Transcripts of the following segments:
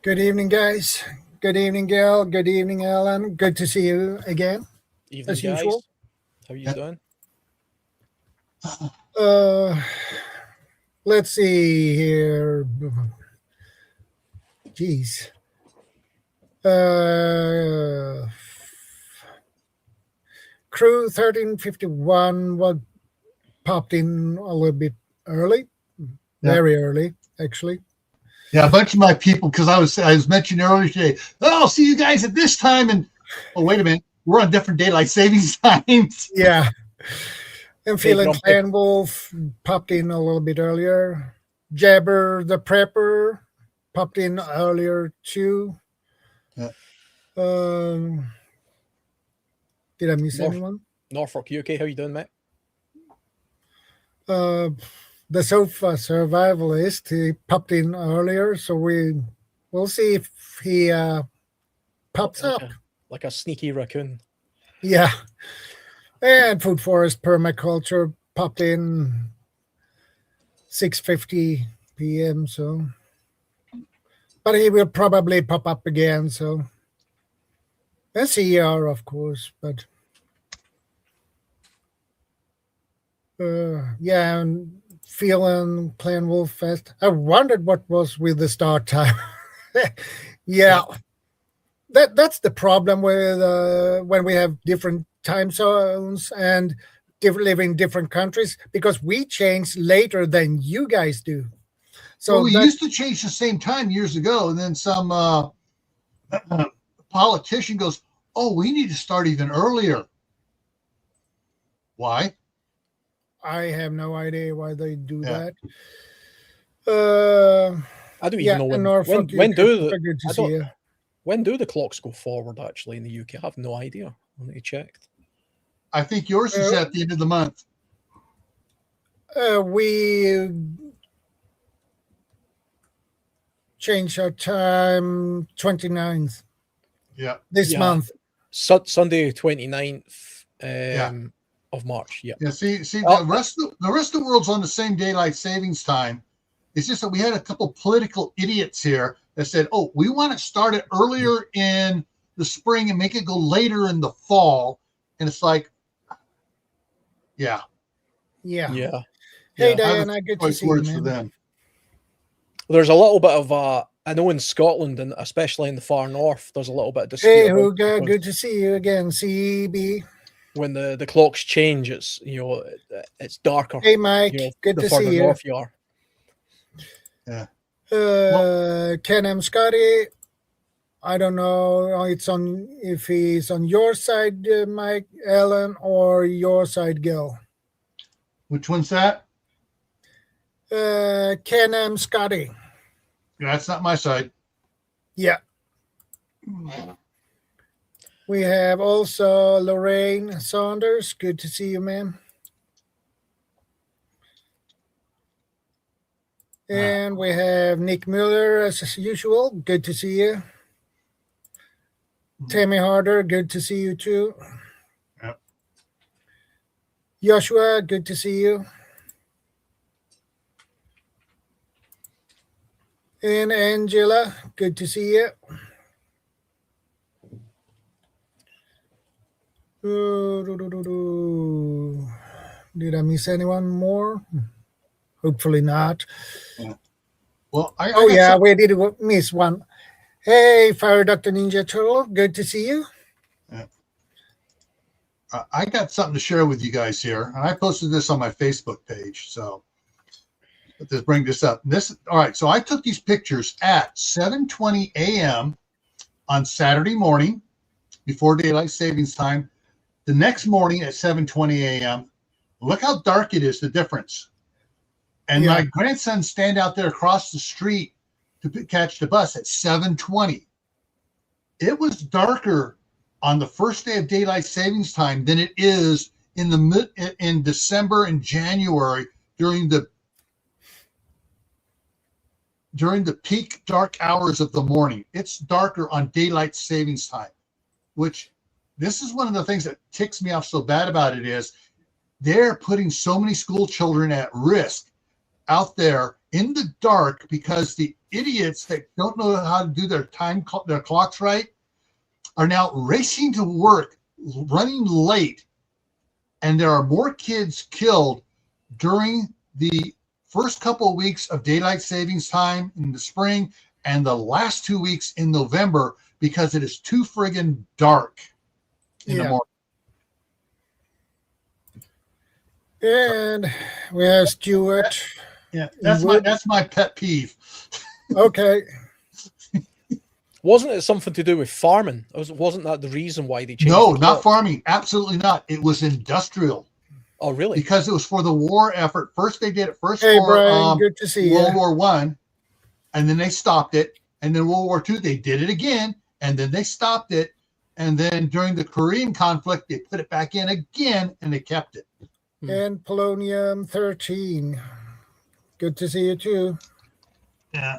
Good evening, guys. Good evening, Gail. Good evening, Alan. Good to see you again, Evening, as guys. usual. How are you doing? Let's see here. Jeez. Crew 1351 was popped in a little bit early, very early, actually. Yeah, a bunch of my people, because I was mentioning earlier today, I'll see you guys at this time. And, oh, wait a minute. We're on different daylight savings times. Yeah. And Feeling Grumpy. Clan Wolf popped in a little bit earlier. Jabber the Prepper popped in earlier too. Yeah. Did I miss anyone? Norfolk, you okay? How you doing, mate? The Sofa Survivalist, he popped in earlier, so we'll see if he pops up. Like a sneaky raccoon. Yeah. And Food Forest Permaculture popped in 6:50 p.m. So, but he will probably pop up again. So, and CR, of course, but yeah, and Feeling Clan Wolf Fest. I wondered what was with the start time. Yeah. That's the problem with when we have different time zones and live in different countries, because we change later than you guys do. So well, we used to change the same time years ago, and then some politician goes, "Oh, we need to start even earlier." Why? I have no idea why they do that. I don't even know when do the clocks go forward actually in the UK? I have no idea. I need to check. I think yours is at the end of the month. We change our time 29th. Yeah. This month. Sunday 29th of March. Yeah. Yeah. See, the rest of the world's on the same daylight savings time. It's just that we had a couple political idiots here that said, "Oh, we want to start it earlier in the spring and make it go later in the fall." And it's like, yeah. Hey, Diana, good to see you, man. Them. There's a little bit of I know in Scotland, and especially in the far north, there's a little bit of dispute. Hey, Hugo, good to see you again. CB. When the clocks change, it's darker. Hey, Mike, good to see you. North you are. Yeah. Ken M. Scotty, I don't know. It's on if he's on your side, Mike, Ellen, or your side, Gil. Which one's that? Ken M. Scotty. That's not my side. Yeah. We have also Lorraine Saunders. Good to see you, ma'am. And we have Nick Miller, as usual. Good to see you. Tammy Harder, good to see you too. Yep. Joshua, good to see you. And Angela, good to see you. Did I miss anyone more? Hopefully not. Yeah. Well, we did miss one. Hey, Fire Dr. Ninja Turtle, good to see you. Yeah. I got something to share with you guys here, and I posted this on my Facebook page. So let's bring this up. All right. So I took these pictures at 7:20 a.m. on Saturday morning, before daylight savings time. The next morning at 7:20 a.m. Look how dark it is. The difference. And my grandson stand out there across the street to catch the bus at 7:20. It was darker on the first day of daylight savings time than it is in December and January during the peak dark hours of the morning. It's darker on daylight savings time, which this is one of the things that ticks me off so bad about it is they're putting so many school children at risk out there in the dark because the idiots that don't know how to do their their clocks right are now racing to work, running late, and there are more kids killed during the first couple of weeks of daylight savings time in the spring and the last 2 weeks in November because it is too friggin' dark in the morning. And we have Stuart. Yeah, that's my pet peeve. Okay. Wasn't it something to do with farming? Wasn't that the reason why they changed? No, not farming. Absolutely not. It was industrial. Oh, really? Because it was for the war effort. First, they did it for Brian, good to see World War I, and then they stopped it. And then World War II, they did it again, and then they stopped it. And then during the Korean conflict, they put it back in again, and they kept it. And Polonium 13. Good to see you too. Yeah.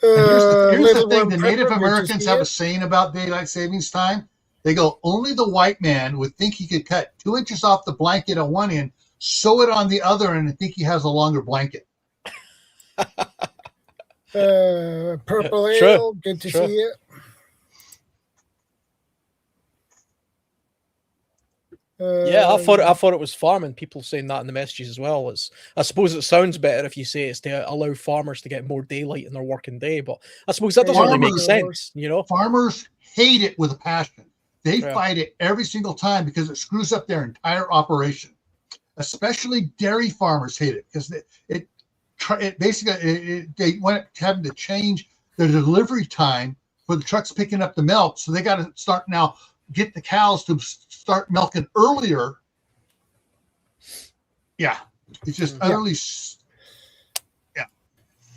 Here's the thing. The Native Americans have a saying about daylight savings time. They go, only the white man would think he could cut 2 inches off the blanket on one end, sew it on the other, and think he has a longer blanket. Purple Ale, good to see you. Yeah, I thought it was farming. People saying that in the messages as well. I suppose it sounds better if you say it's to allow farmers to get more daylight in their working day, but I suppose that doesn't really make sense, you know? Farmers hate it with a passion. They fight it every single time because it screws up their entire operation. Especially dairy farmers hate it because it basically they went having to change their delivery time for the trucks picking up the milk, so they got to start now get the cows to start milking earlier. Yeah, it's just utterly. Yeah,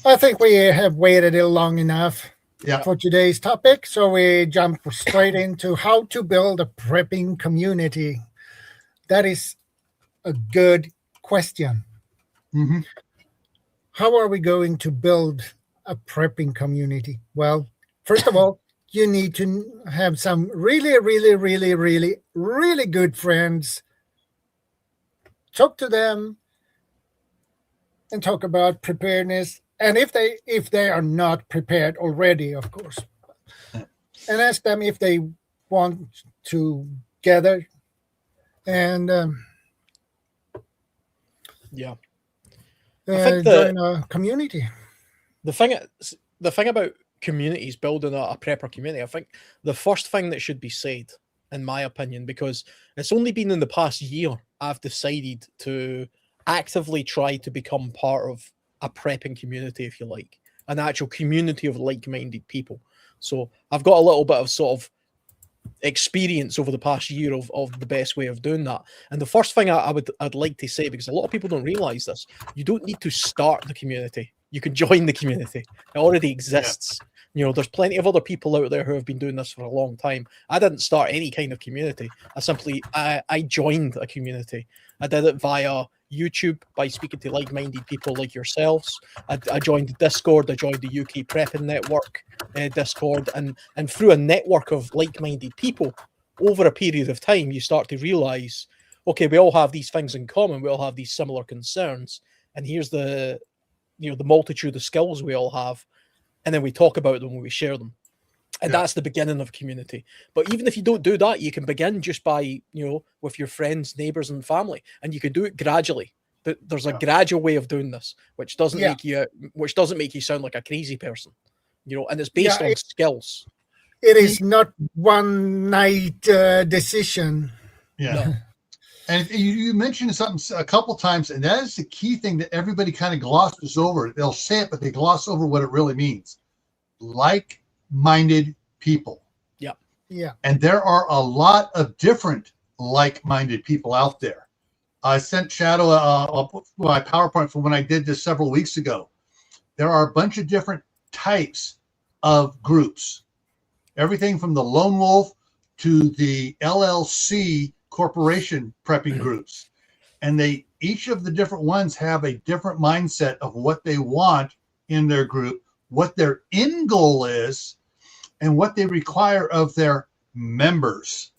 I think we have waited long enough. For today's topic, so we jump straight into how to build a prepping community. That is a good question. Mm-hmm. How are we going to build a prepping community? Well, first of all, you need to have some really, really, really, really, really good friends. Talk to them and talk about preparedness. And if they are not prepared already, of course, and ask them if they want to gather and join a community. The thing about communities, building a prepper community, I think the first thing that should be said, in my opinion, because it's only been in the past year I've decided to actively try to become part of a prepping community, if you like, an actual community of like-minded people. So I've got a little bit of sort of experience over the past year of the best way of doing that. And the first thing I'd like to say, because a lot of people don't realize this, you don't need to start the community. You can join the community. It already exists. You know, there's plenty of other people out there who have been doing this for a long time. I didn't start any kind of community. I joined a community. I did it via YouTube by speaking to like-minded people like yourselves. I joined the Discord. I joined the UK Prepping Network Discord, and through a network of like-minded people, over a period of time, you start to realize, okay, we all have these things in common. We all have these similar concerns, and here's the multitude of skills we all have, and then we talk about them when we share them. And that's the beginning of community. But even if you don't do that, you can begin just by, with your friends, neighbors, and family, and you can do it gradually. There's a gradual way of doing this, which doesn't make you sound like a crazy person, and it's based on skills. It is not one night decision. Yeah. No. And you mentioned something a couple times, and that is the key thing that everybody kind of glosses over. They'll say it, but they gloss over what it really means. Like-minded people. Yeah. And there are a lot of different like-minded people out there. I sent Shadow my PowerPoint from when I did this several weeks ago. There are a bunch of different types of groups. Everything from the lone wolf to the LLC corporation prepping groups. And each of the different ones have a different mindset of what they want in their group, what their end goal is, and what they require of their members.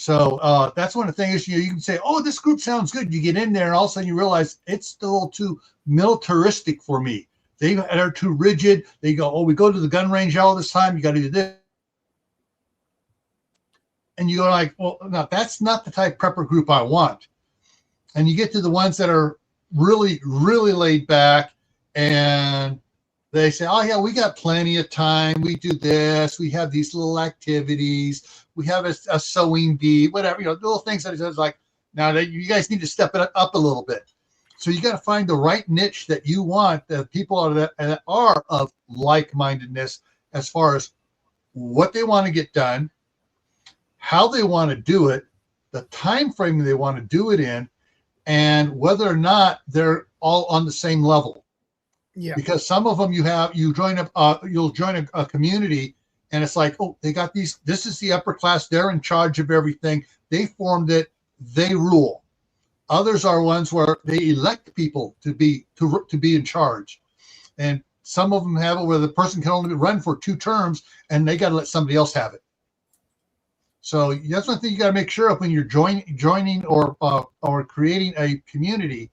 So that's one of the things you can say, oh, this group sounds good. You get in there and all of a sudden you realize it's a little too militaristic for me. They are too rigid. They go, oh, we go to the gun range all this time. You got to do this. And you go like, well, no, that's not the type of prepper group I want. And you get to the ones that are really, really laid back and they say, oh, yeah, we got plenty of time. We do this. We have these little activities. We have a sewing bee, whatever, little things that it's like, now that you guys need to step it up a little bit. So you got to find the right niche that you want, that people that are of like-mindedness as far as what they want to get done, how they want to do it, the time frame they want to do it in, and whether or not they're all on the same level. Yeah. Because some of them you'll join a community and it's like, oh, they got these, this is the upper class, they're in charge of everything. They formed it, they rule. Others are ones where they elect people to be in charge. And some of them have it where the person can only run for 2 terms and they got to let somebody else have it. So that's one thing you got to make sure of when you're joining or creating a community.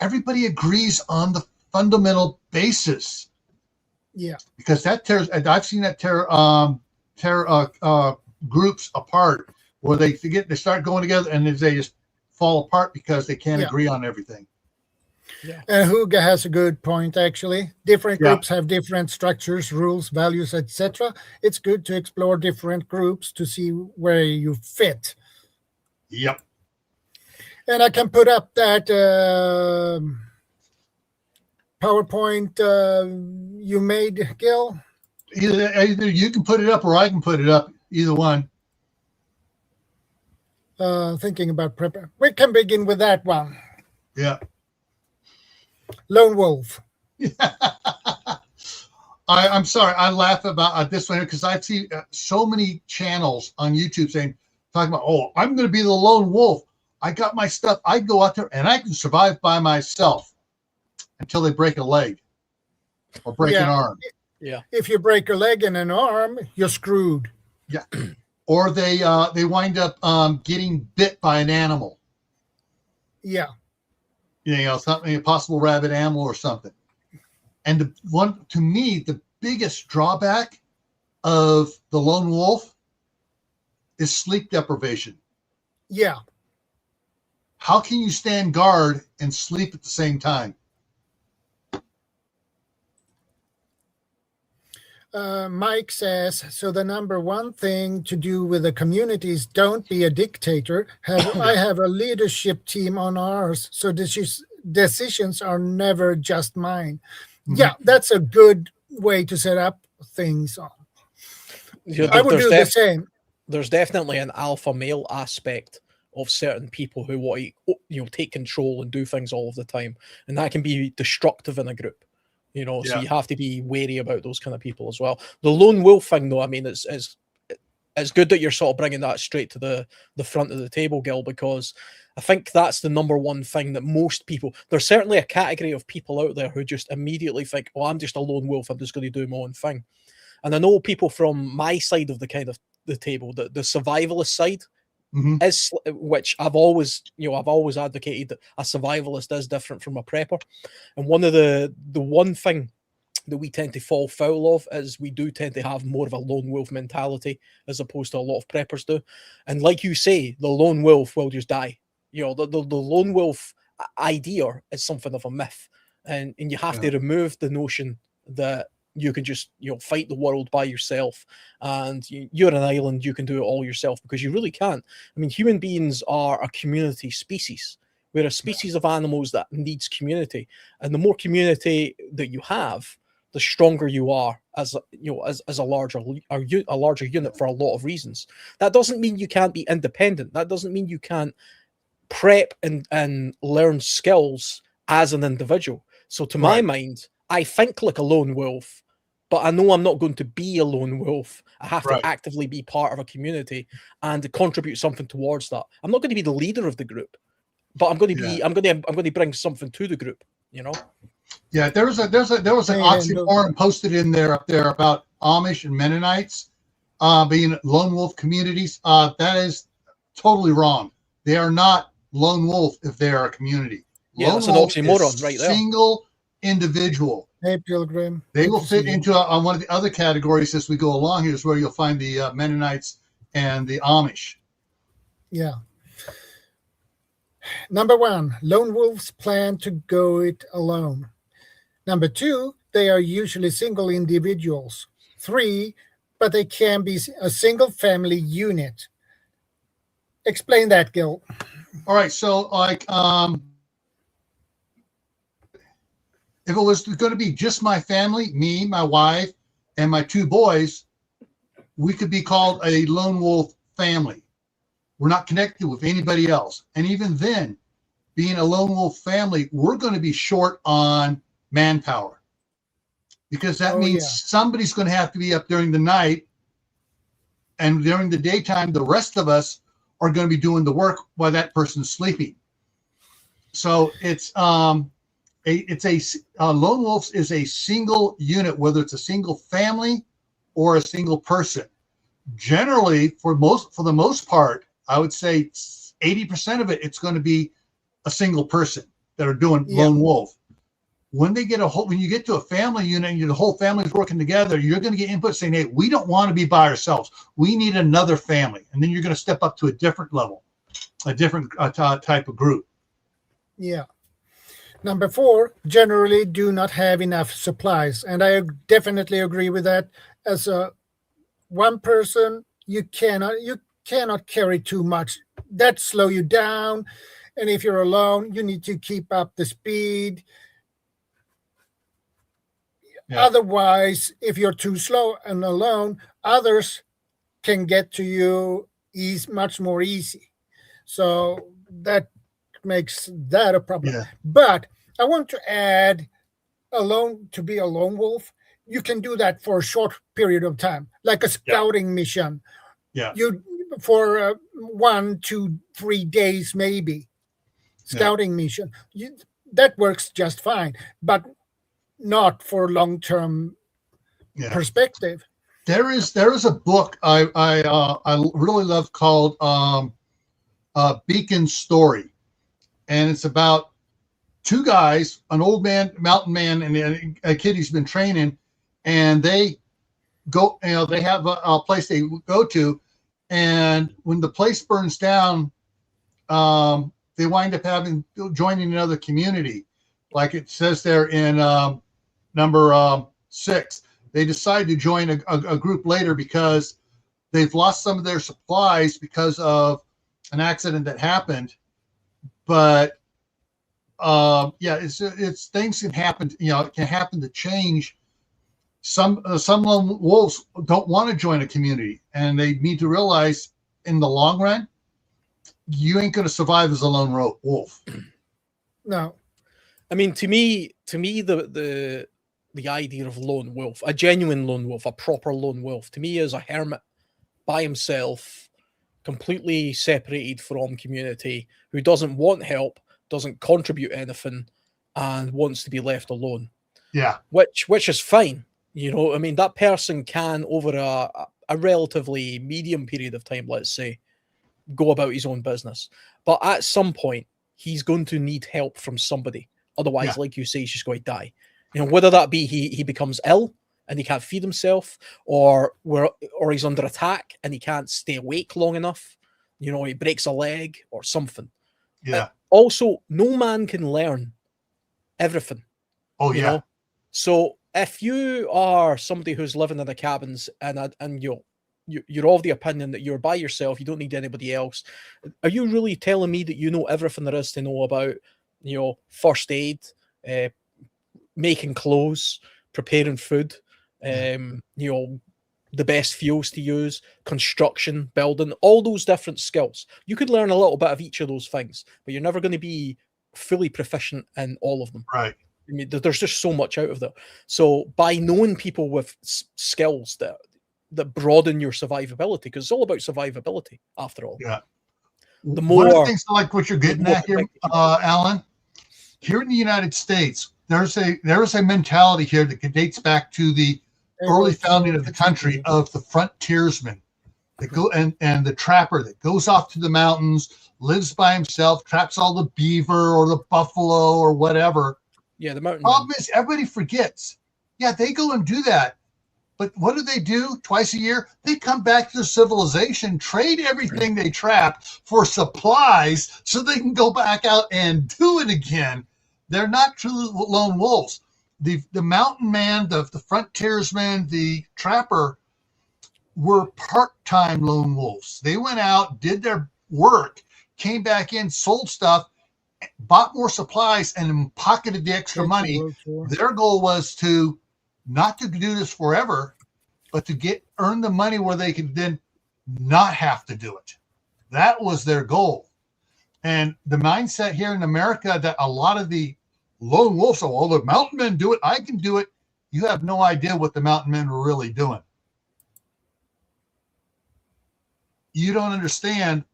Everybody agrees on the fundamental basis. Yeah. Because that tears, I've seen that tear groups apart where they start going together and they just fall apart because they can't agree on everything. Yeah. And Huga has a good point, actually. Different groups have different structures, rules, values, etc. It's good to explore different groups to see where you fit. Yep. And I can put up that PowerPoint you made, Gil. Either you can put it up or I can put it up. Either one. Thinking about prep. We can begin with that one. Yeah. Lone wolf. I'm sorry. I laugh about this one because I see so many channels on YouTube talking about, oh, I'm going to be the lone wolf. I got my stuff. I go out there and I can survive by myself until they break a leg or break an arm. Yeah. If you break a leg and an arm, you're screwed. Yeah. Or they wind up getting bit by an animal. Yeah. Something, a possible rabid animal or something. And to me, the biggest drawback of the lone wolf is sleep deprivation. Yeah. How can you stand guard and sleep at the same time? Mike says, so the number one thing to do with the community is don't be a dictator. I have a leadership team on ours, so decisions are never just mine. Mm-hmm. Yeah, that's a good way to set up things. I would do the same. There's definitely an alpha male aspect of certain people who want to take control and do things all of the time, and that can be destructive in a group. So you have to be wary about those kind of people as well. The lone wolf thing, though, I mean, it's good that you're sort of bringing that straight to the front of the table, Gil, because I think that's the number one thing that most people, there's certainly a category of people out there who just immediately think, oh, I'm just a lone wolf, I'm just going to do my own thing. And I know people from my side of the table, the survivalist side, is, which I've always advocated that a survivalist is different from a prepper. And the one thing that we tend to fall foul of is we do tend to have more of a lone wolf mentality as opposed to a lot of preppers do. And like you say, the lone wolf will just die. The lone wolf idea is something of a myth, and you have to remove the notion that you can just fight the world by yourself and you're an island, you can do it all yourself, because you really can't. I mean, human beings are a community species. We're a species of animals that needs community, and the more community that you have, the stronger you are as a larger unit for a lot of reasons. That doesn't mean you can't be independent. That doesn't mean you can't prep and learn skills as an individual. So to my mind, I think like a lone wolf, but I know I'm not going to be a lone wolf. I have to actively be part of a community and contribute something towards that. I'm not going to be the leader of the group, but I'm going to be. I'm going to bring something to the group. Yeah, there was an oxymoron posted in there up there about Amish and Mennonites being lone wolf communities. That is totally wrong. They are not lone wolf if they are a community. Yeah, Lone that's an wolf oxymoron is right there. single individual. Hey, Pilgrim. They Good will to see fit you. into on one of the other categories as we go along. Here's where you'll find the Mennonites and the Amish. Yeah. Number 1, lone wolves plan to go it alone. Number 2, they are usually single individuals. 3, but they can be a single family unit. Explain that, Gil. All right, so like if it was going to be just my family, me, my wife, and my 2 boys, we could be called a lone wolf family. We're not connected with anybody else. And even then, being a lone wolf family, we're going to be short on manpower, because that means somebody's going to have to be up during the night, and during the daytime, the rest of us are going to be doing the work while that person's sleeping. So it's lone wolf is a single unit, whether it's a single family or a single person. Generally, for the most part, I would say 80% of it, it's going to be a single person that are doing lone wolf. When you get to a family unit and the whole family is working together, you're going to get input saying, hey, we don't want to be by ourselves. We need another family. And then you're going to step up to a different level, a different type of group. Yeah. Number 4, generally do not have enough supplies. And I definitely agree with that. As a one person, you cannot carry too much. That slow you down. And if you're alone, you need to keep up the speed. Yeah. Otherwise, if you're too slow and alone, others can get to you much more easy. So that makes that a problem. Yeah. But I want to add, to be a lone wolf, you can do that for a short period of time, like a scouting mission. Yeah. For 1, 2, 3 days, maybe. Scouting mission. That works just fine, but not for long-term perspective. There is a book I really love called Beacon Story, and it's about 2 guys, an old man, mountain man, and a kid he's been training, and they go. They have a place they go to, and when the place burns down, they wind up joining another community, like it says there in number 6. They decide to join a group later because they've lost some of their supplies because of an accident that happened. But it's things can happen. It can happen to change. Some lone wolves don't want to join a community, and they need to realize in the long run, you ain't going to survive as a lone wolf. No. I mean, to me, the idea of lone wolf, a genuine lone wolf, a proper lone wolf, to me is a hermit by himself, completely separated from community, who doesn't want help, doesn't contribute anything, and wants to be left alone. Yeah. Which is fine. I mean, that person can, over a relatively medium period of time, let's say, go about his own business. But at some point, he's going to need help from somebody. Otherwise, like you say, he's just going to die. Whether that be he becomes ill and he can't feed himself, or he's under attack and he can't stay awake long enough. He breaks a leg or something. Yeah. Also, no man can learn everything. Oh, yeah. So if you are somebody who's living in the cabins and you're of the opinion that you're by yourself, you don't need anybody else, are you really telling me that you know everything there is to know about, first aid, making clothes, preparing food, the best fuels to use, construction, building, all those different skills? You could learn a little bit of each of those things, but you're never going to be fully proficient in all of them. Right. I mean, there's just so much out of there. So by knowing people with skills that broaden your survivability, because it's all about survivability after all. Yeah. The more, one of the things I like what you're getting at here, Alan, here in the United States, there is a mentality here that dates back to the early founding of the country of the frontiersmen. that go and the trapper that goes off to the mountains, lives by himself, traps all the beaver or the buffalo or whatever. Yeah, the mountain. Problem is, everybody forgets. Yeah, they go and do that. But what do? Twice a year? They come back to civilization, trade everything they trapped for supplies so they can go back out and do it again. They're not true lone wolves. The mountain man, the frontiersman, the trapper were part-time lone wolves. They went out, did their work, came back in, sold stuff, bought more supplies, and pocketed the extra money. Their goal was to not to do this forever, but to earn the money where they could then not have to do it. That was their goal. And the mindset here in America that a lot of the lone wolves, the mountain men do it, I can do it. You have no idea what the mountain men were really doing. You don't understand.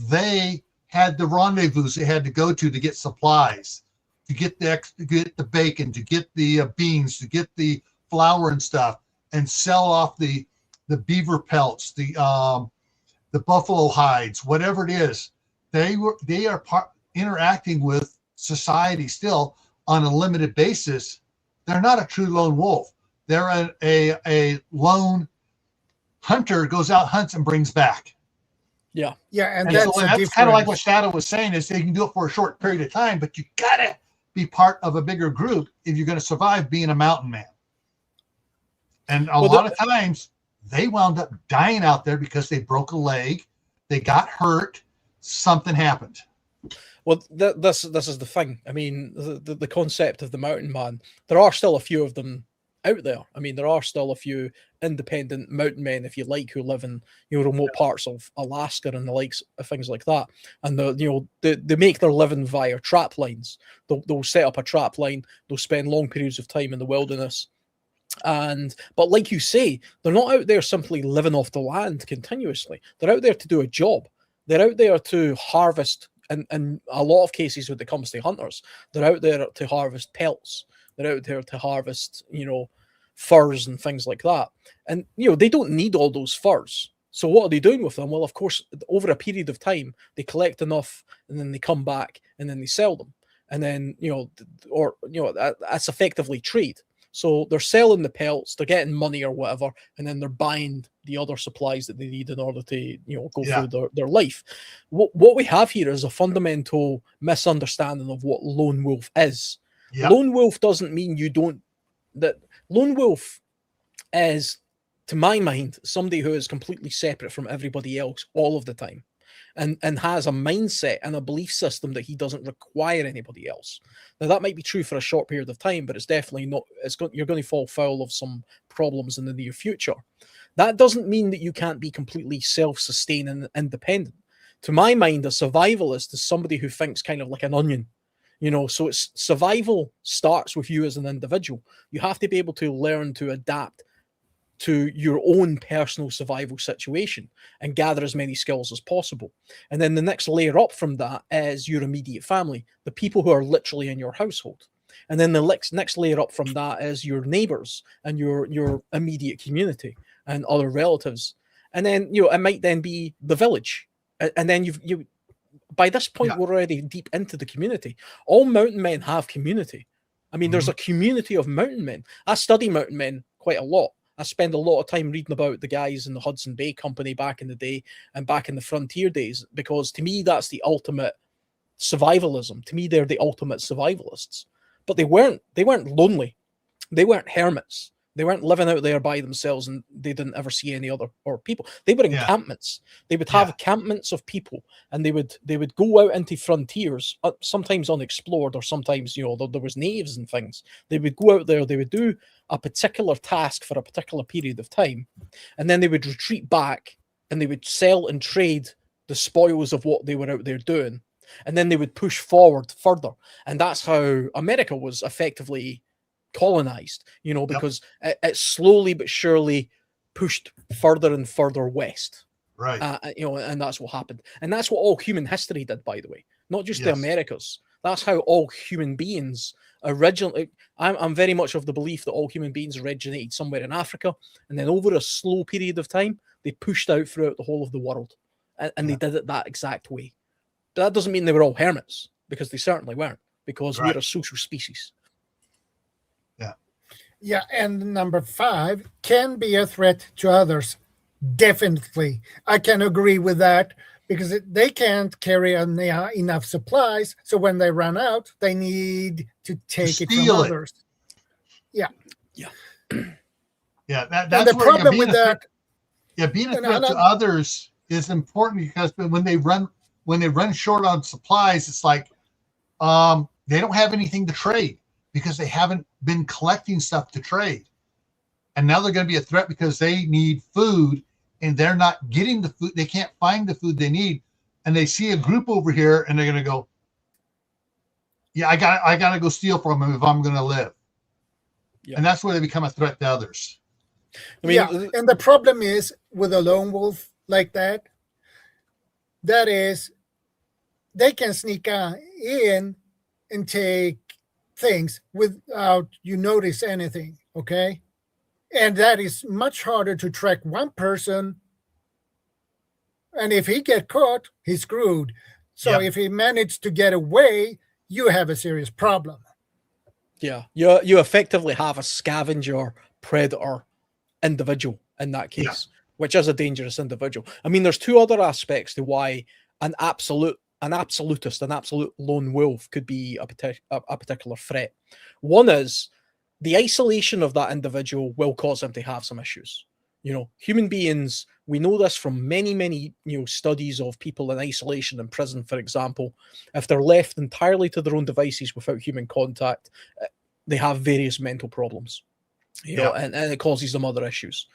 They had the rendezvous they had to go to get supplies, to get the bacon, to get the beans, to get the flour and stuff, and sell off the beaver pelts, the buffalo hides, whatever it is. They are interacting with society still on a limited basis. They're not a true lone wolf. They're a lone hunter, goes out, hunts, and brings back. Yeah. Yeah, and that's kind of like what difference. Shadow was saying, is they can do it for a short period of time, but you gotta be part of a bigger group if you're going to survive being a mountain man. And a lot of times they wound up dying out there because they broke a leg, they got hurt, something happened. Well, this is the thing. I mean, the concept of the mountain man, there are still a few of them out there. I mean, there are still a few independent mountain men, if you like, who live in remote parts of Alaska and the likes of things like that. And they make their living via trap lines. They'll set up a trap line. They'll spend long periods of time in the wilderness. But like you say, they're not out there simply living off the land continuously. They're out there to do a job. They're out there to harvest. And in a lot of cases, when it comes to hunters, they're out there to harvest pelts. They're out there to harvest, furs and things like that. And, they don't need all those furs. So what are they doing with them? Well, of course, over a period of time, they collect enough and then they come back and then they sell them. And then, that's effectively trade. So they're selling the pelts, they're getting money or whatever, and then they're buying the other supplies that they need in order to, go through their life. What we have here is a fundamental misunderstanding of what lone wolf is. Yep. Lone wolf doesn't mean lone wolf is, to my mind, somebody who is completely separate from everybody else all of the time. And has a mindset and a belief system that he doesn't require anybody else. Now, that might be true for a short period of time, but it's definitely not. You're going to fall foul of some problems in the near future. That doesn't mean that you can't be completely self-sustaining and independent. To my mind, a survivalist is somebody who thinks kind of like an onion. So it's survival starts with you as an individual. You have to be able to learn to adapt to your own personal survival situation and gather as many skills as possible. And then the next layer up from that is your immediate family, the people who are literally in your household. And then the next layer up from that is your neighbors and your immediate community and other relatives. And then, it might then be the village. And then you by this point, we're already deep into the community. All mountain men have community. I mean, there's a community of mountain men. I study mountain men quite a lot. I spend a lot of time reading about the guys in the Hudson Bay Company back in the day and back in the frontier days, because to me, that's the ultimate survivalism. To me, they're the ultimate survivalists. But they weren't lonely. They weren't hermits. They weren't living out there by themselves and they didn't ever see any other people. They were encampments. They would have encampments of people, and they would go out into frontiers, sometimes unexplored, or sometimes, there was knaves and things. They would go out there, they would do a particular task for a particular period of time, and then they would retreat back and they would sell and trade the spoils of what they were out there doing. And then they would push forward further. And that's how America was effectively colonized, because it slowly but surely pushed further and further west. Right. And that's what happened. And that's what all human history did, by the way, not just the Americas. That's how all human beings originally, I'm very much of the belief that all human beings originated somewhere in Africa, and then over a slow period of time, they pushed out throughout the whole of the world, and they did it that exact way. That doesn't mean they were all hermits, because they certainly weren't, because we're a social species. Yeah, and number 5, can be a threat to others. Definitely. I can agree with that, because they can't carry enough supplies. So when they run out, they need to take it from others. Yeah. Yeah. That's the problem with that. Yeah, being a threat to others is important, because when they run short on supplies, it's like they don't have anything to trade, because they haven't been collecting stuff to trade. And now they're going to be a threat because they need food and they're not getting the food. They can't find the food they need. And they see a group over here and they're going to go, yeah, I got to go steal from them if I'm going to live. Yeah. And that's where they become a threat to others. I mean, and the problem is with a lone wolf like that is they can sneak in and take things without you notice anything, okay? And that is much harder to track one person. And if he get caught, he's screwed. So if he managed to get away, you have a serious problem. Yeah, you effectively have a scavenger predator individual in that case, which is a dangerous individual. I mean, there's 2 other aspects to why an absolute lone wolf could be a particular threat. One is the isolation of that individual will cause them to have some issues. You know, human beings, we know this from many, studies of people in isolation in prison, for example. If they're left entirely to their own devices without human contact, they have various mental problems, you know, and it causes them other issues.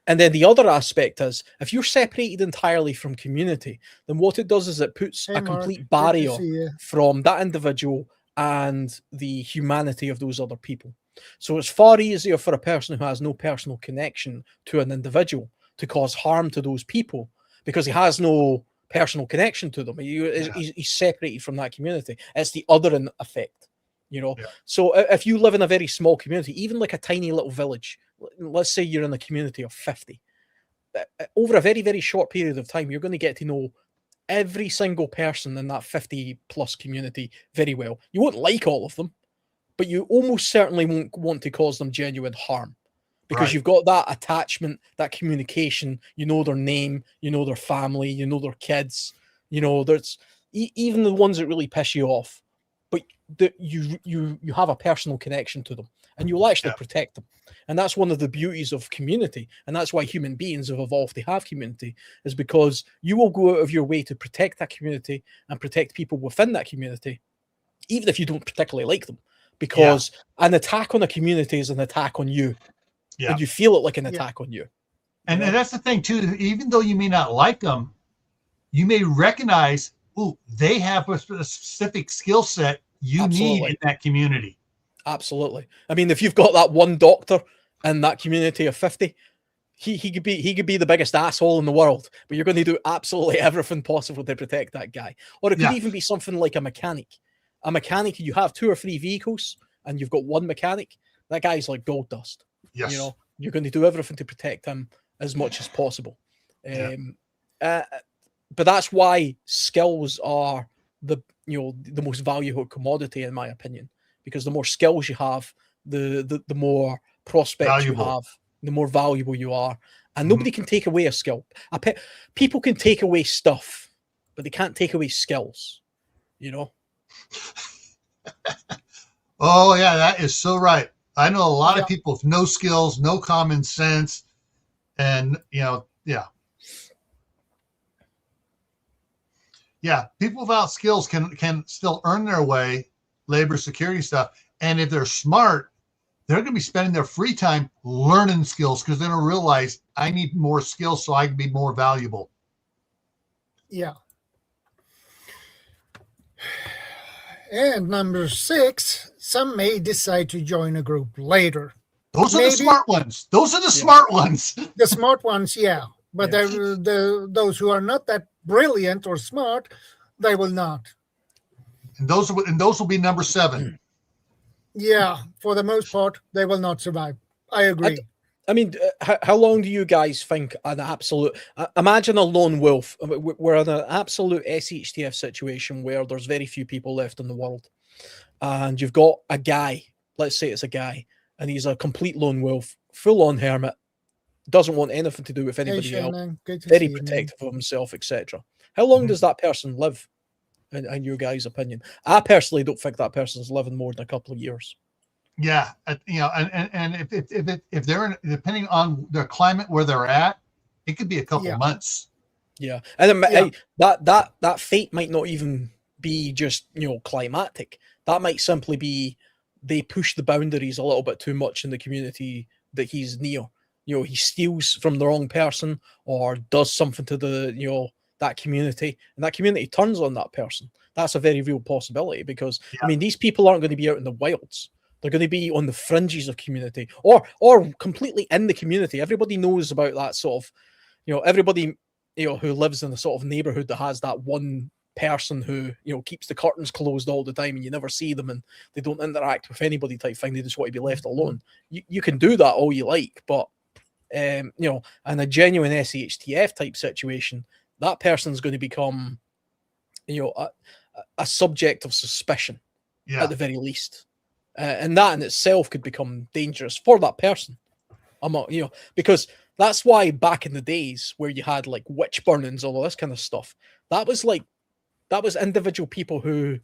And then the other aspect is, if you're separated entirely from community, then what it does is it puts a complete barrier from that individual and the humanity of those other people. So it's far easier for a person who has no personal connection to an individual to cause harm to those people, because he has no personal connection to them. He's separated from that community. It's the othering effect, you know. So if you live in a very small community, even like a tiny little village, let's say you're in a community of 50, over a very, very short period of time, you're going to get to know every single person in that 50 plus community very well. You won't like all of them, but you almost certainly won't want to cause them genuine harm, because you've got that attachment, that communication. You know their name, you know their family, you know their kids, you know, there's even the ones that really piss you off, but you have a personal connection to them, and you'll actually protect them. And that's one of the beauties of community, and that's why human beings have evolved to have community, is because you will go out of your way to protect that community and protect people within that community, even if you don't particularly like them, because an attack on a community is an attack on you, and you feel it like an attack on you. And that's the thing too, even though you may not like them, you may recognize, oh, they have a specific skill set you need in that community. Absolutely. I mean, if you've got that one doctor in that community of 50, he could be the biggest asshole in the world, but you're going to do absolutely everything possible to protect that guy. Or it could even be something like a mechanic. A mechanic, you have 2 or 3 vehicles and you've got one mechanic, that guy's like gold dust. Yes. You know, you're going to do everything to protect him as much as possible. But that's why skills are the most valuable commodity, in my opinion, because the more skills you have, the more prospects you have, the more valuable you are. And nobody can take away a skill. People can take away stuff, but they can't take away skills, you know? Oh, yeah, that is so right. I know a lot of people with no skills, no common sense, and, people without skills can still earn their way, labor security stuff. And if they're smart, they're going to be spending their free time learning skills, because they're going to realize, I need more skills so I can be more valuable. Yeah. And number 6, some may decide to join a group later. Those are the smart ones. Those are the smart ones. The smart ones, but those who are not that brilliant or smart, they will not. And those will be number 7. Yeah, for the most part, they will not survive. I agree. I mean, how long do you guys think an absolute? Imagine a lone wolf. We're in an absolute SHTF situation where there's very few people left in the world, and you've got a guy. Let's say it's a guy, and he's a complete lone wolf, full-on hermit, doesn't want anything to do with Hey, anybody else, Shannon, good to very see you, man. protective of himself, etc. How long does that person live, in your guys' opinion? I personally don't think that person's living more than a couple of years. Yeah, you know, and if they're in, depending on their climate where they're at, it could be a couple Yeah. months. Yeah, and then, Yeah. that fate might not even be just, you know, climatic. That might simply be they push the boundaries a little bit too much in the community that he's near. You know, he steals from the wrong person or does something to the, you know, that community, and that community turns on that person. That's a very real possibility because I mean, these people aren't going to be out in the wilds. They're going to be on the fringes of community or completely in the community. Everybody knows about that sort of, you know, everybody, you know, who lives in a sort of neighborhood that has that one person who, you know, keeps the curtains closed all the time and you never see them and they don't interact with anybody type thing. They just want to be left alone. You can do that all you like, but you know, in a genuine SHTF type situation, that person's going to become, you know, a subject of suspicion at the very least. And that in itself could become dangerous for that person. You know, because that's why back in the days where you had like witch burnings, all of this kind of stuff, that was individual people who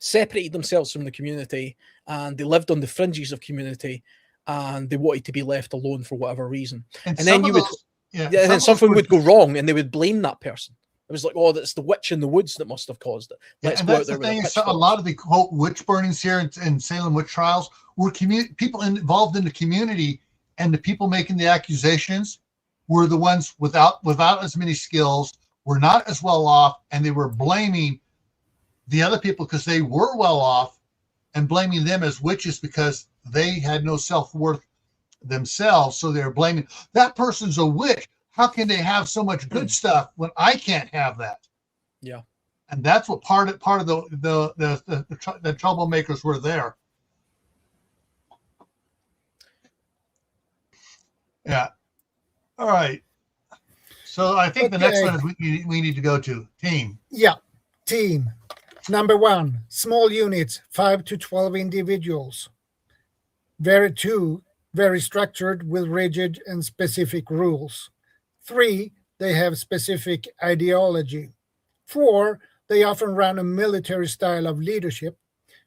separated themselves from the community and they lived on the fringes of community and they wanted to be left alone for whatever reason. And then you would, and then something would go wrong and they would blame that person. It was like, oh, that's the witch in the woods that must have caused it. Let's go out there. The thing is, a lot of the quote witch burnings here in Salem witch trials were people involved in the community, and the people making the accusations were the ones without as many skills, were not as well off, and they were blaming the other people because they were well off, and blaming them as witches because they had no self-worth themselves. So they're blaming that person's a witch. How can they have so much good stuff when I can't have that? Yeah, and that's what part of the troublemakers were there. Yeah. All right. So I think the next one is we need to go to team. Yeah, team. Number 1, small units, 5 to 12 individuals. Very structured with rigid and specific rules. 3, they have specific ideology. 4, they often run a military style of leadership.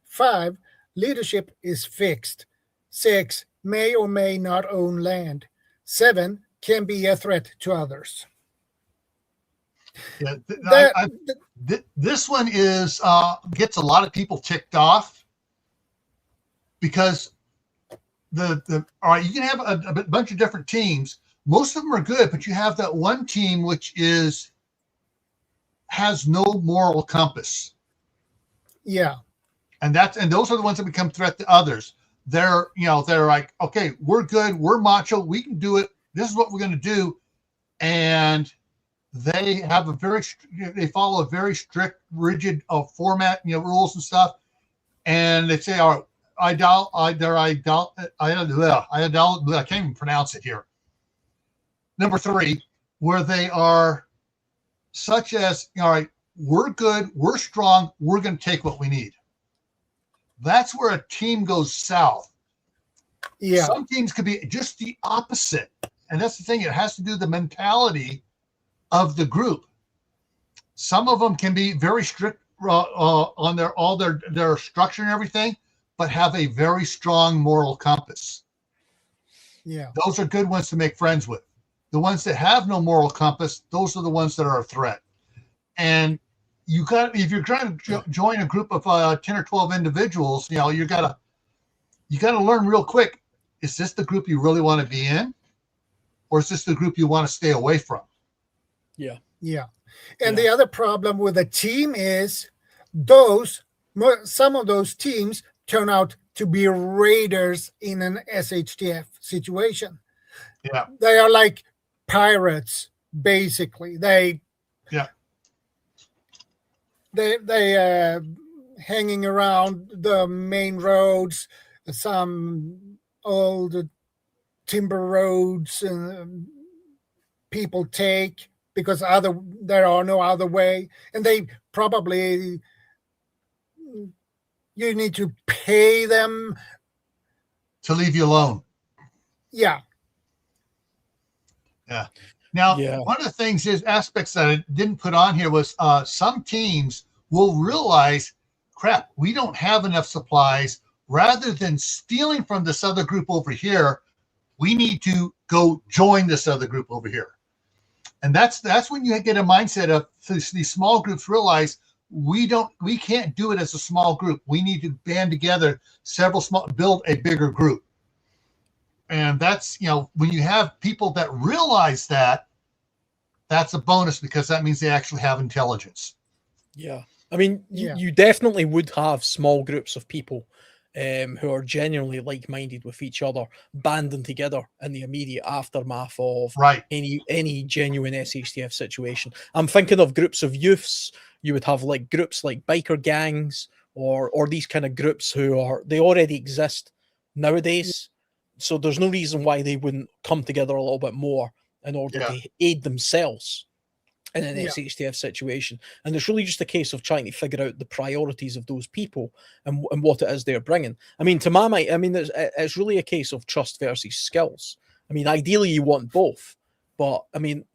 5, leadership is fixed. 6, may or may not own land. 7, can be a threat to others. Yeah, this one is gets a lot of people ticked off because all right, you can have a bunch of different teams. Most of them are good, but you have that one team which has no moral compass. Yeah. And those are the ones that become threat to others. They're like, okay, we're good, we're macho, we can do it. This is what we're going to do. And they have they follow a very strict, rigid format, rules and stuff. And they say, all right, I can't even pronounce it here. Number 3, where they are such as, all right, we're good, we're strong, we're going to take what we need. That's where a team goes south. Yeah. Some teams could be just the opposite. And that's the thing. It has to do with the mentality of the group. Some of them can be very strict on their structure and everything, but have a very strong moral compass. Yeah. Those are good ones to make friends with. The ones that have no moral compass, those are the ones that are a threat. And if you're trying to join a group of 10 or 12 individuals, you got to learn real quick. Is this the group you really want to be in? Or is this the group you want to stay away from? Yeah. Yeah. And the other problem with a team is some of those teams turn out to be raiders in an SHTF situation. Yeah. They are like pirates, basically. They hanging around the main roads, some old timber roads people take because there are no other way, and they probably, you need to pay them to leave you alone. Yeah. Yeah. Now, Yeah. one of the things is aspects that I didn't put on here was some teams will realize, crap, we don't have enough supplies. Rather than stealing from this other group over here, we need to go join this other group over here. And that's when you get a mindset of these small groups realize we can't do it as a small group. We need to band together build a bigger group. And that's, when you have people that realize that, that's a bonus because that means they actually have intelligence. Yeah. I mean, Yeah. you definitely would have small groups of people who are genuinely like-minded with each other, banding together in the immediate aftermath of Right. any genuine SHTF situation. I'm thinking of groups of youths. You would have like groups like biker gangs or these kind of groups they already exist nowadays. So there's no reason why they wouldn't come together a little bit more in order to aid themselves in an SHTF situation. And it's really just a case of trying to figure out the priorities of those people and what it is they're bringing. I mean, to my mind, it's really a case of trust versus skills. I mean, ideally you want both, but I mean,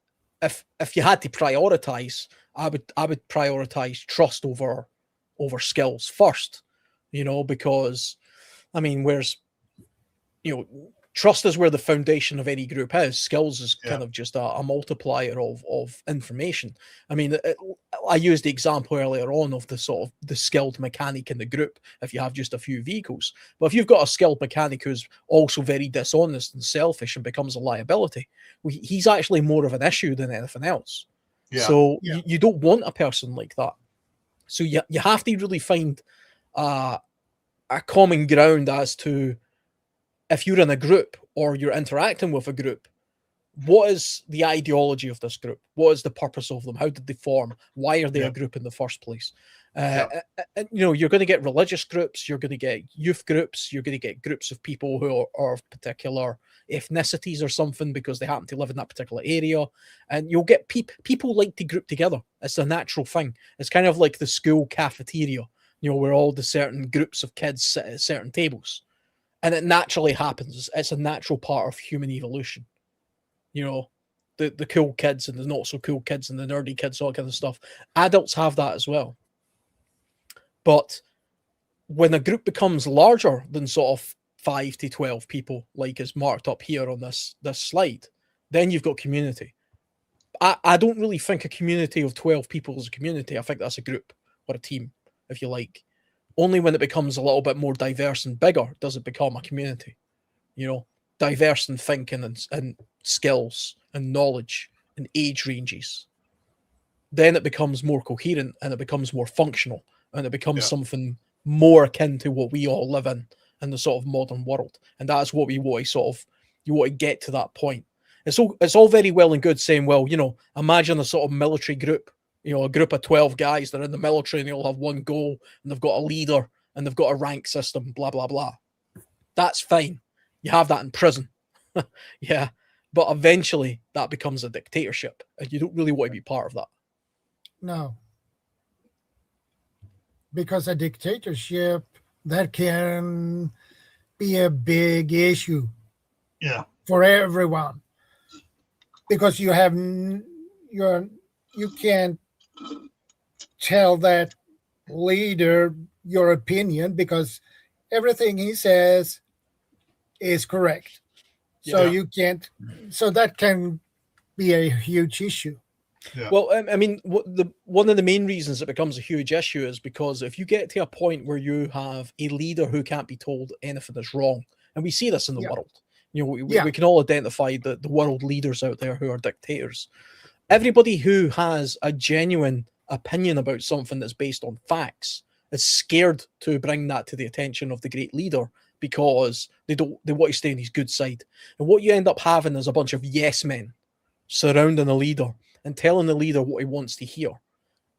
if you had to prioritize, I would prioritize trust over skills first, because I mean, trust is where the foundation of any group is. Skills is kind of just a multiplier of information. I mean, I used the example earlier on of the sort of the skilled mechanic in the group if you have just a few vehicles. But if you've got a skilled mechanic who's also very dishonest and selfish and becomes a liability, he's actually more of an issue than anything else. Yeah. So you don't want a person like that. So you have to really find a common ground as to, if you're in a group or you're interacting with a group, what is the ideology of this group? What is the purpose of them? How did they form? Why are they a group in the first place? You're going to get religious groups, you're going to get youth groups, you're going to get groups of people who are of particular ethnicities or something because they happen to live in that particular area. And you'll get people like to group together. It's a natural thing. It's kind of like the school cafeteria, where all the certain groups of kids sit at certain tables. And it naturally happens. It's a natural part of human evolution. The cool kids and the not so cool kids and the nerdy kids, all that kind of stuff. Adults have that as well. But when a group becomes larger than sort of 5 to 12 people, like is marked up here on this slide, then you've got community. I don't really think a community of 12 people is a community. I think that's a group or a team, if you like. Only when it becomes a little bit more diverse and bigger does it become a community. Diverse in thinking and skills and knowledge and age ranges. Then it becomes more coherent and it becomes more functional and it becomes something more akin to what we all live in the sort of modern world. And that's what we want to you want to get to that point. It's all very well and good saying, well, imagine a sort of military group. A group of 12 guys that are in the military and they all have one goal and they've got a leader and they've got a rank system, blah, blah, blah. That's fine. You have that in prison. Yeah. But eventually that becomes a dictatorship and you don't really want to be part of that. No. Because a dictatorship, that can be a big issue. Yeah. For everyone. Because you can't tell that leader your opinion because everything he says is correct. So you can't. So that can be a huge issue. Yeah. Well, I mean, one of the main reasons it becomes a huge issue is because if you get to a point where you have a leader who can't be told anything is wrong, and we see this in the world, we can all identify the world leaders out there who are dictators. Everybody who has a genuine opinion about something that's based on facts is scared to bring that to the attention of the great leader because they want to stay on his good side. And what you end up having is a bunch of yes men surrounding the leader and telling the leader what he wants to hear.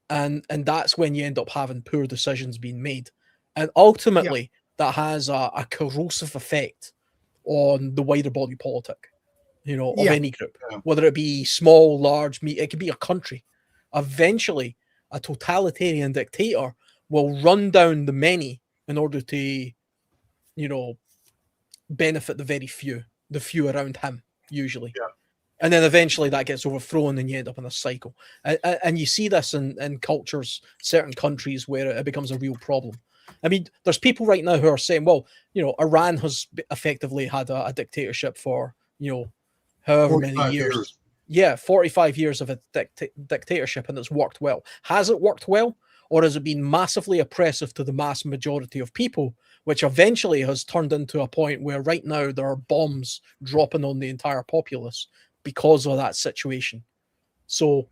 and that's when you end up having poor decisions being made, and ultimately that has a corrosive effect on the wider body politic, of any group, whether it be small, large, it could be a country. Eventually, a totalitarian dictator will run down the many in order to, benefit the few around him, usually. Yeah. And then eventually that gets overthrown and you end up in a cycle. And you see this in cultures, certain countries, where it becomes a real problem. I mean, there's people right now who are saying, well, Iran has effectively had a dictatorship for, however many years. Yeah, 45 years of a dictatorship, and it's worked well. Has it worked well? Or has it been massively oppressive to the mass majority of people, which eventually has turned into a point where right now there are bombs dropping on the entire populace because of that situation? So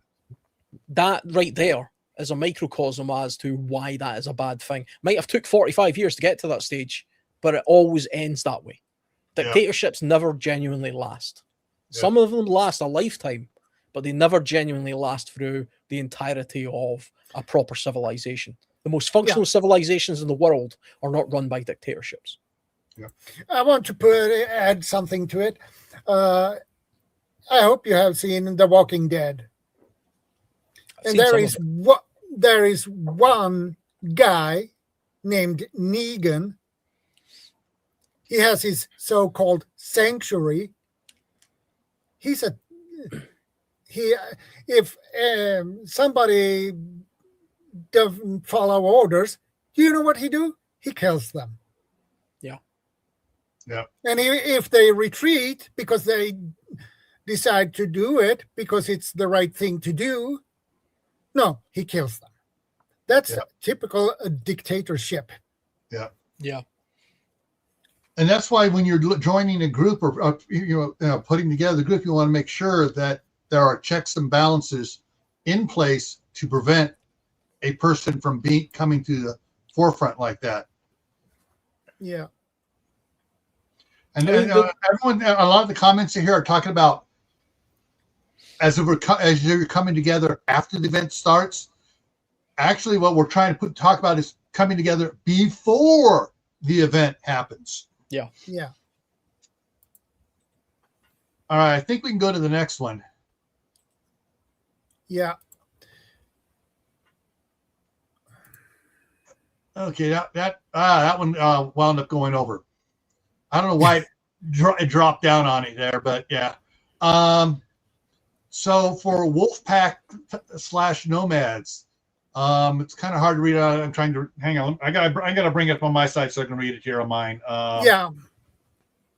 that right there is a microcosm as to why that is a bad thing. Might have took 45 years to get to that stage, but it always ends that way. Dictatorships never genuinely last. Some of them last a lifetime, but they never genuinely last through the entirety of a proper civilization. The most functional civilizations in the world are not run by dictatorships. I want to add something to it. I hope you have seen The Walking Dead. And there is one guy named Negan. He has his so-called sanctuary. If somebody doesn't follow orders, do you know what he do? He kills them. Yeah. And if they retreat because they decide to do it because it's the right thing to do, no, he kills them. That's typical dictatorship. Yeah. And that's why when you're joining a group or putting together a group, you want to make sure that there are checks and balances in place to prevent a person from coming to the forefront like that. Yeah. And everyone, a lot of the comments here are talking about as you're coming together after the event starts. Actually, what we're trying to talk about is coming together before the event happens. Yeah. All right, I think we can go to the next one. Yeah. Okay, that one wound up going over. I don't know why it dropped down on it there, but yeah. So for Wolfpack/Nomads, it's kind of hard to read out. I'm trying to hang on. I gotta bring it up on my side so I can read it here on mine.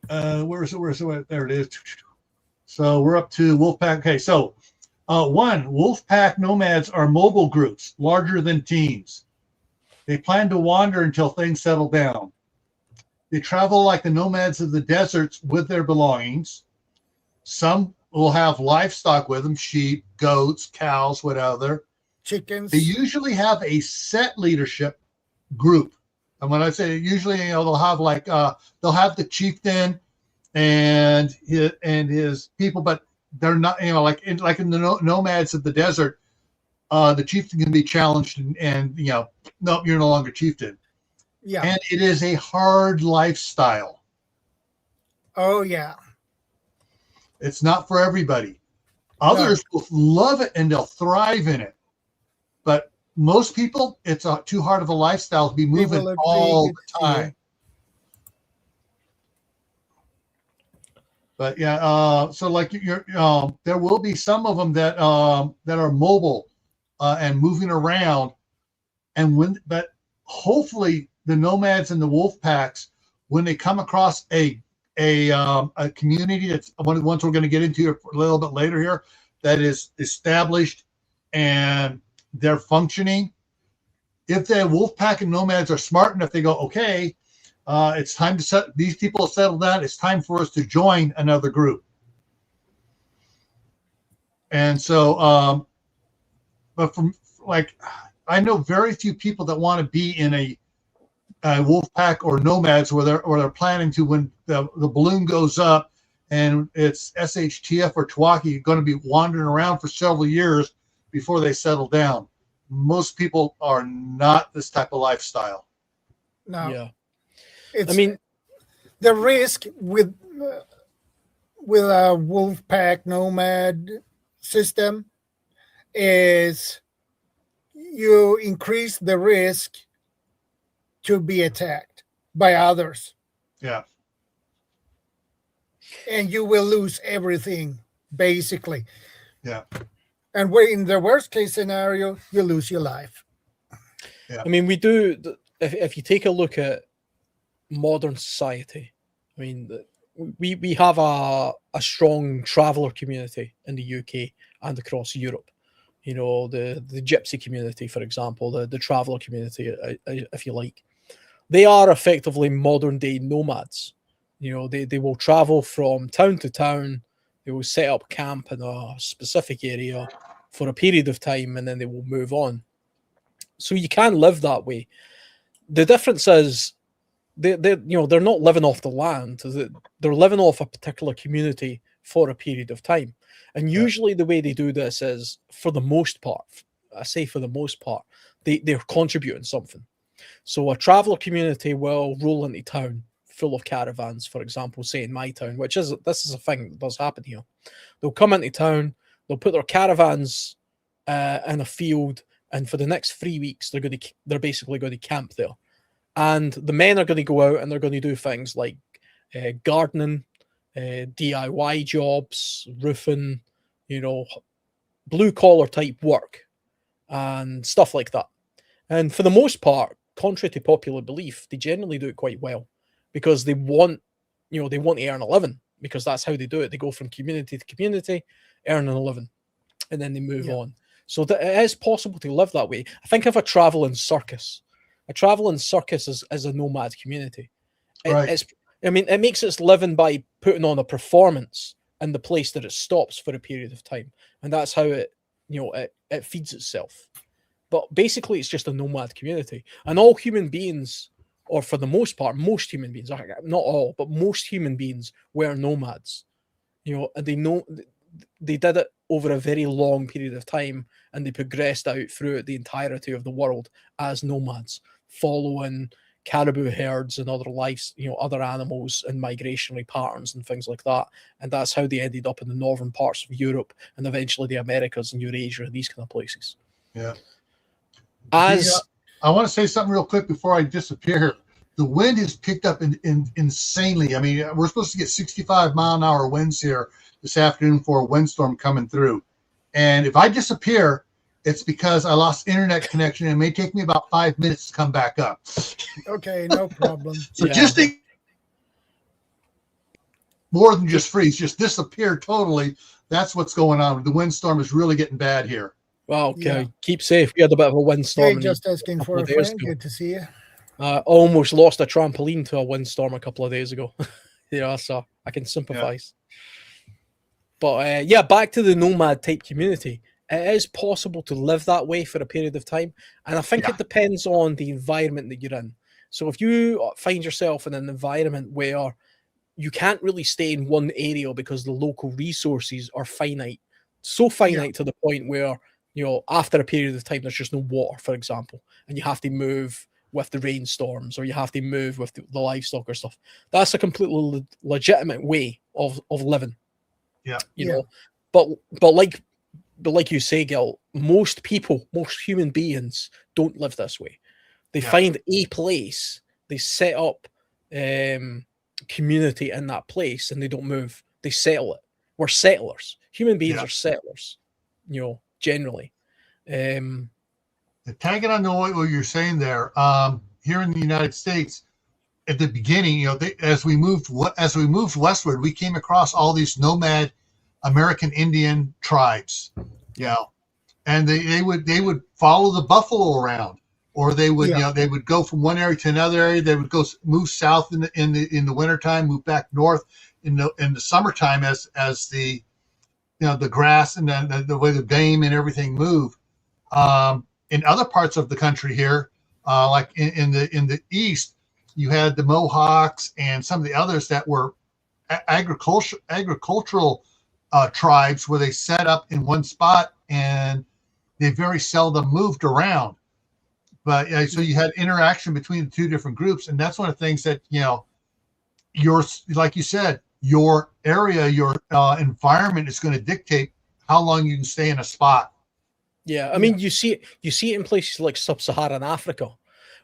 Where is it? There it is. So we're up to Wolfpack. Okay, so one, Wolfpack Nomads are mobile groups larger than teams. They plan to wander until things settle down. They travel like the nomads of the deserts with their belongings. Some will have livestock with them, sheep, goats, cows, whatever. Chickens. They usually have a set leadership group. And when I say usually, they'll have they'll have the chieftain and his people, but they're not, like in the nomads of the desert, the chieftain can be challenged and nope, you're no longer chieftain. Yeah. And it is a hard lifestyle. Oh, yeah. It's not for everybody. Others will love it and they'll thrive in it. But most people, it's too hard of a lifestyle to be moving all the time. But yeah, so like there will be some of them that are mobile and moving around, but hopefully the nomads and the wolf packs, when they come across a community that's one of the ones we're going to get into a little bit later here, that is established and they're functioning. If the wolf pack and nomads are smart enough, they go, okay, it's time to set these people settle down. It's time for us to join another group. And so, but from I know very few people that want to be in a wolf pack or nomads where they're planning to, when the balloon goes up and it's SHTF or Twaki, going to be wandering around for several years before they settle down. most people are not this type of lifestyle. No, Yeah. it's, I mean, the risk with a wolf pack nomad system is you increase the risk to be attacked by others, Yeah. and you will lose everything basically. Yeah. And where in the worst case scenario, you lose your life. Yeah. I mean, we do. If you take a look at modern society, I mean, we have a strong traveller community in the UK and across Europe. You know, the gypsy community, for example, the traveller community, if you like. They are effectively modern day nomads. You know, they will travel from town to town. They will set up camp in a specific area for a period of time, and then they will move on. So you can live that way. The difference is they're not living off the land. They're living off a particular community for a period of time. And usually the way they do this is, for the most part, I say for the most part, they're contributing something. So a traveller community will roll into town full of caravans, for example, say in my town, this is a thing that does happen here. They'll come into town, they'll put their caravans in a field, and for the next 3 weeks, they're basically going to camp there. And the men are going to go out and they're going to do things like gardening, DIY jobs, roofing, blue collar type work and stuff like that. And for the most part, contrary to popular belief, they generally do it quite well because they want to earn a living, because that's how they do it. They go from community to community, earning a living, and then they move on. So it is possible to live that way. I think of a traveling circus. A traveling circus is a nomad community. Right. It makes its living by putting on a performance in the place that it stops for a period of time, and that's how it feeds itself. But basically, it's just a nomad community, and all human beings, or for the most part, most human beings, not all, but most human beings were nomads. And they did it over a very long period of time, and they progressed out through the entirety of the world as nomads, following caribou herds and other animals and migratory patterns and things like that. And that's how they ended up in the northern parts of Europe and eventually the Americas and Eurasia and these kind of places. Yeah. I want to say something real quick before I disappear. The wind has picked up insanely. I mean, we're supposed to get 65-mile-an-hour winds here this afternoon for a windstorm coming through. And if I disappear, it's because I lost internet connection, and it may take me about 5 minutes to come back up. Okay, no problem. So just think, more than just freeze, just disappear totally. That's what's going on. The windstorm is really getting bad here. Well, okay. Yeah. Keep safe. We had a bit of a windstorm. Hey, just asking for a friend. Good to see you. Almost lost a trampoline to a windstorm a couple of days ago. So I can sympathize. Yeah. But back to the nomad type community. It is possible to live that way for a period of time. And I think it depends on the environment that you're in. So if you find yourself in an environment where you can't really stay in one area because the local resources are finite, so finite to the point where, after a period of time, there's just no water, for example, and you have to move with the rainstorms, or you have to move with the livestock or stuff. That's a completely legitimate way of living. Yeah. But like you say, Gil, most human beings don't live this way. They find a place, they set up community in that place, and they don't move. They settle it. We're settlers. Human beings are settlers, generally. Tagging on to what you're saying there, here in the United States, at the beginning, as we moved westward, we came across all these nomad American Indian tribes, and they would follow the buffalo around, or they would they would go from one area to another area. They would move south in the wintertime, move back north in the summertime as the the grass and then the way the game and everything move. In other parts of the country here, like in the east, you had the Mohawks and some of the others that were agricultural tribes, where they set up in one spot and they very seldom moved around. But so you had interaction between the two different groups, and that's one of the things that, you know, your, like you said, your area, your environment is going to dictate how long you can stay in a spot. Yeah, I mean, you see it in places like sub-Saharan Africa,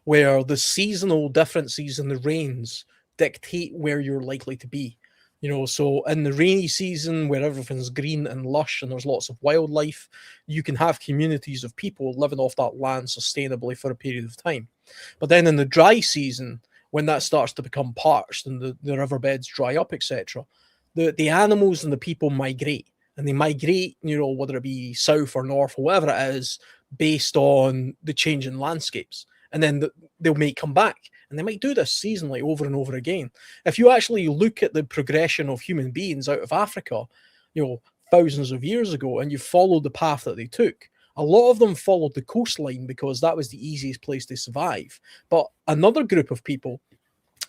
where the seasonal differences in the rains dictate where you're likely to be. You know, so in the rainy season, where everything's green and lush and there's lots of wildlife, you can have communities of people living off that land sustainably for a period of time. But then in the dry season, when that starts to become parched and the riverbeds dry up, etc., the animals and the people migrate. And they migrate, you know, whether it be south or north or whatever it is, based on the change in landscapes. And then they may come back, and they might do this seasonally over and over again. If you actually look at the progression of human beings out of Africa, you know, thousands of years ago, and you follow the path that they took, a lot of them followed the coastline because that was the easiest place to survive. But another group of people,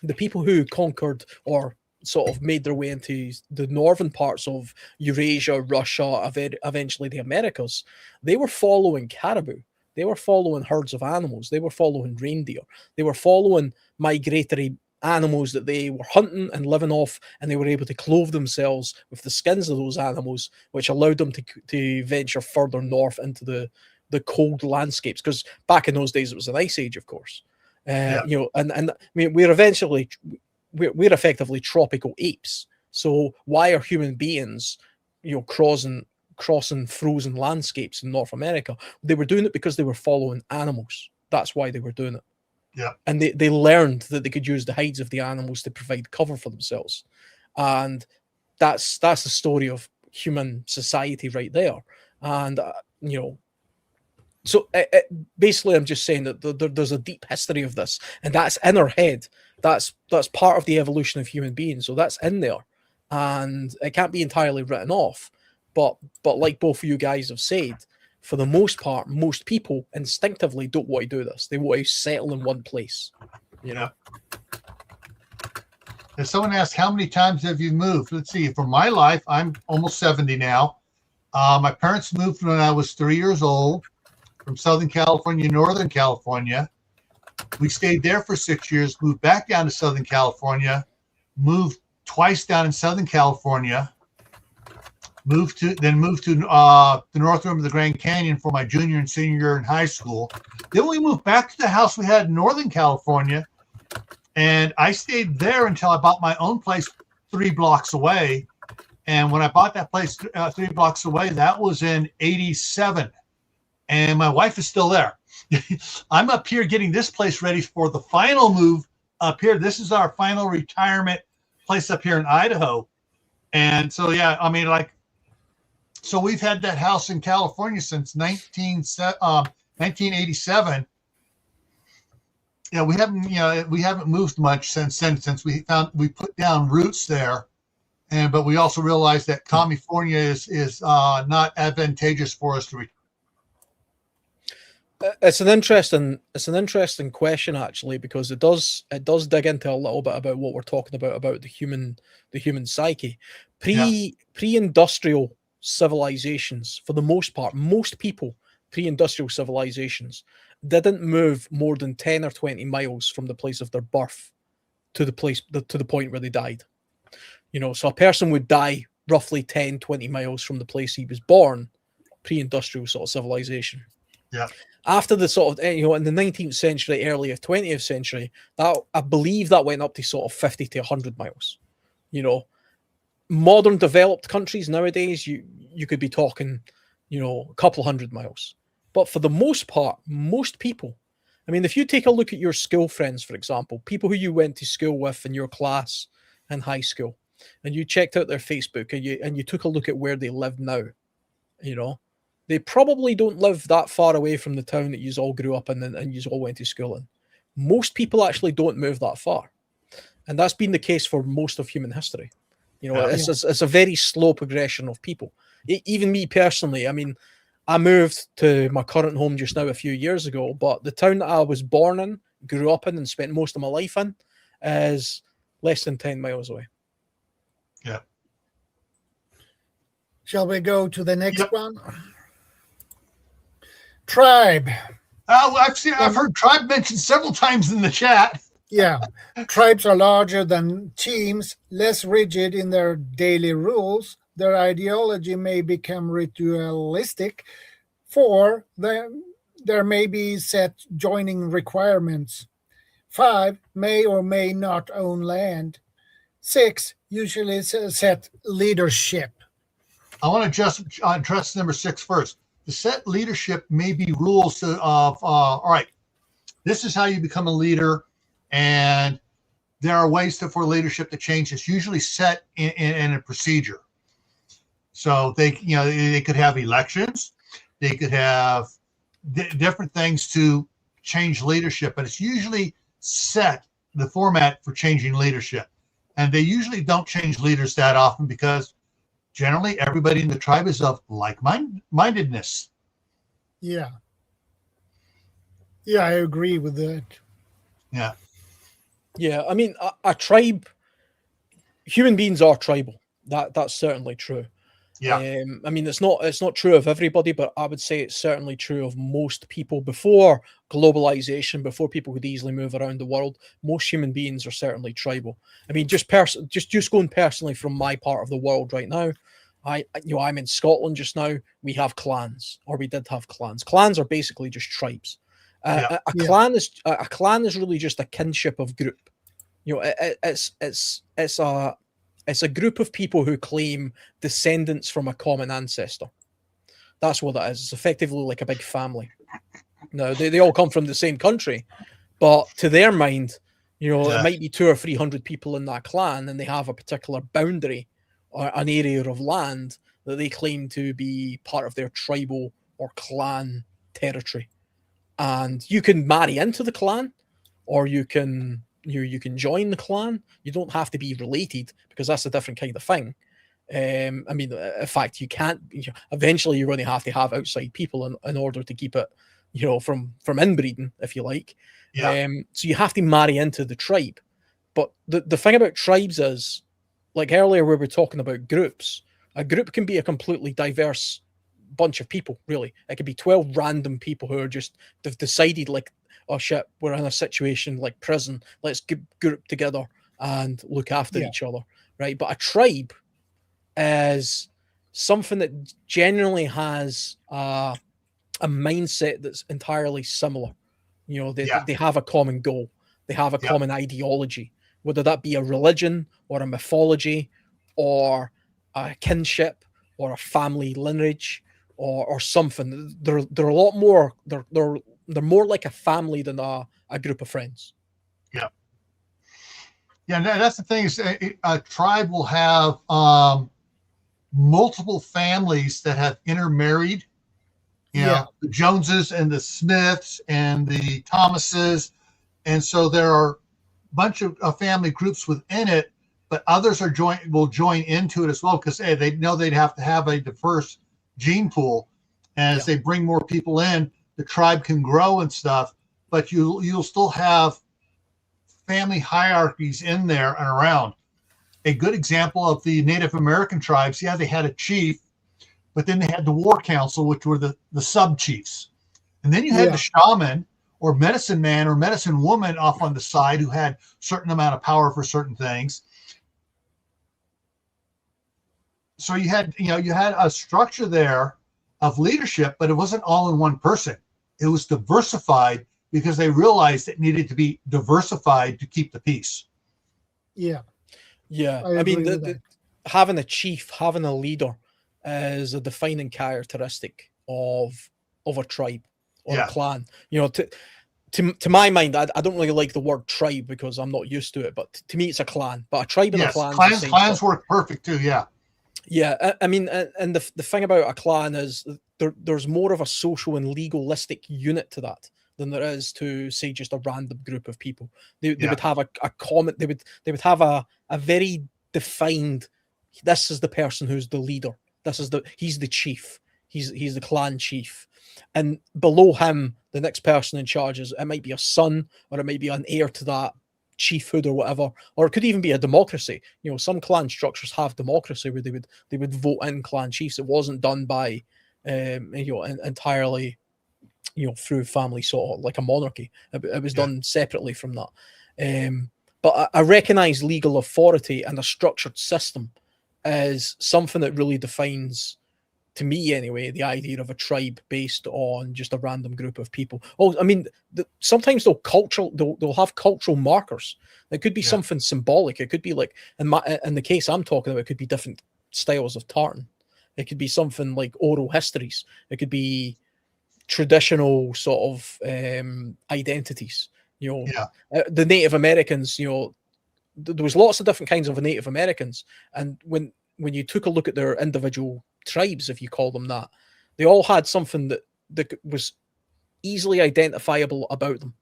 the people who conquered or sort of made their way into the northern parts of Eurasia, Russia, eventually the Americas, they were following caribou. They were following herds of animals. They were following reindeer. They were following migratory animals that they were hunting and living off, and they were able to clothe themselves with the skins of those animals, which allowed them to venture further north into the cold landscapes. Because back in those days, it was an ice age, of course. You know, and I mean, we're effectively tropical apes. So why are human beings, you know, crossing frozen landscapes in North America? They were doing it because they were following animals. That's why they were doing it. Yeah. And they learned that they could use the hides of the animals to provide cover for themselves. And that's the story of human society right there. And, you know, so basically, I'm just saying that there's a deep history of this, and that's in our head. That's part of the evolution of human beings. So that's in there, and it can't be entirely written off. But like both of you guys have said, for the most part, most people instinctively don't want to do this. They want to settle in one place. You know. If someone asks, how many times have you moved? Let's see. For my life, I'm almost 70 now. My parents moved when I was 3 years old, from Southern California, Northern California. We stayed there for 6 years, moved back down to Southern California, moved twice down in Southern California, moved to the north rim of the Grand Canyon for my junior and senior year in high school. Then we moved back to the house we had in Northern California, and I stayed there until I bought my own place 3 blocks away. And when I bought that place 3 blocks away, that was in '87. And my wife is still there. I'm up here getting this place ready for the final move up here. This is our final retirement place up here in Idaho. And so, yeah, I mean, like, so we've had that house in California since 1987. Yeah, we haven't moved much since then, since we put down roots there. But we also realized that California is not advantageous for us to return. It's an interesting question, actually, because it does dig into a little bit about what we're talking about the human psyche. Pre-industrial civilizations, for the most part, most people, pre-industrial civilizations, didn't move more than 10 or 20 miles from the place of their birth to the point where they died. You know, so a person would die roughly 10, 20 miles from the place he was born, pre-industrial sort of civilization. Yeah. After the sort of, you know, in the 19th century, early 20th century, that I believe that went up to sort of 50 to 100 miles. You know, modern developed countries nowadays, you could be talking, you know, a couple hundred miles. But for the most part, most people, I mean, if you take a look at your school friends, for example, people who you went to school with in your class in high school, and you checked out their Facebook and you took a look at where they live now, you know, they probably don't live that far away from the town that you all grew up in and you all went to school in. Most people actually don't move that far. And that's been the case for most of human history. You know, it's a very slow progression of people. Even me personally, I mean, I moved to my current home just now a few years ago, but the town that I was born in, grew up in, and spent most of my life in is less than 10 miles away. Yeah. Shall we go to the next one? Tribe. I've heard tribe mentioned several times in the chat. Yeah, tribes are larger than teams, less rigid in their daily rules. Their ideology may become ritualistic. 4, there may be set joining requirements. 5, may or may not own land. 6, usually set leadership. I want to just address number 6 first. The set leadership may be rules of, all right, this is how you become a leader, and there are ways for leadership to change. It's usually set in a procedure. So they could have elections, they could have different things to change leadership, but it's usually set the format for changing leadership. And they usually don't change leaders that often because generally everybody in the tribe is of like-mindedness. Yeah. Yeah, I agree with that. Yeah. Yeah, I mean, a tribe, human beings are tribal. That's certainly true. Yeah. I mean, it's not true of everybody, but I would say it's certainly true of most people. Before globalization, before people could easily move around the world, most human beings are certainly tribal. I mean, just going personally from my part of the world right now, I'm in Scotland just now. We have clans, or we did have clans. Clans are basically just tribes. A clan is really just a kinship of group. It's a group of people who claim descendants from a common ancestor. That's what it is. It's effectively like a big family. Now, they all come from the same country, but to their mind, it might be 200 or 300 people in that clan, and they have a particular boundary or an area of land that they claim to be part of their tribal or clan territory. And you can marry into the clan, or you can join the clan. You don't have to be related, because that's a different kind of thing. I mean, in fact, you can't. Eventually, you're going to have outside people in order to keep it, from inbreeding, if you like. Yeah. So you have to marry into the tribe. But the thing about tribes is, like earlier we were talking about groups. A group can be a completely diverse bunch of people. Really, it could be 12 random people who they've decided, like, oh shit, we're in a situation like prison, let's group together and look after each other, right? But a tribe is something that generally has a mindset that's entirely similar. They have a common goal, they have a common ideology, whether that be a religion or a mythology or a kinship or a family lineage or something. They're a lot more. They're more like a family than a group of friends. Yeah. Yeah, that's the thing, is a tribe will have multiple families that have intermarried. The Joneses and the Smiths and the Thomases. And so there are a bunch of family groups within it, but others will join into it as well, because they know they'd have to have a diverse gene pool. And as they bring more people in, the tribe can grow and stuff, but you'll still have family hierarchies in there and around. A good example of the Native American tribes, they had a chief, but then they had the war council, which were the sub chiefs. And then you had the shaman or medicine man or medicine woman off on the side who had certain amount of power for certain things. So you had a structure there of leadership, but it wasn't all in one person. It was diversified because they realized it needed to be diversified to keep the peace. Yeah. I mean, having a chief, having a leader is a defining characteristic of a tribe or a clan. To my mind, I don't really like the word tribe because I'm not used to it, but to me it's a clan. But a tribe and a clan. Clans work perfect too, Yeah, I mean, and the thing about a clan is there's more of a social and legalistic unit to that than there is to, say, just a random group of people. They would have a common. They would have a very defined. This is the person who's the leader. He's the chief. He's the clan chief, and below him, the next person in charge it might be a son, or it might be an heir to that chiefhood or whatever, or it could even be a democracy. Some clan structures have democracy where they would vote in clan chiefs. It wasn't done by entirely through family, sort of like a monarchy. It was done separately from that. But I recognize legal authority and a structured system as something that really defines, to me anyway, the idea of a tribe based on just a random group of people. Oh, I mean, sometimes they'll have cultural markers. It could be something symbolic. It could be like, in the case I'm talking about, it could be different styles of tartan. It could be something like oral histories. It could be traditional sort of identities. The Native Americans, there was lots of different kinds of Native Americans. And when you took a look at their individual tribes, if you call them that, they all had something that was easily identifiable about them.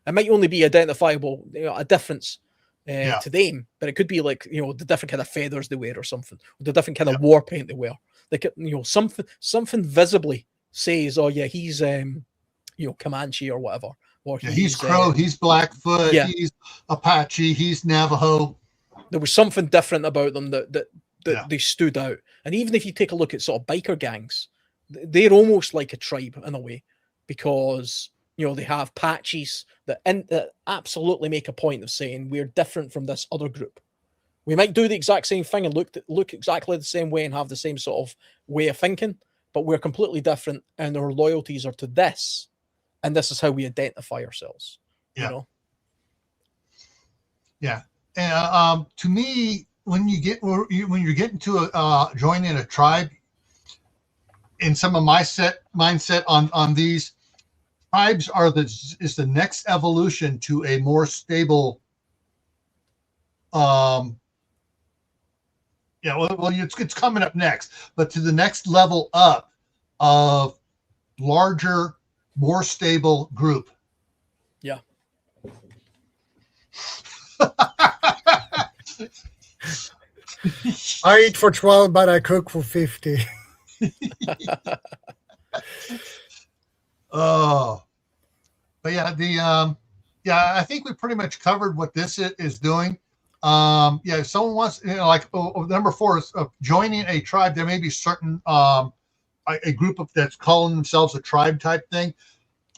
It might only be identifiable, a difference to them, but it could be like, the different kind of feathers they wear or something, or the different kind of war paint they wear. Like, something visibly says, oh yeah, he's Comanche or whatever. Or he's Crow, he's Blackfoot, he's Apache, he's Navajo. There was something different about them that they stood out. And even if you take a look at sort of biker gangs, they're almost like a tribe in a way, because they have patches that absolutely make a point of saying we're different from this other group. We might do the exact same thing and look exactly the same way and have the same sort of way of thinking, but we're completely different, and our loyalties are to this, and this is how we identify ourselves. Yeah. And to me, when you're getting to joining a tribe, in some of my mindset on these tribes is the next evolution to a more stable. It's coming up next, but to the next level up of larger, more stable group. Yeah. I eat for 12, but I cook for 50. Oh, but I think we pretty much covered what this is doing. If someone wants, number 4 is joining a tribe. There may be certain a group that's calling themselves a tribe type thing,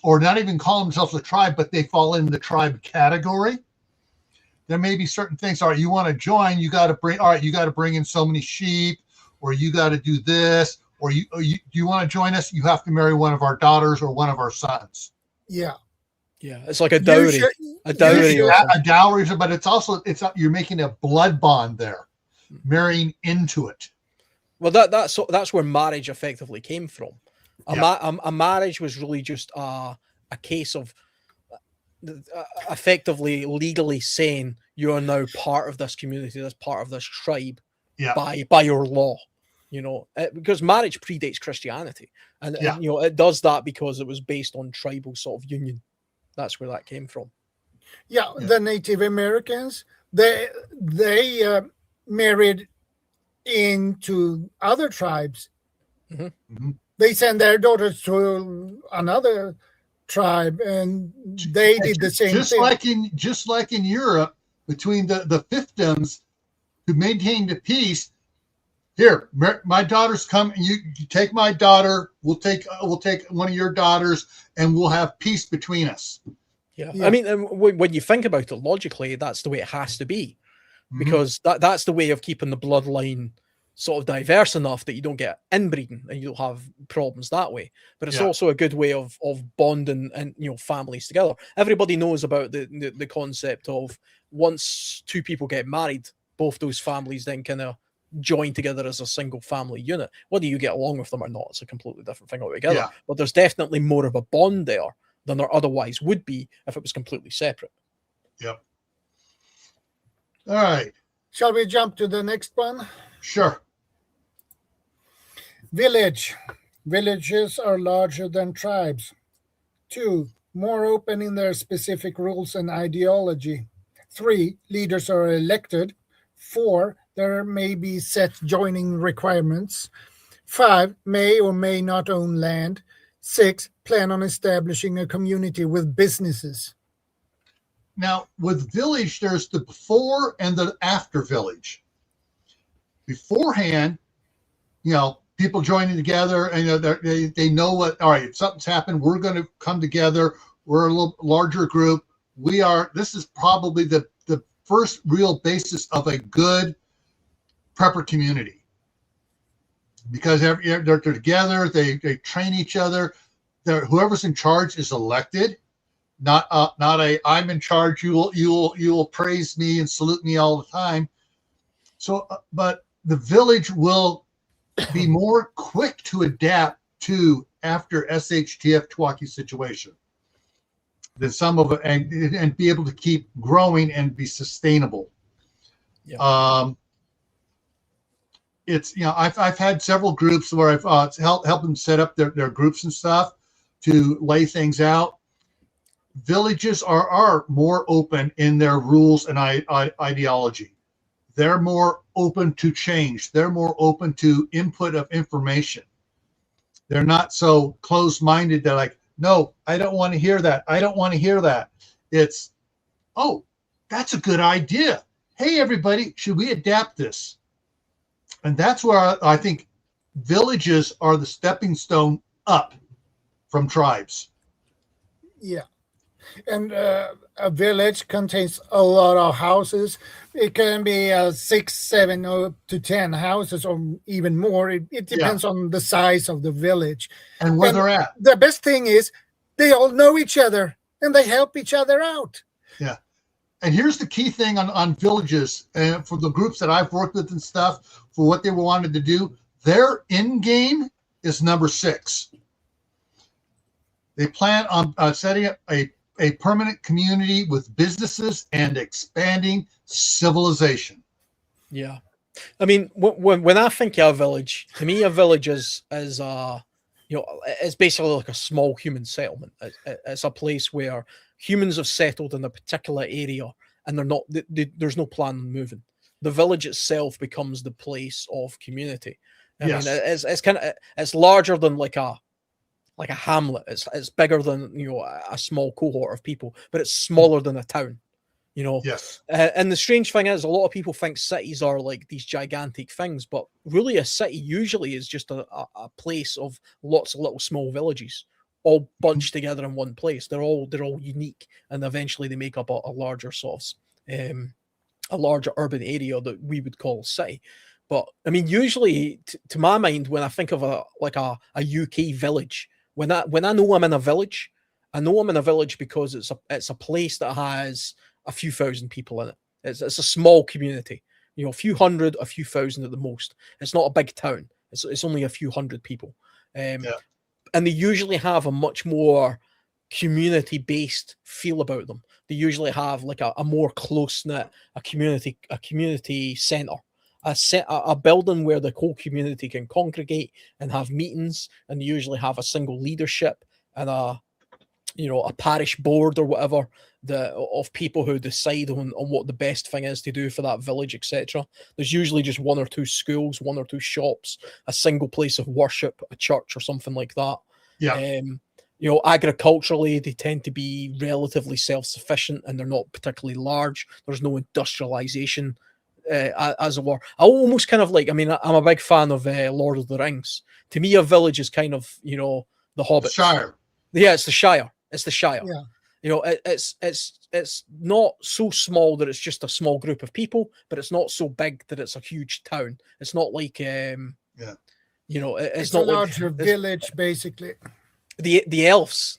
or not even calling themselves a tribe, but they fall in the tribe category. There may be certain things. All right, you want to join, you got to bring in so many sheep, or you got to do this, or do you want to join us? You have to marry one of our daughters or one of our sons. Yeah. Yeah, it's like a dowry. A dowry, but it's also you're making a blood bond there, marrying into it. Well, that's where marriage effectively came from. A marriage was really just a case of effectively legally saying you are now part of this community, this part of this tribe, by your law. Because marriage predates Christianity, and it does that because it was based on tribal sort of union. That's where that came from. The Native Americans, they married into other tribes. Mm-hmm. Mm-hmm. They sent their daughters to another tribe, and they did the same thing. Just like in Europe, between the fiefdoms who maintained the peace. Here, my daughters come, and you take my daughter. We'll take one of your daughters, and we'll have peace between us. Yeah. I mean, when you think about it logically, that's the way it has to be, because that's the way of keeping the bloodline sort of diverse enough that you don't get inbreeding and you don't have problems that way. But it's also a good way of bonding and families together. Everybody knows about the concept of once two people get married, both those families then kind of join together as a single family unit. Whether you get along with them or not, it's a completely different thing altogether. Yeah. But there's definitely more of a bond there than there otherwise would be if it was completely separate. Yep. All right. Shall we jump to the next one? Sure. Village. Villages are larger than tribes. 2, more open in their specific rules and ideology. 3, leaders are elected. 4, there may be set joining requirements. 5, may or may not own land. 6, plan on establishing a community with businesses. Now, with village, there's the before and the after village. Beforehand, people joining together, and they know what. All right, if something's happened, we're going to come together. We're a little larger group. This is probably the first real basis of a good prepper community, because they're together. They train each other. Whoever's in charge is elected, not I'm in charge. You will praise me and salute me all the time. So, but the village will be more quick to adapt to after SHTF Twaki situation than some of it, and be able to keep growing and be sustainable. Yeah. It's, I've had several groups where I've helped them set up their groups and stuff to lay things out. Villages are more open in their rules and ideology. They're more open to change. They're more open to input of information. They're not so closed-minded. They're like, no, I don't want to hear that. I don't want to hear that. It's, oh, that's a good idea. Hey, everybody, should we adapt this? And that's where I think villages are the stepping stone up from tribes. Yeah. And a village contains a lot of houses. It can be 6, 7, or to 10 houses, or even more. It depends on the size of the village and where they're at. The best thing is they all know each other and they help each other out. Yeah. And here's the key thing on villages, and for the groups that I've worked with and stuff, for what they wanted to do, their end game is number 6. They plan on setting up a permanent community with businesses and expanding civilization. Yeah. I mean, when I think of a village, to me, a village is it's basically like a small human settlement. It's a place where humans have settled in a particular area, and there's no plan on moving. The village itself becomes the place of community. I mean, it's larger than like a hamlet. It's bigger than a small cohort of people, but it's smaller than a town. Yes. And the strange thing is, a lot of people think cities are like these gigantic things, but really a city usually is just a place of lots of little small villages, all bunched together in one place. They're all unique, and eventually they make up a larger sort of a larger urban area that we would call a city. But I mean, usually, to my mind, when I think of a UK village, when I know I'm in a village, I know I'm in a village because it's a place that has a few thousand people in it. It's a small community, a few hundred, a few thousand at the most. It's not a big town. It's only a few hundred people. And they usually have a much more community-based feel about them. They usually have like a more close-knit, a community center, a building where the whole community can congregate and have meetings, and they usually have a single leadership and a parish board or whatever of people who decide on what the best thing is to do for that village, etc. There's usually just 1 or 2 schools, 1 or 2 shops, a single place of worship, a church or something like that. Yeah. Agriculturally, they tend to be relatively self-sufficient, and they're not particularly large. There's no industrialization, as it were. I almost kind of like, I'm a big fan of Lord of the Rings. To me, a village is kind of, the Hobbit. Shire. Yeah, it's the Shire. It's the Shire. Yeah. It's not so small that it's just a small group of people, but it's not so big that it's a huge town. It's not like it's not a larger village, basically. The elves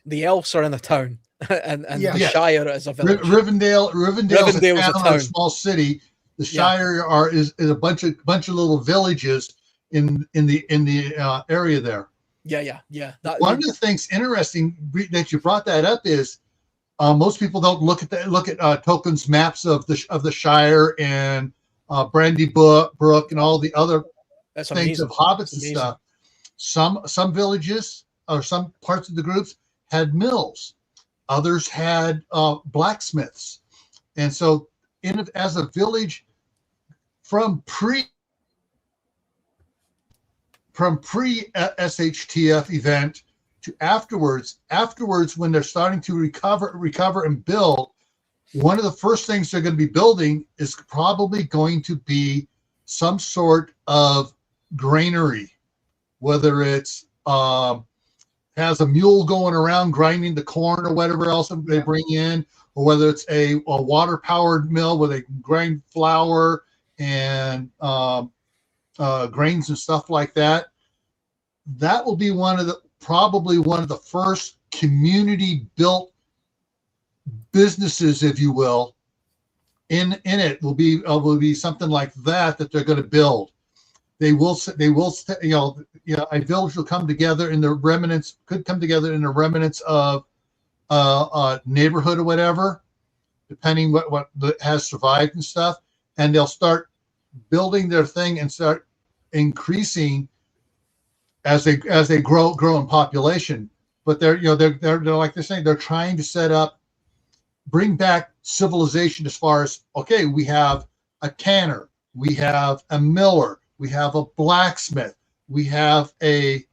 are in a town, and the Shire is a village. Rivendell is a town. A small city. The Shire is a bunch of little villages in the area there. Yeah. One of the things interesting that you brought that up is most people don't look at Tolkien's maps of the Shire and Brandy Brook and all the other things of hobbits and stuff. Some villages or some parts of the groups had mills, others had blacksmiths, and so as a village from pre SHTF event to afterwards when they're starting to recover and build, one of the first things they're going to be building is probably going to be some sort of granary whether it's has a mule going around grinding the corn or whatever else they bring in, or whether it's a water-powered mill where they can grind flour and grains and stuff like that. That will be probably one of the first community-built businesses, if you will. In it will be something like that they're going to build. They will, a village will come together in the remnants, could come together in the remnants of a neighborhood or whatever, depending what has survived and stuff, and they'll start building their thing and start increasing as they grow in population. But they're like they're saying, they're trying to set up, bring back civilization as far as, okay, we have a tanner, we have a miller, we have a blacksmith, we have a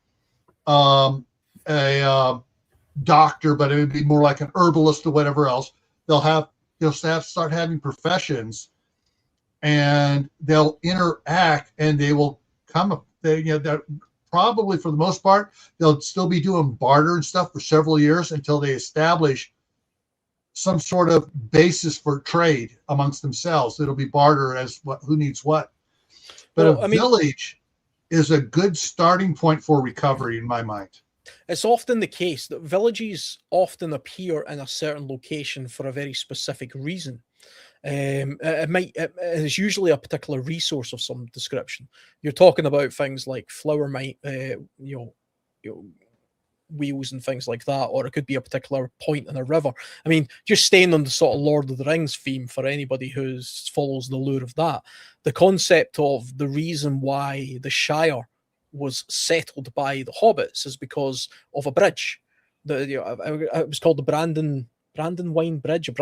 doctor, but it would be more like an herbalist or whatever else. They'll start having professions, and they'll interact, and they will come. They're probably, for the most part, they'll still be doing barter and stuff for several years until they establish some sort of basis for trade amongst themselves. It'll be barter as who needs what. But village is a good starting point for recovery in my mind. It's often the case that villages often appear in a certain location for a very specific reason. It's usually a particular resource of some description. You're talking about things like flour wheels and things like that, or it could be a particular point in a river. I mean, just staying on the sort of Lord of the Rings theme for anybody who follows the lure of that, the concept of the reason why the Shire was settled by the hobbits is because of a bridge. It was called the Brandon Wine Bridge, or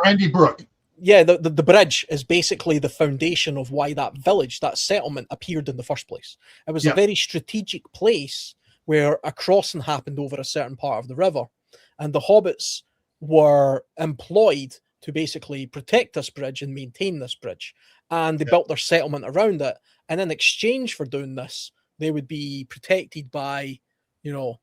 Brandy Brook. Yeah, the bridge is basically the foundation of why that village, that settlement, appeared in the first place. It was a very strategic place where a crossing happened over a certain part of the river, and the hobbits were employed to basically protect this bridge and maintain this bridge, and they built their settlement around it. And in exchange for doing this, they would be protected by, a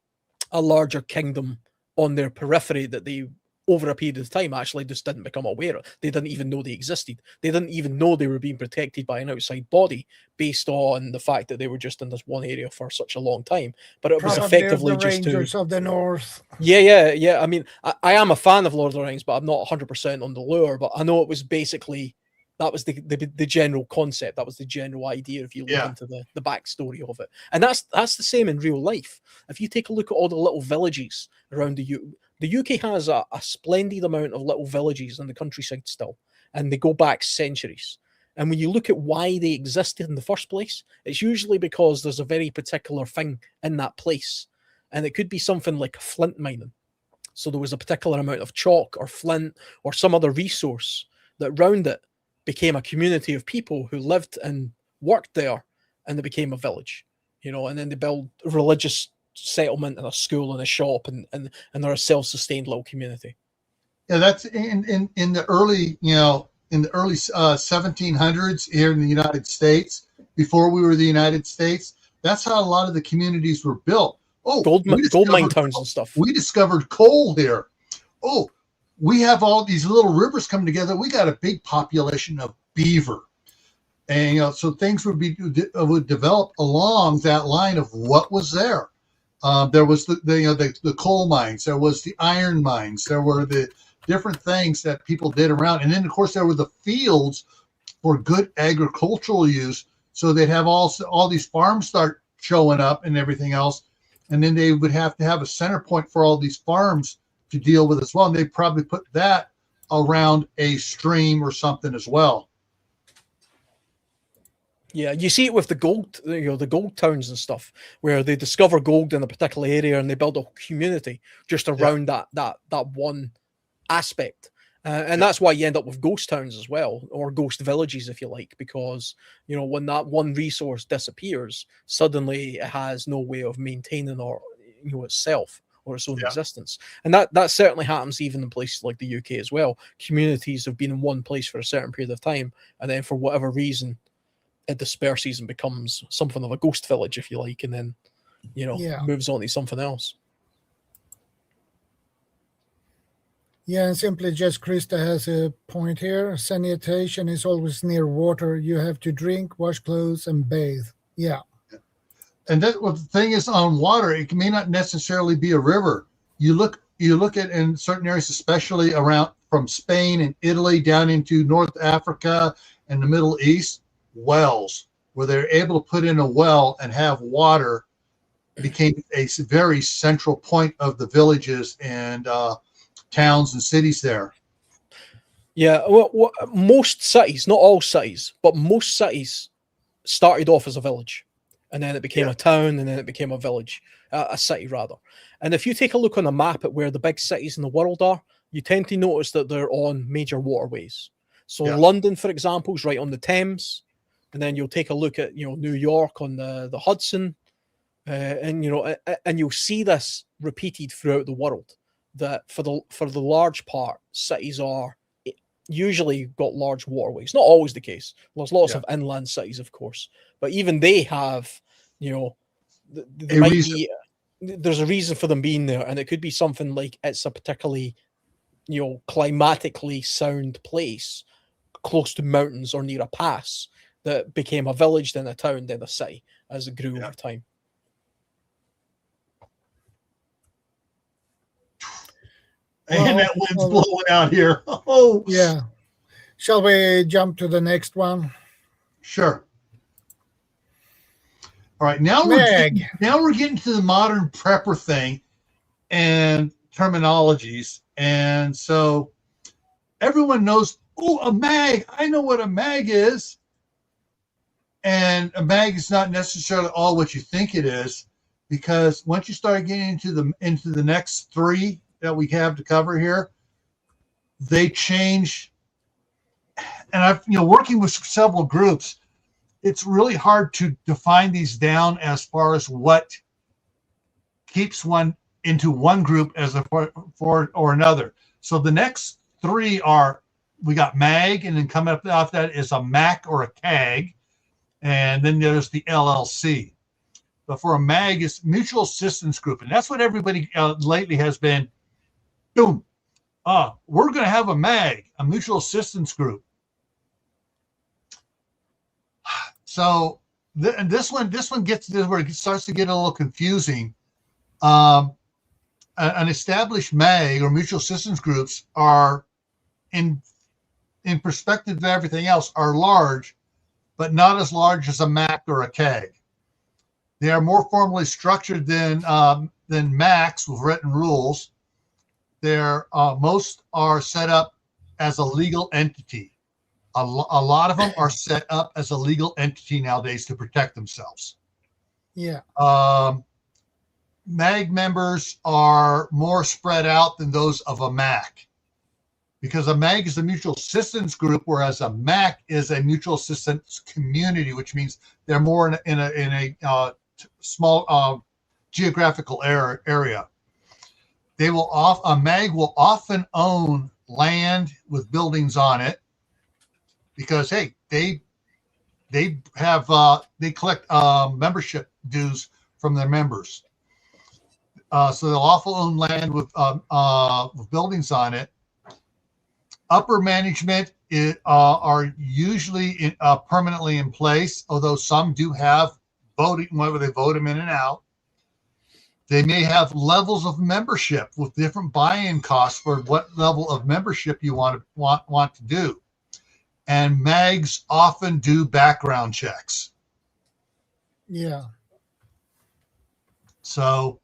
larger kingdom on their periphery that they, over a period of time, actually just didn't become aware of. They didn't even know they existed. They didn't even know they were being protected by an outside body based on the fact that they were just in this one area for such a long time. But it was effectively the Rangers of the North. Yeah. I mean, I am a fan of Lord of the Rings, but I'm not 100% on the lore. But I know it was basically, that was the general concept. That was the general idea if you look into the backstory of it. And that's the same in real life. If you take a look at all the little villages around the UK has a splendid amount of little villages in the countryside still, and they go back centuries. And when you look at why they existed in the first place, it's usually because there's a very particular thing in that place. And it could be something like flint mining. So there was a particular amount of chalk or flint or some other resource that round it became a community of people who lived and worked there, and they became a village, and then they built a religious settlement and a school and a shop, and they're a self-sustained little community. Yeah, that's in the early 1700s here in the United States, before we were the United States. That's how a lot of the communities were built. Gold mine towns and stuff. We discovered coal here. We have all these little rivers coming together. We got a big population of beaver, and so things would develop along that line of what was there. There was the coal mines. There was the iron mines. There were the different things that people did around, and then of course there were the fields for good agricultural use. So they'd have all these farms start showing up and everything else, and then they would have to have a center point for all these farms to deal with as well. And they probably put that around a stream or something as well. Yeah, you see it with the gold, the gold towns and stuff, where they discover gold in a particular area and they build a community just around that one aspect. And that's why you end up with ghost towns as well, or ghost villages, if you like, because, when that one resource disappears, suddenly it has no way of maintaining itself or its own existence. And that certainly happens even in places like the UK as well. Communities have been in one place for a certain period of time, and then for whatever reason, it disperses and becomes something of a ghost village, if you like, and then, you know, moves on to something else. Yeah, and simply just Krista has a point here. Sanitation is always near water. You have to drink, wash clothes, and bathe. Yeah. And that what the thing is on water, it may not necessarily be a river. You look at in certain areas, especially around from Spain and Italy down into North Africa and the Middle East, wells where they're able to put in a well and have water became a very central point of the villages and towns and cities there. Yeah, well, most cities, not all cities, but most cities started off as a village, and then it became a town, and then it became a village, a city rather. And if you take a look on a map at where the big cities in the world are, you tend to notice that they're on major waterways. So London, for example, is right on the Thames, and then you'll take a look at, you know, New York on the Hudson, and, you know, and you'll see this repeated throughout the world. That for the large part, cities are usually got large waterways. Not always the case. There's lots of inland cities, of course, but even they have, you know, there's a reason for them being there, and it could be something like it's a particularly, you know, climatically sound place close to mountains or near a pass that became a village, then a town, then a city as it grew over time. And that wind's blowing out here. Oh, yeah. Shall we jump to the next one? Sure. All right, now we're getting to the modern prepper thing and terminologies, and so everyone knows. Oh, a mag! I know what a mag is, and a mag is not necessarily all what you think it is, because once you start getting into the next three that we have to cover here, they change. And I've, you know, working with several groups, it's really hard to define these down as far as what keeps one into one group as a for or another. So the next three are, we got mag, and then coming up off that is a MAC or a CAG, and then there's the LLC. But for a MAG, it's mutual assistance group, and that's what everybody lately has been. Boom. We're going to have a MAG, a mutual assistance group. So this one gets to where it starts to get a little confusing. An established MAG or mutual assistance groups are, in perspective of everything else, are large, but not as large as a MAC or a CAG. They are more formally structured than MACs with written rules. Most are set up as a legal entity. A lot of them are set up as a legal entity nowadays to protect themselves. Yeah. MAG members are more spread out than those of a MAC, because a MAG is a mutual assistance group, whereas a MAC is a mutual assistance community, which means they're more in a small geographical area. A MAG will often own land with buildings on it, because hey, they collect membership dues from their members. So they'll often own land with buildings on it. Upper management are usually permanently in place, although some do have voting, whether they vote them in and out. They may have levels of membership with different buy-in costs for what level of membership you want to do. And MAGs often do background checks. Yeah. So.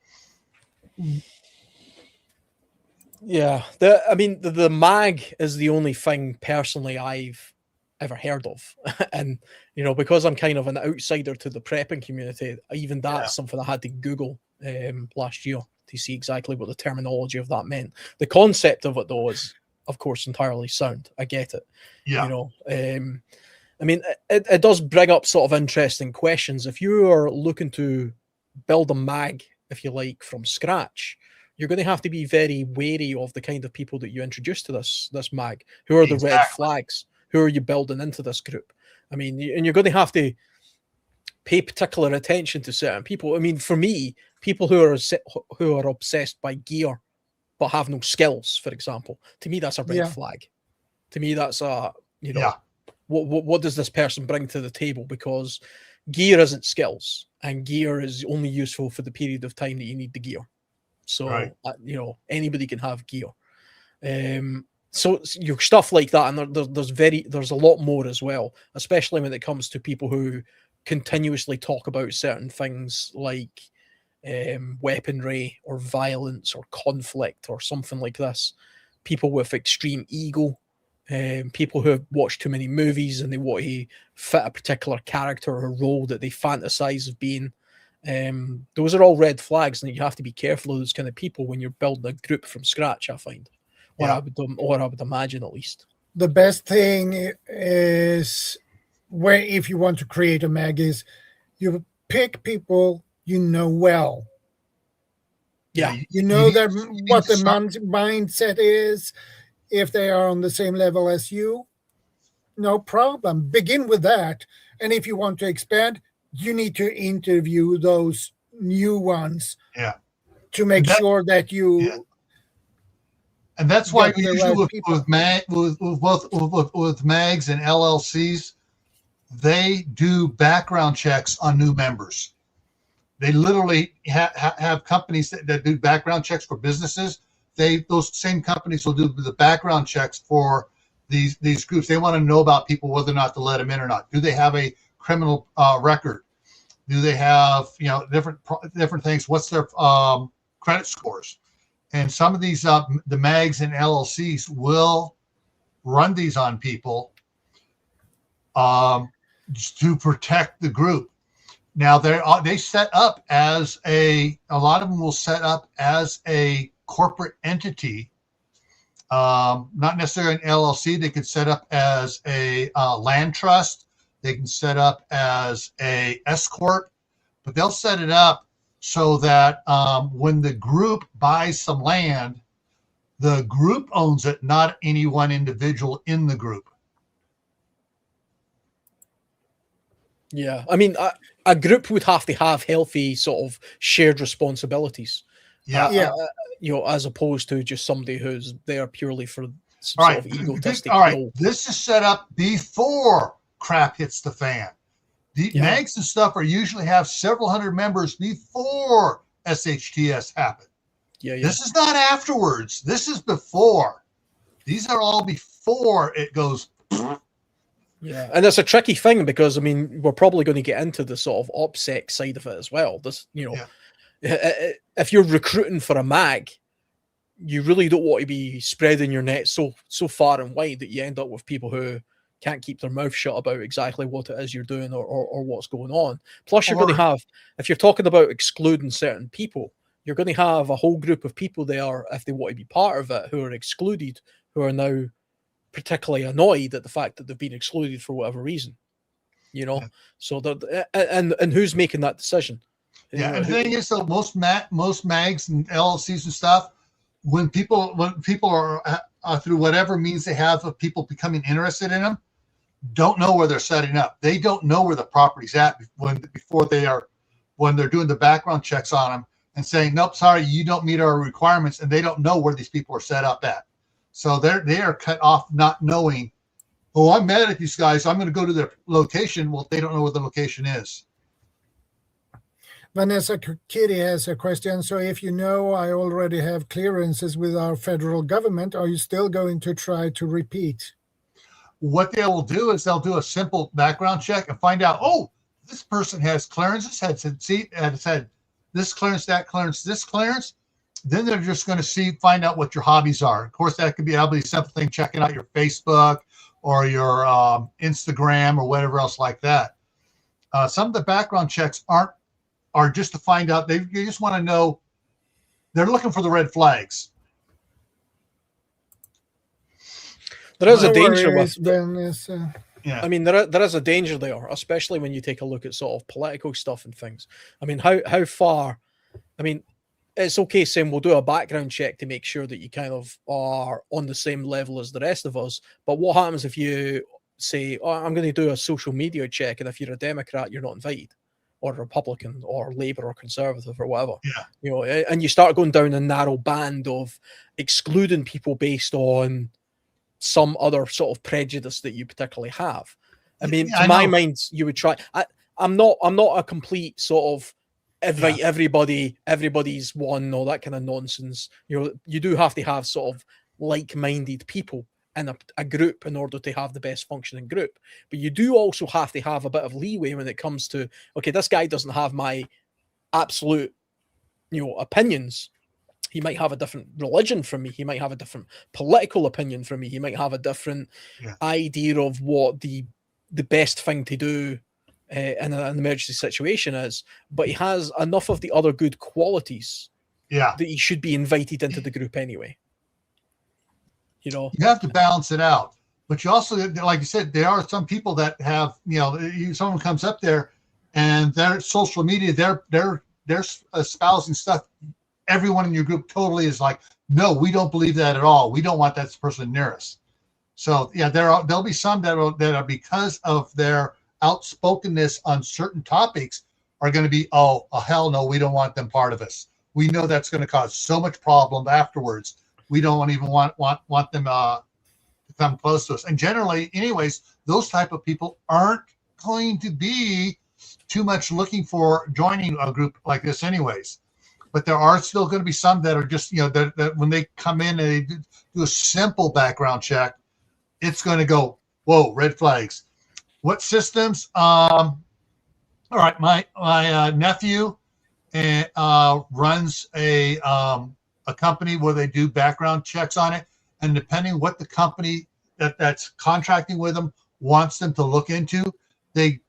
Yeah, the MAG is the only thing personally I've ever heard of, and you know, because I'm kind of an outsider to the prepping community, even that's something I had to Google last year to see exactly what the terminology of that meant. The concept of it, though, is of course entirely sound. I get it. Yeah. You know, I mean, it does bring up sort of interesting questions. If you are looking to build a MAG, if you like, from scratch, you're going to have to be very wary of the kind of people that you introduce to this MAG. Who are the red flags? who are you building into this group? I mean, and you're going to have to pay particular attention to certain people. I mean, for me, people who are obsessed by gear but have no skills, for example, to me that's a red flag. To me, that's a what does this person bring to the table? Because gear isn't skills, and gear is only useful for the period of time that you need the gear. So anybody can have gear. So your stuff like that, and there's a lot more as well, especially when it comes to people who continuously talk about certain things like weaponry or violence or conflict or something like this. People with extreme ego, people who have watched too many movies and they want to fit a particular character or role that they fantasize of being. Those are all red flags, and you have to be careful of those kind of people when you're building a group from scratch, I find. Or I would imagine, at least. The best thing is if you want to create a mag is you pick people you know well. Yeah. You know what the mindset is. If they are on the same level as you, no problem. Begin with that. And if you want to expand, you need to interview those new ones to make sure that you... Yeah. And that's why we usually with mags and LLCs, they do background checks on new members. They literally have companies that do background checks for businesses. Those same companies will do the background checks for these groups. They want to know about people, whether or not to let them in or not. Do they have a criminal record? Do they have different things? What's their credit scores? And some of these, the mags and LLCs will run these on people to protect the group. Now they set up as a lot of them will set up as a corporate entity, not necessarily an LLC. They could set up as a land trust. They can set up as a S corp, but they'll set it up so that when the group buys some land, the group owns it, not any one individual in the group. Yeah, I mean, a group would have to have healthy sort of shared responsibilities. As opposed to just somebody who's there purely for some sort of egotistic role. This is set up before crap hits the fan. The mags and stuff usually have several hundred members before SHTS happen. This is not afterwards. This is before. These are all before it goes. Yeah, and it's a tricky thing because, I mean, we're probably going to get into the sort of OPSEC side of it as well. If you're recruiting for a mag, you really don't want to be spreading your net so far and wide that you end up with people who can't keep their mouth shut about exactly what it is you're doing or what's going on. Plus, you're going to have, if you're talking about excluding certain people, you're going to have a whole group of people there, if they want to be part of it, who are excluded, who are now particularly annoyed at the fact that they've been excluded for whatever reason. So and who's making that decision? And the thing is, though, most mags and LLCs and stuff, when people are through whatever means they have of people becoming interested in them, don't know where they're setting up. They don't know where the property's at when they're doing the background checks on them and saying, nope, sorry, you don't meet our requirements, and they don't know where these people are set up at. So they are cut off not knowing, oh, I'm mad at these guys, I'm going to go to their location. Well, they don't know where the location is. Vanessa Kitty has a question. So if I already have clearances with our federal government, are you still going to try to repeat? What they will do is they'll do a simple background check and find out, oh, this person has clearances, had this clearance, that clearance, this clearance. Then they're just going to find out what your hobbies are. Of course, that could be a simple thing, checking out your Facebook or your Instagram or whatever else like that. Some of the background checks are just to find out. They just want to know. They're looking for the red flags. There is a danger with Yeah. I mean, there is a danger there, especially when you take a look at sort of political stuff and things. I mean, how far? I mean, it's okay saying we'll do a background check to make sure that you kind of are on the same level as the rest of us. But what happens if you say, oh, I'm going to do a social media check, and if you're a Democrat, you're not invited, or a Republican, or Labour, or Conservative, or whatever. Yeah. You know, and you start going down a narrow band of excluding people based on some other sort of prejudice that you particularly have. I mean, to my mind, you would try. I'm not a complete sort of invite everybody's one, all that kind of nonsense. You know, you do have to have sort of like-minded people in a group in order to have the best functioning group. But you do also have to have a bit of leeway when it comes to, okay, this guy doesn't have my absolute, you know, opinions. He might have a different religion from me. He might have a different political opinion from me. He might have a different idea of what the best thing to do in an emergency situation is. But he has enough of the other good qualities that he should be invited into the group anyway. You know, you have to balance it out. But you also, like you said, there are some people that have, you know, someone comes up there and their social media, they're espousing stuff. Everyone in your group totally is like, no, we don't believe that at all. We don't want that person near us. So yeah, there'll be some that are because of their outspokenness on certain topics are going to be, oh hell no, we don't want them part of us. We know that's going to cause so much problem afterwards. We don't even want them to come close to us. And generally, anyways, those type of people aren't going to be too much looking for joining a group like this anyways. But there are still going to be some that are just, you know, that when they come in and they do a simple background check, it's going to go, whoa, red flags. What systems? All right, my nephew runs a company where they do background checks on it, and depending what the company that's contracting with them wants them to look into, they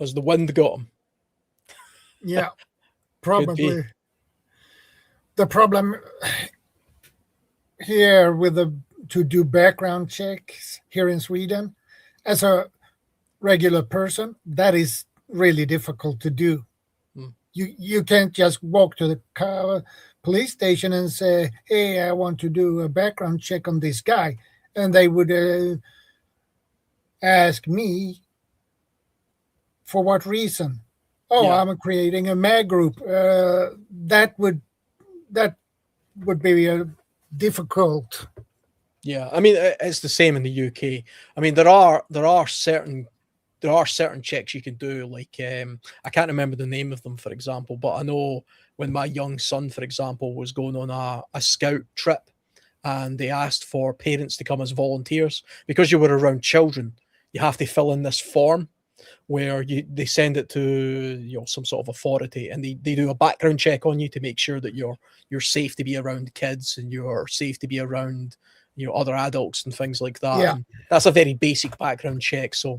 has the wind got him? Yeah, probably. The problem here to do background checks here in Sweden, as a regular person, that is really difficult to do. You can't just walk to the police station and say, hey, I want to do a background check on this guy. And they would ask me, for what reason? Oh, I'm creating a mag group. That would be difficult. Yeah, I mean, it's the same in the UK. I mean, there are certain checks you can do. Like, I can't remember the name of them, for example, but I know when my young son, for example, was going on a scout trip, and they asked for parents to come as volunteers because you were around children. You have to fill in this form where they send it to, you know, some sort of authority, and they do a background check on you to make sure that you're safe to be around kids and you're safe to be around, you know, other adults and things like that. Yeah. And that's a very basic background check. So,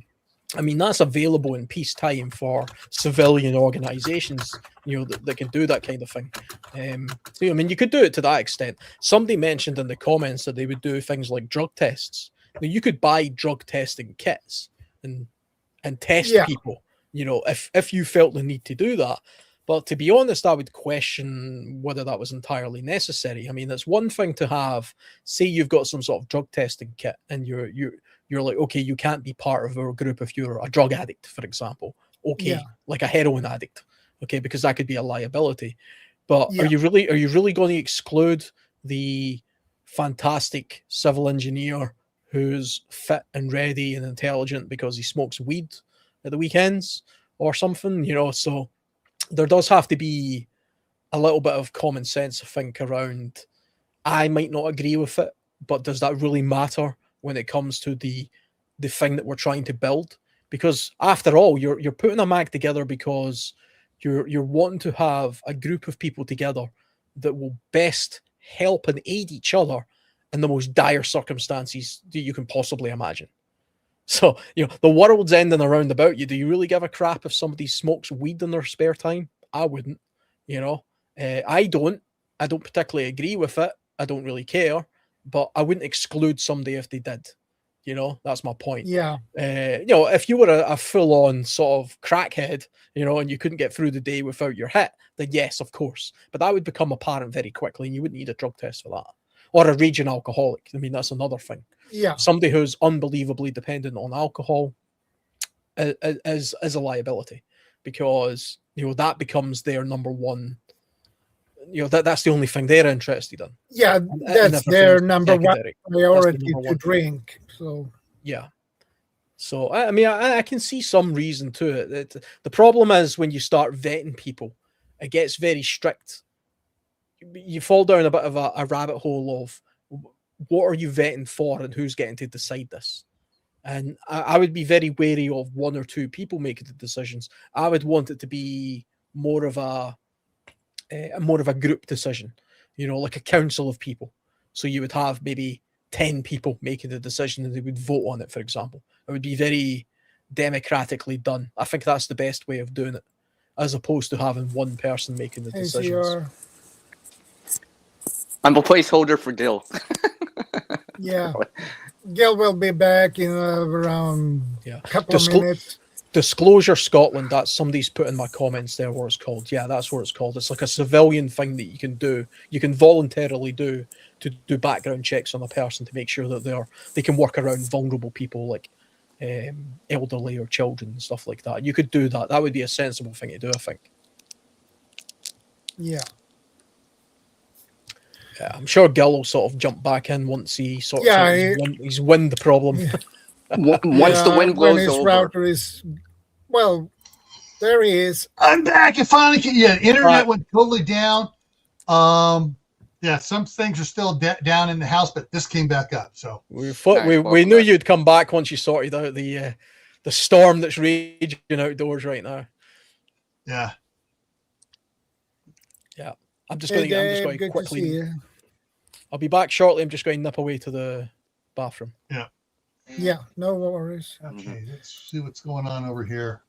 I mean, that's available in peacetime for civilian organizations, you know, that can do that kind of thing. So, I mean, you could do it to that extent. Somebody mentioned in the comments that they would do things like drug tests. Now, you could buy drug testing kits and test people, you know, if you felt the need to do that. But to be honest, I would question whether that was entirely necessary. I mean, it's one thing to have, say you've got some sort of drug testing kit and you're like, okay, you can't be part of our group if you're a drug addict, for example. Okay, like a heroin addict. Okay, because that could be a liability. But are you really going to exclude the fantastic civil engineer who's fit and ready and intelligent because he smokes weed at the weekends or something, you know? So there does have to be a little bit of common sense, I think, around, I might not agree with it, but does that really matter when it comes to the thing that we're trying to build? Because after all, you're putting a mag together because you're wanting to have a group of people together that will best help and aid each other in the most dire circumstances that you can possibly imagine. So, you know, the world's ending around about you. Do you really give a crap if somebody smokes weed in their spare time? I wouldn't, you know. I don't particularly agree with it. I don't really care, but I wouldn't exclude somebody if they did. You know, that's my point. Yeah. You know, if you were a full-on sort of crackhead, you know, and you couldn't get through the day without your hit, then yes, of course. But that would become apparent very quickly, and you wouldn't need a drug test for that. Or a raging alcoholic. I mean, that's another thing. Yeah. Somebody who's unbelievably dependent on alcohol is a liability, because, you know, that becomes their number one. You know, that's the only thing they're interested in. Yeah, And that's their number one secondary. priority number to one drink. So Yeah. So, I mean, I can see some reason to it. The problem is when you start vetting people, it gets very strict. You fall down a bit of a rabbit hole of what are you vetting for and who's getting to decide this. And I would be very wary of one or two people making the decisions. I would want it to be more of a group decision, you know, like a council of people. So you would have maybe 10 people making the decision and they would vote on it, for example. It would be very democratically done. I think that's the best way of doing it, as opposed to having one person making the decisions. I'm a placeholder for Dill. Yeah. Gil will be back in around a couple of minutes. Disclosure Scotland, that's somebody's put in my comments there what it's called. Yeah, that's what it's called. It's like a civilian thing that you can do. You can voluntarily do to do background checks on a person to make sure that they can work around vulnerable people like elderly or children and stuff like that. You could do that. That would be a sensible thing to do, I think. Yeah. Yeah, I'm sure Gil will sort of jump back in once he sort of he's won the problem. Yeah. Once the wind blows his over. router is, well, there he is. I'm back. It finally came. Yeah, internet went totally down. Yeah, some things are still down in the house, but this came back up. So we knew you'd come back once you sorted out the storm that's raging outdoors right now. Yeah. Yeah. I'm just going to quickly. I'll be back shortly. I'm just going to nip away to the bathroom. Yeah. Yeah, no worries. Okay, let's see what's going on over here.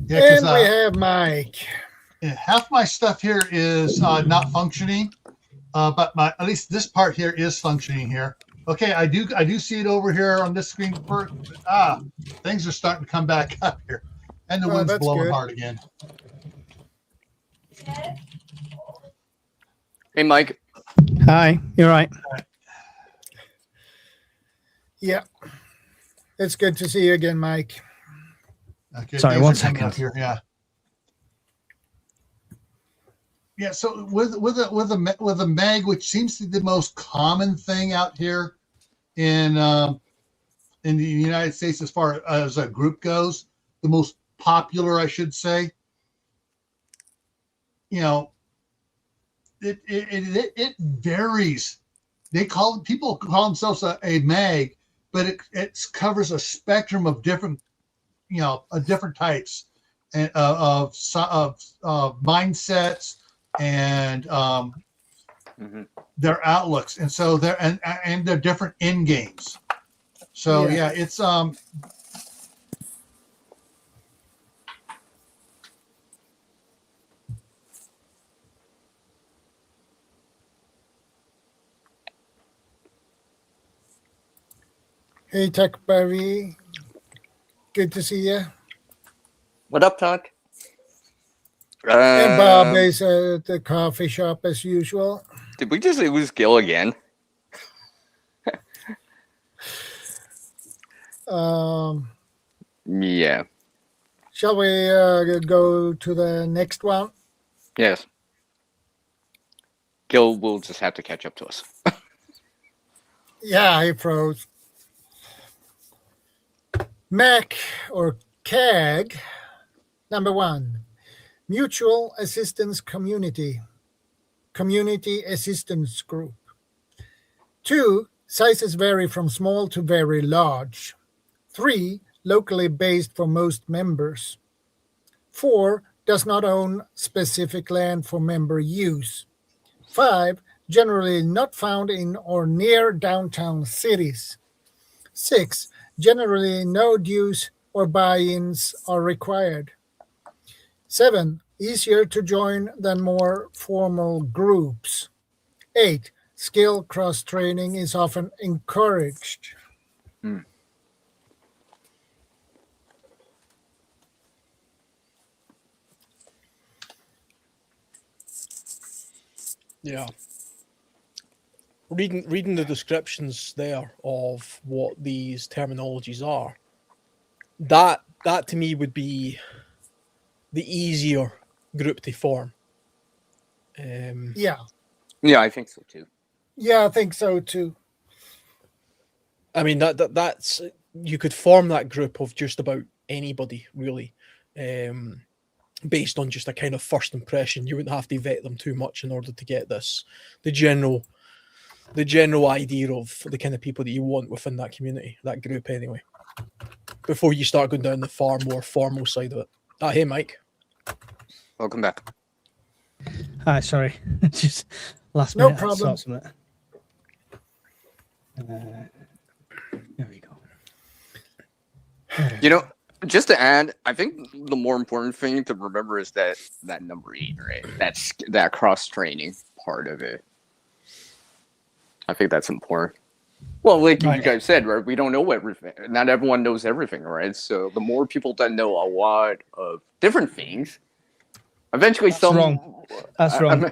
Yeah, and we have Mike. Yeah, half my stuff here is not functioning, but at least this part here is functioning here. Okay, I do see it over here on this screen. Things are starting to come back up here, and the wind's blowing hard again. Hey, Mike. Hi, you're right. Yeah, it's good to see you again, Mike. Okay, sorry, 1 second. Here. Yeah. Yeah, so with a mag, which seems to be the most common thing out here in the United States as far as a group goes, the most popular, I should say. You know, it varies. People call themselves a mag, but it covers a spectrum of different, different types and of mindsets and their outlooks, and so and their different end games. So yeah, it's Hey, Tuck Barry. Good to see you. What up, Tuck? And Bob is at the coffee shop as usual. Did we just lose Gil again? Yeah. Shall we go to the next one? Yes. Gil will just have to catch up to us. Yeah, he froze. MAC or CAG, number 1, Mutual Assistance Community, Community Assistance Group. 2, sizes vary from small to very large. 3, locally based for most members. 4, does not own specific land for member use. 5, generally not found in or near downtown cities. 6, generally no dues or buy-ins are required. 7, easier to join than more formal groups. 8, skill cross-training is often encouraged. Yeah. Reading the descriptions there of what these terminologies are, that to me would be the easier group to form. Yeah, Yeah, I think so too. yeah, I think so too. I mean that's you could form that group of just about anybody really, based on just a kind of first impression. You wouldn't have to vet them too much in order to get the general idea of the kind of people that you want within that community, that group anyway, before you start going down the far more formal side of it. Hey Mike. Welcome back. Hi, sorry. Just last No minute. I problem. saw something. There we go. You know, just to add, I think the more important thing to remember is that number 8, right? That's that cross training part of it. I think that's important. Well, like you guys said, right? We don't know everything. Not everyone knows everything, right? So the more people that know a lot of different things, eventually That's wrong. That's wrong.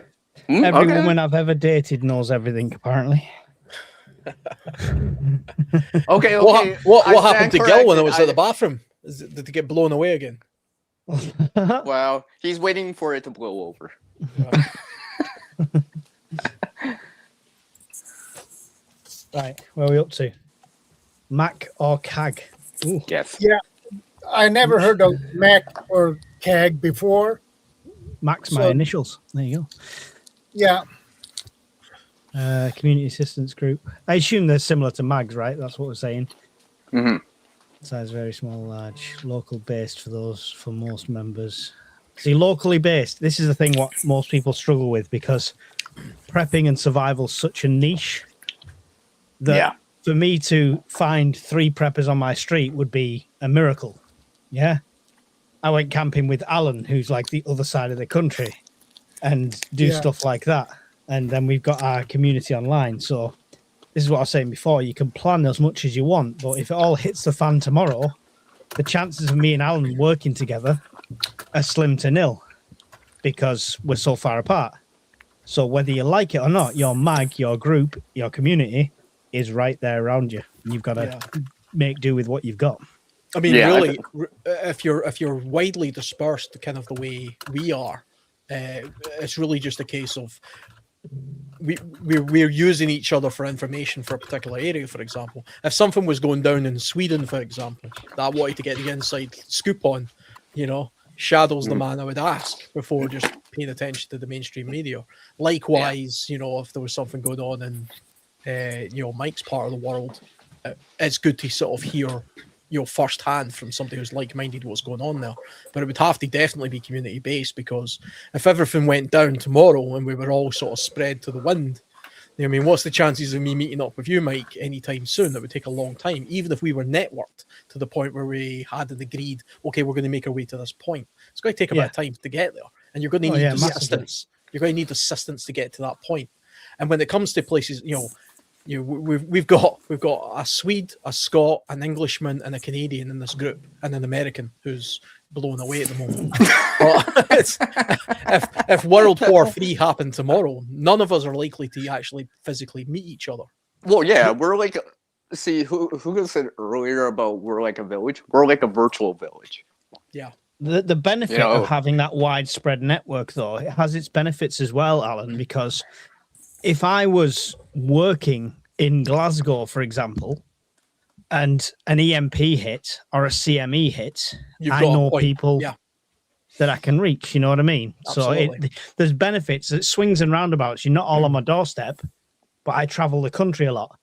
Every woman I've ever dated knows everything, apparently. Okay. What happened to Gil when I was at the bathroom? Did it get blown away again? Well, he's waiting for it to blow over. Right, where are we up to? Mac or CAG? Ooh. Yes. Yeah, I never heard of Mac or CAG before. Mac's my initials. There you go. Yeah. Community assistance group. I assume they're similar to MAGs, right? That's what we're saying. Mm-hmm. Size very small, large, local based for most members. See, locally based. This is the thing what most people struggle with, because prepping and survival is such a niche that for me to find 3 preppers on my street would be a miracle. Yeah. I went camping with Alan, who's like the other side of the country, and do stuff like that. And then we've got our community online. So this is what I was saying before. You can plan as much as you want, but if it all hits the fan tomorrow, the chances of me and Alan working together are slim to nil because we're so far apart. So whether you like it or not, your mag, your group, your community is right there around you. And you've got to make do with what you've got. I mean, really, if you're widely dispersed, kind of the way we are, it's really just a case of we're using each other for information for a particular area. For example, if something was going down in Sweden, for example, that I wanted to get the inside scoop on, Shadow's the man I would ask before just paying attention to the mainstream media. Likewise, if there was something going on in Mike's part of the world, it's good to sort of hear firsthand from somebody who's like-minded what's going on there. But it would have to definitely be community-based, because if everything went down tomorrow and we were all sort of spread to the wind, I mean, what's the chances of me meeting up with you, Mike, anytime soon? That would take a long time, even if we were networked to the point where we had agreed, okay, we're going to make our way to this point. It's going to take a bit of time to get there, and you're going to need assistance. You're going to need assistance to get to that point. And when it comes to places, we've got a Swede, a Scot, an Englishman, and a Canadian in this group, and an American who's blown away at the moment. But if World War III happened tomorrow, none of us are likely to actually physically meet each other. Well, yeah, we're like, see, who said earlier about we're like a village? We're like a virtual village. Yeah. The benefit of having that widespread network, though, it has its benefits as well, Alan, because if I was working in Glasgow, for example, and an EMP hit or a CME hit, I know people that I can reach, you know what I mean? Absolutely. So there's benefits, it swings and roundabouts. You're not all on my doorstep, but I travel the country a lot.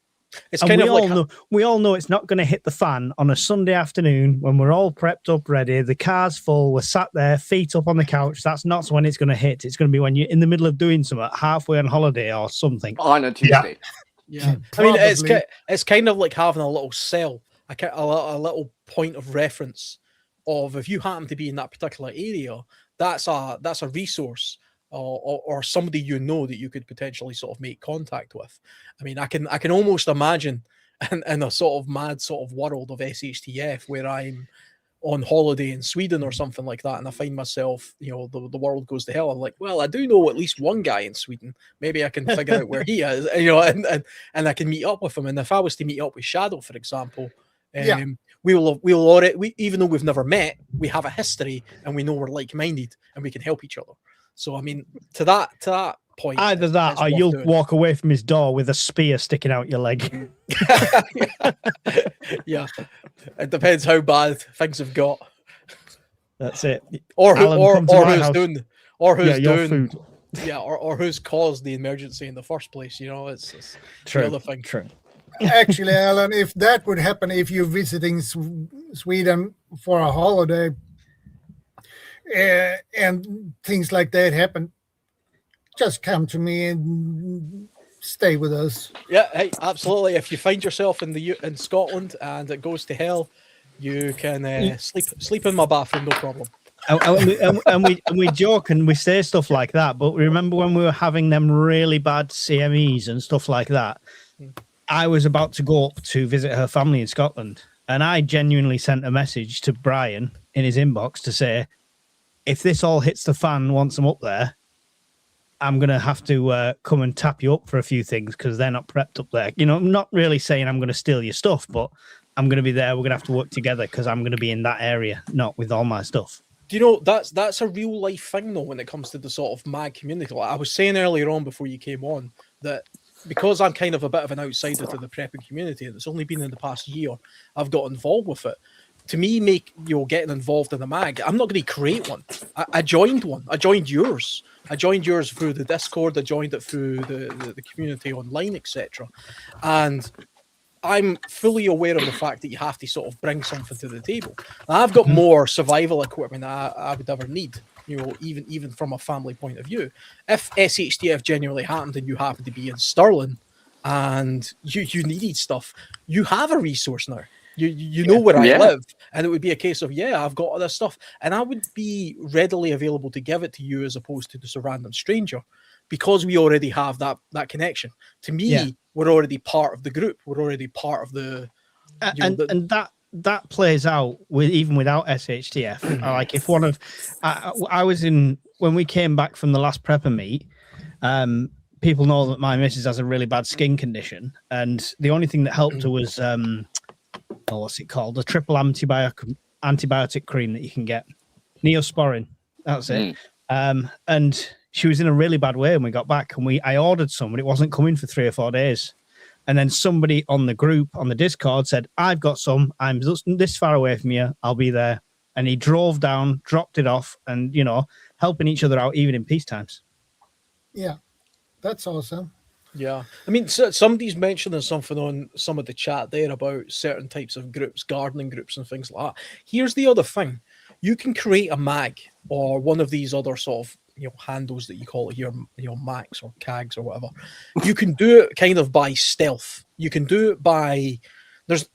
It's kind of we all know it's not going to hit the fan on a Sunday afternoon when we're all prepped up, ready. The car's full. We're sat there, feet up on the couch. That's not when it's going to hit. It's going to be when you're in the middle of doing something, halfway on holiday or something. On a Tuesday. Yeah. I mean, it's kind of like having a little cell, a little point of reference of if you happen to be in that particular area, that's a resource. or somebody you know that you could potentially sort of make contact with. I mean, I can almost imagine in a sort of mad sort of world of SHTF where I'm on holiday in Sweden or something like that, and I find myself, the world goes to hell. I'm like, well, I do know at least one guy in Sweden. Maybe I can figure out where he is, and I can meet up with him. And if I was to meet up with Shadow, for example, we'll already, even though we've never met, we have a history and we know we're like-minded and we can help each other. So I mean, to that point, either that or you'll walk away from his door with a spear sticking out your leg. Yeah, it depends how bad things have got. That's it. Or Alan, who's doing food. Yeah, or who's caused the emergency in the first place. It's true. The other thing. True. Actually, Alan, if that would happen, if you're visiting Sweden for a holiday, and things like that happen, just come to me and stay with us. Yeah, hey, absolutely. If you find yourself in Scotland and it goes to hell, you can sleep in my bathroom, no problem. And we joke and we say stuff like that, but remember when we were having them really bad CMEs and stuff like that? I was about to go up to visit her family in Scotland, and I genuinely sent a message to Brian in his inbox to say, if this all hits the fan once I'm up there, I'm going to have to come and tap you up for a few things because they're not prepped up there. I'm not really saying I'm going to steal your stuff, but I'm going to be there. We're going to have to work together because I'm going to be in that area, not with all my stuff. Do you know, that's a real life thing, though, when it comes to the sort of mag community. Like I was saying earlier on before you came on, that because I'm kind of a bit of an outsider to the prepping community, and it's only been in the past year I've got involved with it. To me, getting involved in a mag, I'm not going to create one. I joined one. I joined yours. I joined yours through the Discord. I joined it through the community online, etc. And I'm fully aware of the fact that you have to sort of bring something to the table. And I've got more survival equipment than I would ever need, even from a family point of view. If SHTF genuinely happened and you happen to be in Stirling and you needed stuff, you have a resource now. You know where I live, and it would be a case of, I've got all this stuff, and I would be readily available to give it to you as opposed to just a random stranger, because we already have that connection. To me, we're already part of the group. We're already part of the... And that plays out even without SHTF. Like if one of... I was in... When we came back from the last prepper meet, people know that my missus has a really bad skin condition, and the only thing that helped her was... what's it called? A triple antibiotic cream that you can get. Neosporin. That's it. And she was in a really bad way when we got back, and I ordered some, but it wasn't coming for 3 or 4 days. And then somebody on the group, on the Discord, said, I've got some. I'm this far away from you. I'll be there. And he drove down, dropped it off, and, helping each other out even in peace times. Yeah, that's awesome. Yeah, I mean, so somebody's mentioning something on some of the chat there about certain types of groups, gardening groups and things like that. Here's the other thing. You can create a mag or one of these other sort of, handles that you call it here, max or cags or whatever. You can do it kind of by stealth. You can do it by...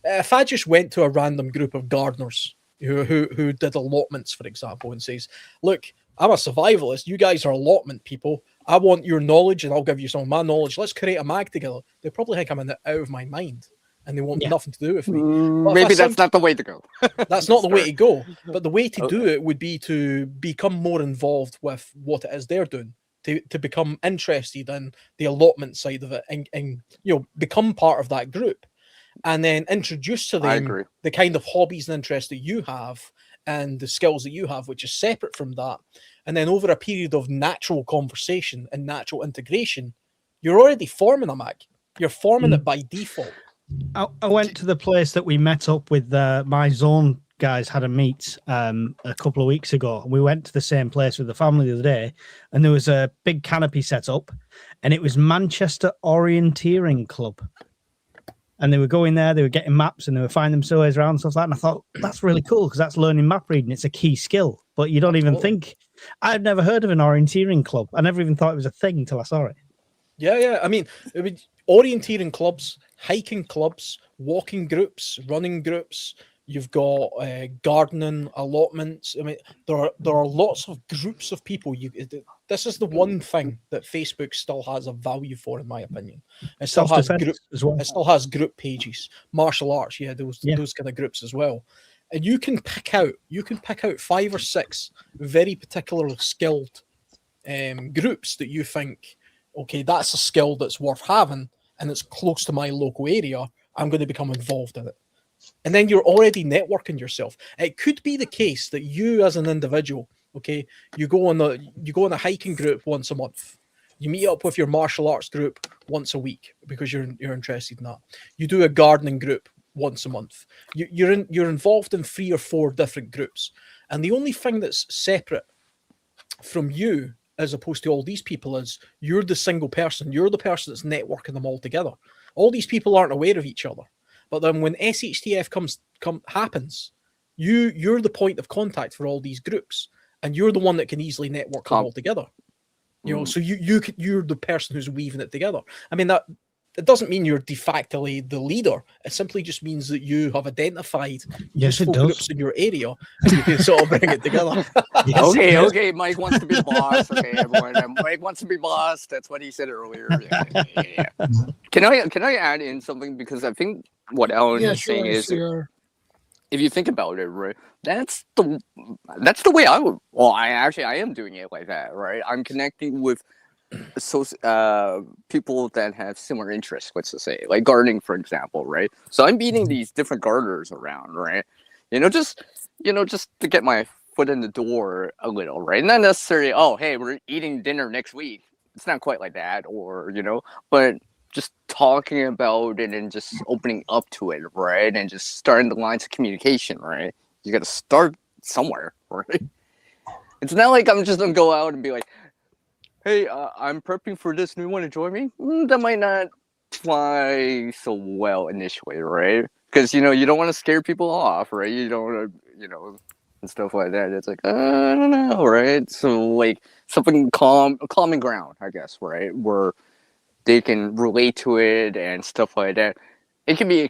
If I just went to a random group of gardeners who did allotments, for example, and says, look, I'm a survivalist. You guys are allotment people. I want your knowledge and I'll give you some of my knowledge. Let's create a mag together. They probably think I'm out of my mind and they want nothing to do with me. Maybe that's not the way to go. That's not the way to go. But the way to do it would be to become more involved with what it is they're doing, to become interested in the allotment side of it and become part of that group. And then introduce to them the kind of hobbies and interests that you have and the skills that you have, which is separate from that. And then over a period of natural conversation and natural integration, you're already forming a mag. You're forming it by default. I went to the place that we met up with my zone guys had a meet a couple of weeks ago. We went to the same place with the family the other day, and there was a big canopy set up, and it was Manchester Orienteering Club. And they were going there, they were getting maps, and they were finding themselves around and stuff like that. And I thought, that's really cool, because that's learning map reading. It's a key skill. But you don't even think... I've never heard of an orienteering club. I never even thought it was a thing until I saw it. Yeah. I mean, orienteering clubs, hiking clubs, walking groups, running groups, You've got gardening allotments. I mean, there are lots of groups of people. This is the one thing that Facebook still has a value for, in my opinion. It still has Self-defense as well. It still has group pages, martial arts, those kind of groups as well. And you can pick out 5 or 6 very particular skilled groups that you think, okay, that's a skill that's worth having, and it's close to my local area. I'm going to become involved in it. And then you're already networking yourself. It could be the case that you, as an individual, okay, you go on a hiking group once a month. You meet up with your martial arts group once a week because you're interested in that. You do a gardening group once a month. You're involved in 3 or 4 different groups, and the only thing that's separate from you, as opposed to all these people, is you're the single person. You're the person that's networking them all together. All these people aren't aware of each other. But then when SHTF happens, you're the point of contact for all these groups, and you're the one that can easily network them all together. You know, so you're the person who's weaving it together. I mean, that it doesn't mean you're de facto the leader. It simply just means that you have identified useful groups in your area, and you can sort of bring it together. Okay, Mike wants to be the boss. Okay, everyone, Mike wants to be boss. That's what he said earlier. Yeah. Can I add in something, because I think what Alan is saying is, if you think about it, right, that's the way I would. Well, I am doing it like that, right? I'm connecting with people that have similar interests, let's just say, like gardening, for example, right? So I'm meeting these different gardeners around, right? Just to get my foot in the door a little, right? Not necessarily, oh, hey, we're eating dinner next week. It's not quite like that, or but just talking about it and just opening up to it, right? And just starting the lines of communication, right? You got to start somewhere, right? It's not like I'm just gonna go out and be like, hey, I'm prepping for this. Do you want to join me? That might not fly so well initially, right? Because, you don't want to scare people off, right? You don't want to, and stuff like that. It's like, I don't know, right? So, like, something common ground, I guess, right? Where they can relate to it and stuff like that. It can be,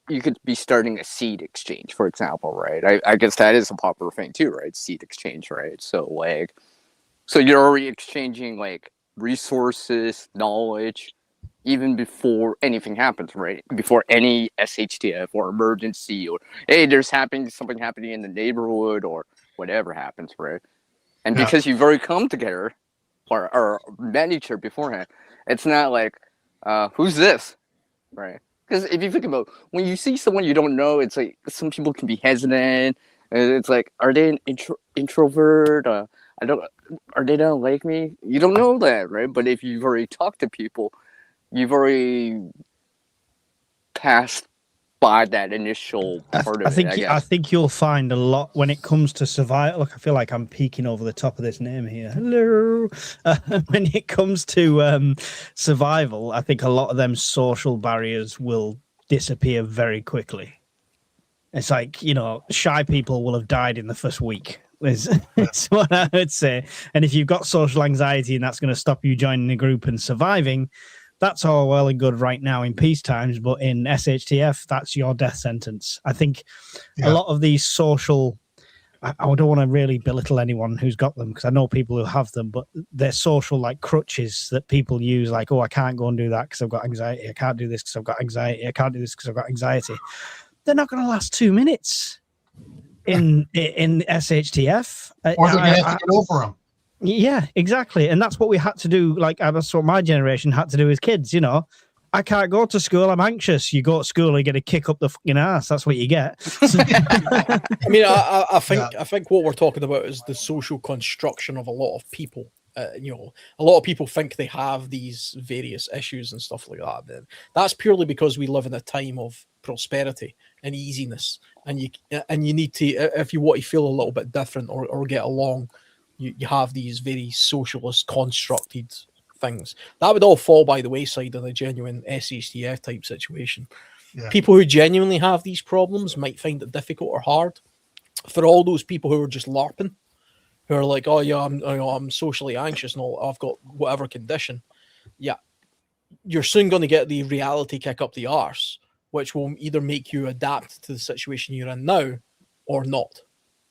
you could be starting a seed exchange, for example, right? I guess that is a popular thing too, right? Seed exchange, right? So you're already exchanging like resources, knowledge, even before anything happens, right? Before any SHTF or emergency, or hey, there's something happening in the neighborhood, or whatever happens, right? And because you've already come together or met each other beforehand, it's not like, who's this, right? Because if you think about when you see someone you don't know, it's like some people can be hesitant. It's like, are they an introvert? Are they don't like me? You don't know that, right? But if you've already talked to people, you've already passed by that initial part of it. I think you'll find a lot when it comes to survival. Look, I feel like I'm peeking over the top of this name here. Hello. When it comes to survival, I think a lot of them social barriers will disappear very quickly. It's like, shy people will have died in the first week. That's what I would say. And if you've got social anxiety and that's going to stop you joining a group and surviving, that's all well and good right now in peace times. But in SHTF, that's your death sentence. I think a lot of these social, I don't want to really belittle anyone who's got them, because I know people who have them, but they're social like crutches that people use, like, oh, I can't go and do that because I've got anxiety. I can't do this because I've got anxiety. I can't do this because I've got anxiety. They're not going to last 2 minutes in SHTF. Or they're going to have to get over them. Yeah, exactly. And that's what we had to do. Like, that's what my generation had to do as kids. I can't go to school. I'm anxious. You go to school, you get a kick up the fucking ass. That's what you get. I mean, I think what we're talking about is the social construction of a lot of people. A lot of people think they have these various issues and stuff like that. But that's purely because we live in a time of prosperity and easiness, and you need to, if you want to feel a little bit different or get along, you have these very socialist constructed things that would all fall by the wayside in a genuine SHTF type situation. People who genuinely have these problems might find it difficult or hard. For all those people who are just LARPing, who are like, oh yeah, I'm socially anxious and all, I've got whatever condition, you're soon going to get the reality kick up the arse which will either make you adapt to the situation you're in now or not.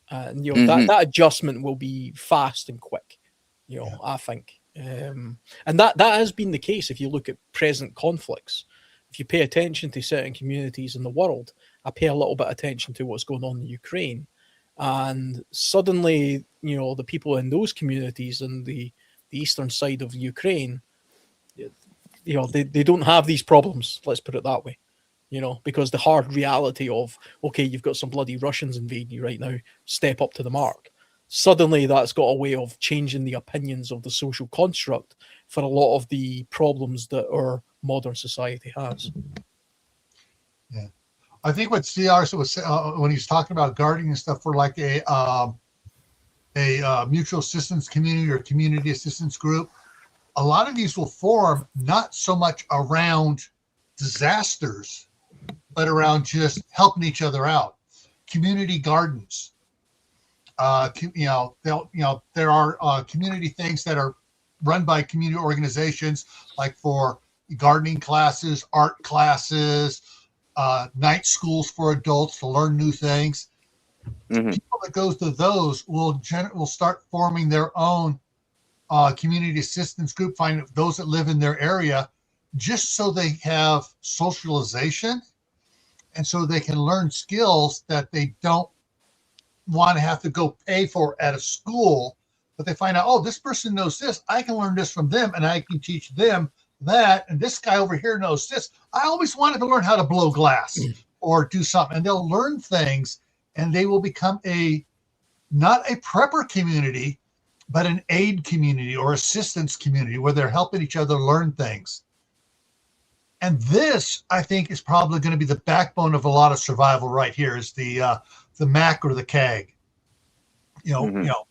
And you know, that adjustment will be fast and quick, you know, I think. And that has been the case if you look at present conflicts. If you pay attention to certain communities in the world, I pay a little bit of attention to what's going on in Ukraine. And suddenly, you know, the people in those communities in the eastern side of Ukraine, you know, they don't have these problems, let's put it that way, you know, because the hard reality of, okay, you've got some bloody Russians invading you right now, step up to the mark. Suddenly that's got a way of changing the opinions of the social construct for a lot of the problems that our modern society has. Yeah. I think what CR was when he's talking about guarding and stuff for like a mutual assistance community or community assistance group, a lot of these will form not so much around disasters, but around just helping each other out. Community gardens. You know, there are community things that are run by community organizations, like for gardening classes, art classes, night schools for adults to learn new things. People that goes to those will start forming their own community assistance group, find those that live in their area, just so they have socialization and so they can learn skills that they don't want to have to go pay for at a school, but they find out, oh, this person knows this, I can learn this from them and I can teach them that, and this guy over here knows this. I always wanted to learn how to blow glass or do something, and they'll learn things and they will become not a prepper community, but an aid community or assistance community where they're helping each other learn things. And this, I think, is probably going to be the backbone of a lot of survival right here, is the MAC or the CAG. You know,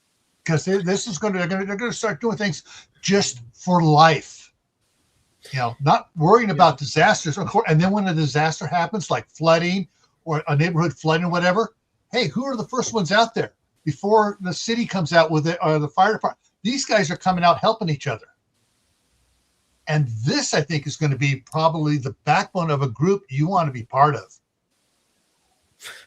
because this is they're going to start doing things just for life. You know, not worrying about disasters. And then when a disaster happens, like flooding or a neighborhood flooding or whatever, hey, who are the first ones out there before the city comes out with it or the fire department? These guys are coming out helping each other. And this, I think, is going to be probably the backbone of a group you want to be part of.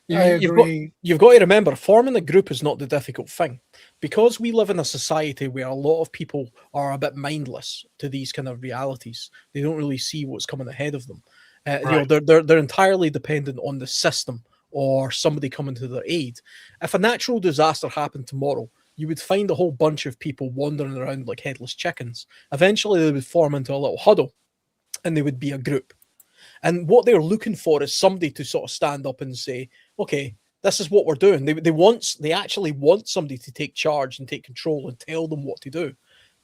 You've got to remember, forming a group is not the difficult thing. Because we live in a society where a lot of people are a bit mindless to these kind of realities. They don't really see what's coming ahead of them. Right. You know, they're entirely dependent on the system or somebody coming to their aid. If a natural disaster happened tomorrow, you would find a whole bunch of people wandering around like headless chickens. Eventually, they would form into a little huddle, and they would be a group. And what they're looking for is somebody to sort of stand up and say, okay, this is what we're doing. They actually want somebody to take charge and take control and tell them what to do,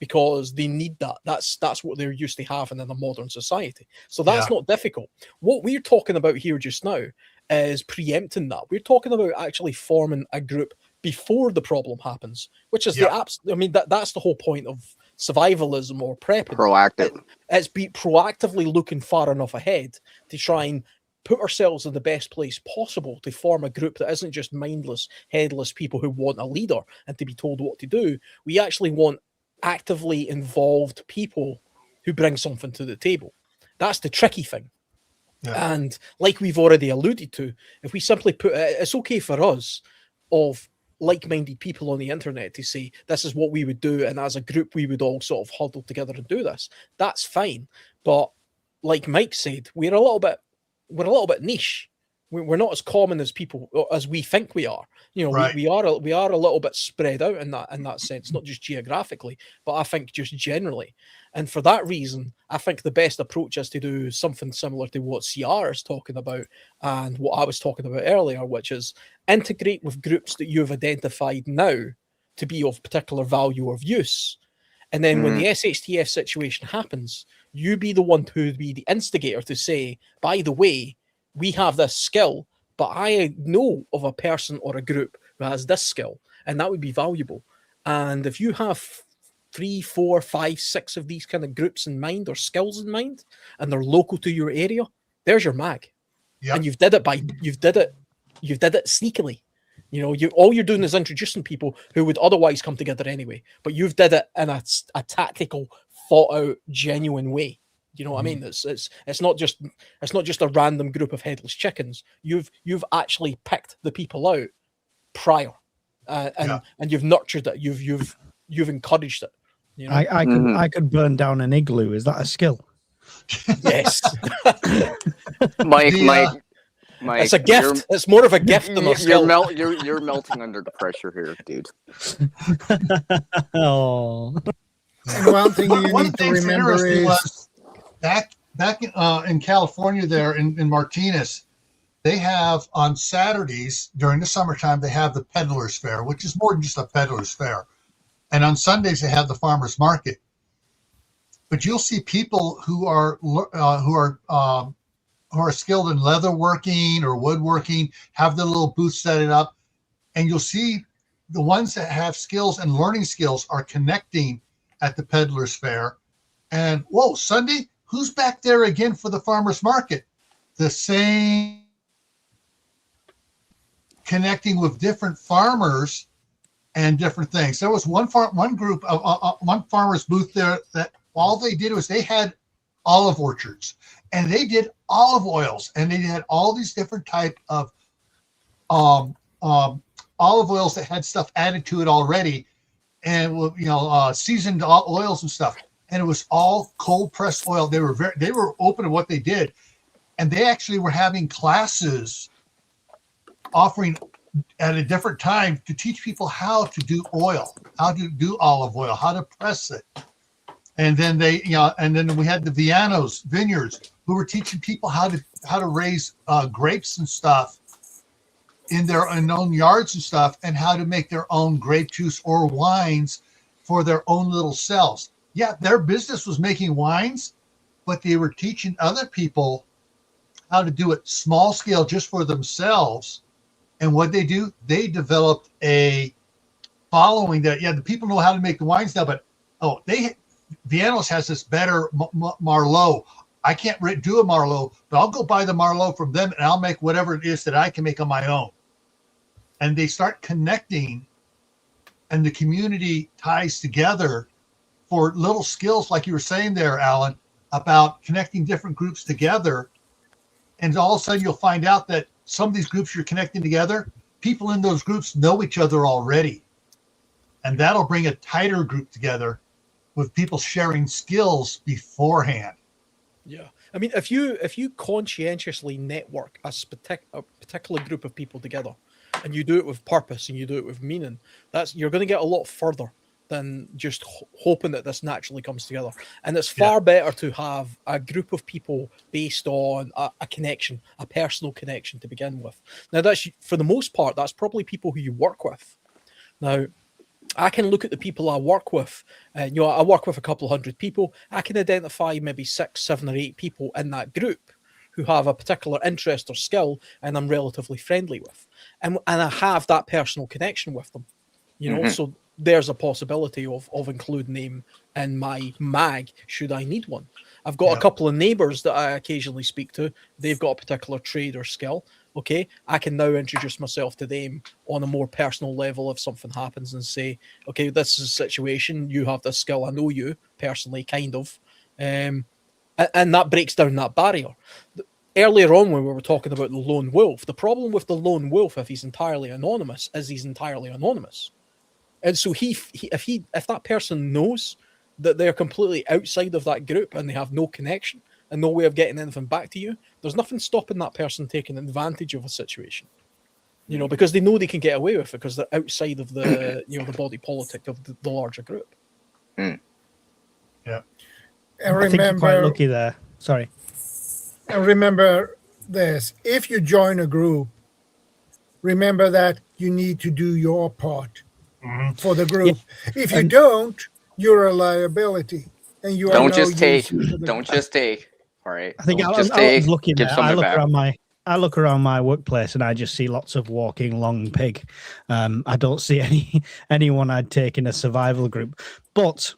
because they need that. That's what they're used to having in a modern society. So that's not difficult. What we're talking about here just now is preempting that. We're talking about actually forming a group before the problem happens, which is that's the whole point of survivalism or prepping. Proactive. It's be proactively looking far enough ahead to try and put ourselves in the best place possible to form a group that isn't just mindless, headless people who want a leader and to be told what to do. We actually want actively involved people who bring something to the table. That's the tricky thing. Yeah. And like we've already alluded to, if we simply put it's okay for us of like-minded people on the internet to say this is what we would do, and as a group we would all sort of huddle together and do this. That's fine, but like Mike said, we're a little bit niche. We're not as common as people as we think we are. You know, right. we are a little bit spread out in that sense, not just geographically, but I think just generally. And for that reason, I think the best approach is to do something similar to what CR is talking about and what I was talking about earlier, which is integrate with groups that you have identified now to be of particular value or use. And then when the SHTF situation happens, you be the one to be the instigator to say, by the way, we have this skill, but I know of a person or a group who has this skill, and that would be valuable. And if you have 3, 4, 5, 6 of these kind of groups in mind or skills in mind, and they're local to your area, there's your mag. Yep. And you've did it sneakily. You know, all you're doing is introducing people who would otherwise come together anyway, but you've did it in a tactical, thought out, genuine way. You know what I mean? It's not just a random group of headless chickens. You've actually picked the people out prior, and you've nurtured it. You've encouraged it. You know? I could burn down an igloo. Is that a skill? Yes. Mike, It's a gift. It's more of a gift than a skill. You're melting under the pressure here, dude. Oh. And one thing you One need of the to things remember interesting is was back in California there in Martinez, they have on Saturdays during the summertime, they have the Peddlers Fair, which is more than just a Peddlers Fair. And on Sundays, they have the Farmers Market. But you'll see people who are skilled in leather working or woodworking, have their little booth set it up. And you'll see the ones that have skills and learning skills are connecting at the Peddlers Fair. And whoa, Sunday, who's back there again for the farmers market? The same, connecting with different farmers and different things. There was one group of one farmer's booth there that all they did was they had olive orchards, and they did olive oils, and they had all these different type of olive oils that had stuff added to it already, and seasoned oils and stuff. And it was all cold pressed oil. They were open to what they did, and they actually were having classes offering at a different time to teach people how to do oil, how to do olive oil, how to press it. And then then we had the Vianos vineyards who were teaching people how to raise grapes and stuff in their own yards and stuff, and how to make their own grape juice or wines for their own little cells. Yeah, their business was making wines, but they were teaching other people how to do it small scale just for themselves. And what they do, they developed a following that, the people know how to make the wines now, but Vianos has this better Marlot. I can't do a Marlot, but I'll go buy the Marlot from them and I'll make whatever it is that I can make on my own. And they start connecting, and the community ties together for little skills, like you were saying there, Alan, about connecting different groups together. And all of a sudden you'll find out that some of these groups you're connecting together, people in those groups know each other already. And that'll bring a tighter group together with people sharing skills beforehand. Yeah. I mean, if you conscientiously network a particular group of people together, and you do it with purpose and you do it with meaning, you're going to get a lot further than just hoping that this naturally comes together. And it's far better to have a group of people based on a connection, a personal connection to begin with. Now, that's, for the most part, that's probably people who you work with. Now, I can look at the people I work with, and I work with a couple of hundred people. I can identify maybe 6, 7, or 8 people in that group who have a particular interest or skill, and I'm relatively friendly with, and I have that personal connection with them. So there's a possibility of including them in my mag should I need one. I've got a couple of neighbours that I occasionally speak to. They've got a particular trade or skill. Okay, I can now introduce myself to them on a more personal level if something happens and say, okay, this is a situation, you have this skill, I know you personally, kind of. And that breaks down that barrier. Earlier on, when we were talking about the lone wolf, the problem with the lone wolf, if he's entirely anonymous, is he's entirely anonymous. And so if that person knows that they're completely outside of that group and they have no connection and no way of getting anything back to you, there's nothing stopping that person taking advantage of a situation. Because they know they can get away with it because they're outside of the the body politic of the larger group. Yeah. And remember, I think you're quite lucky there. Sorry. And remember this: if you join a group, remember that you need to do your part for the group. Yeah. If you don't, you're a liability, and you don't just take. Don't just take. All right. I think I was looking there. I look around my workplace and I just see lots of walking long pig. I don't see anyone I'd take in a survival group. But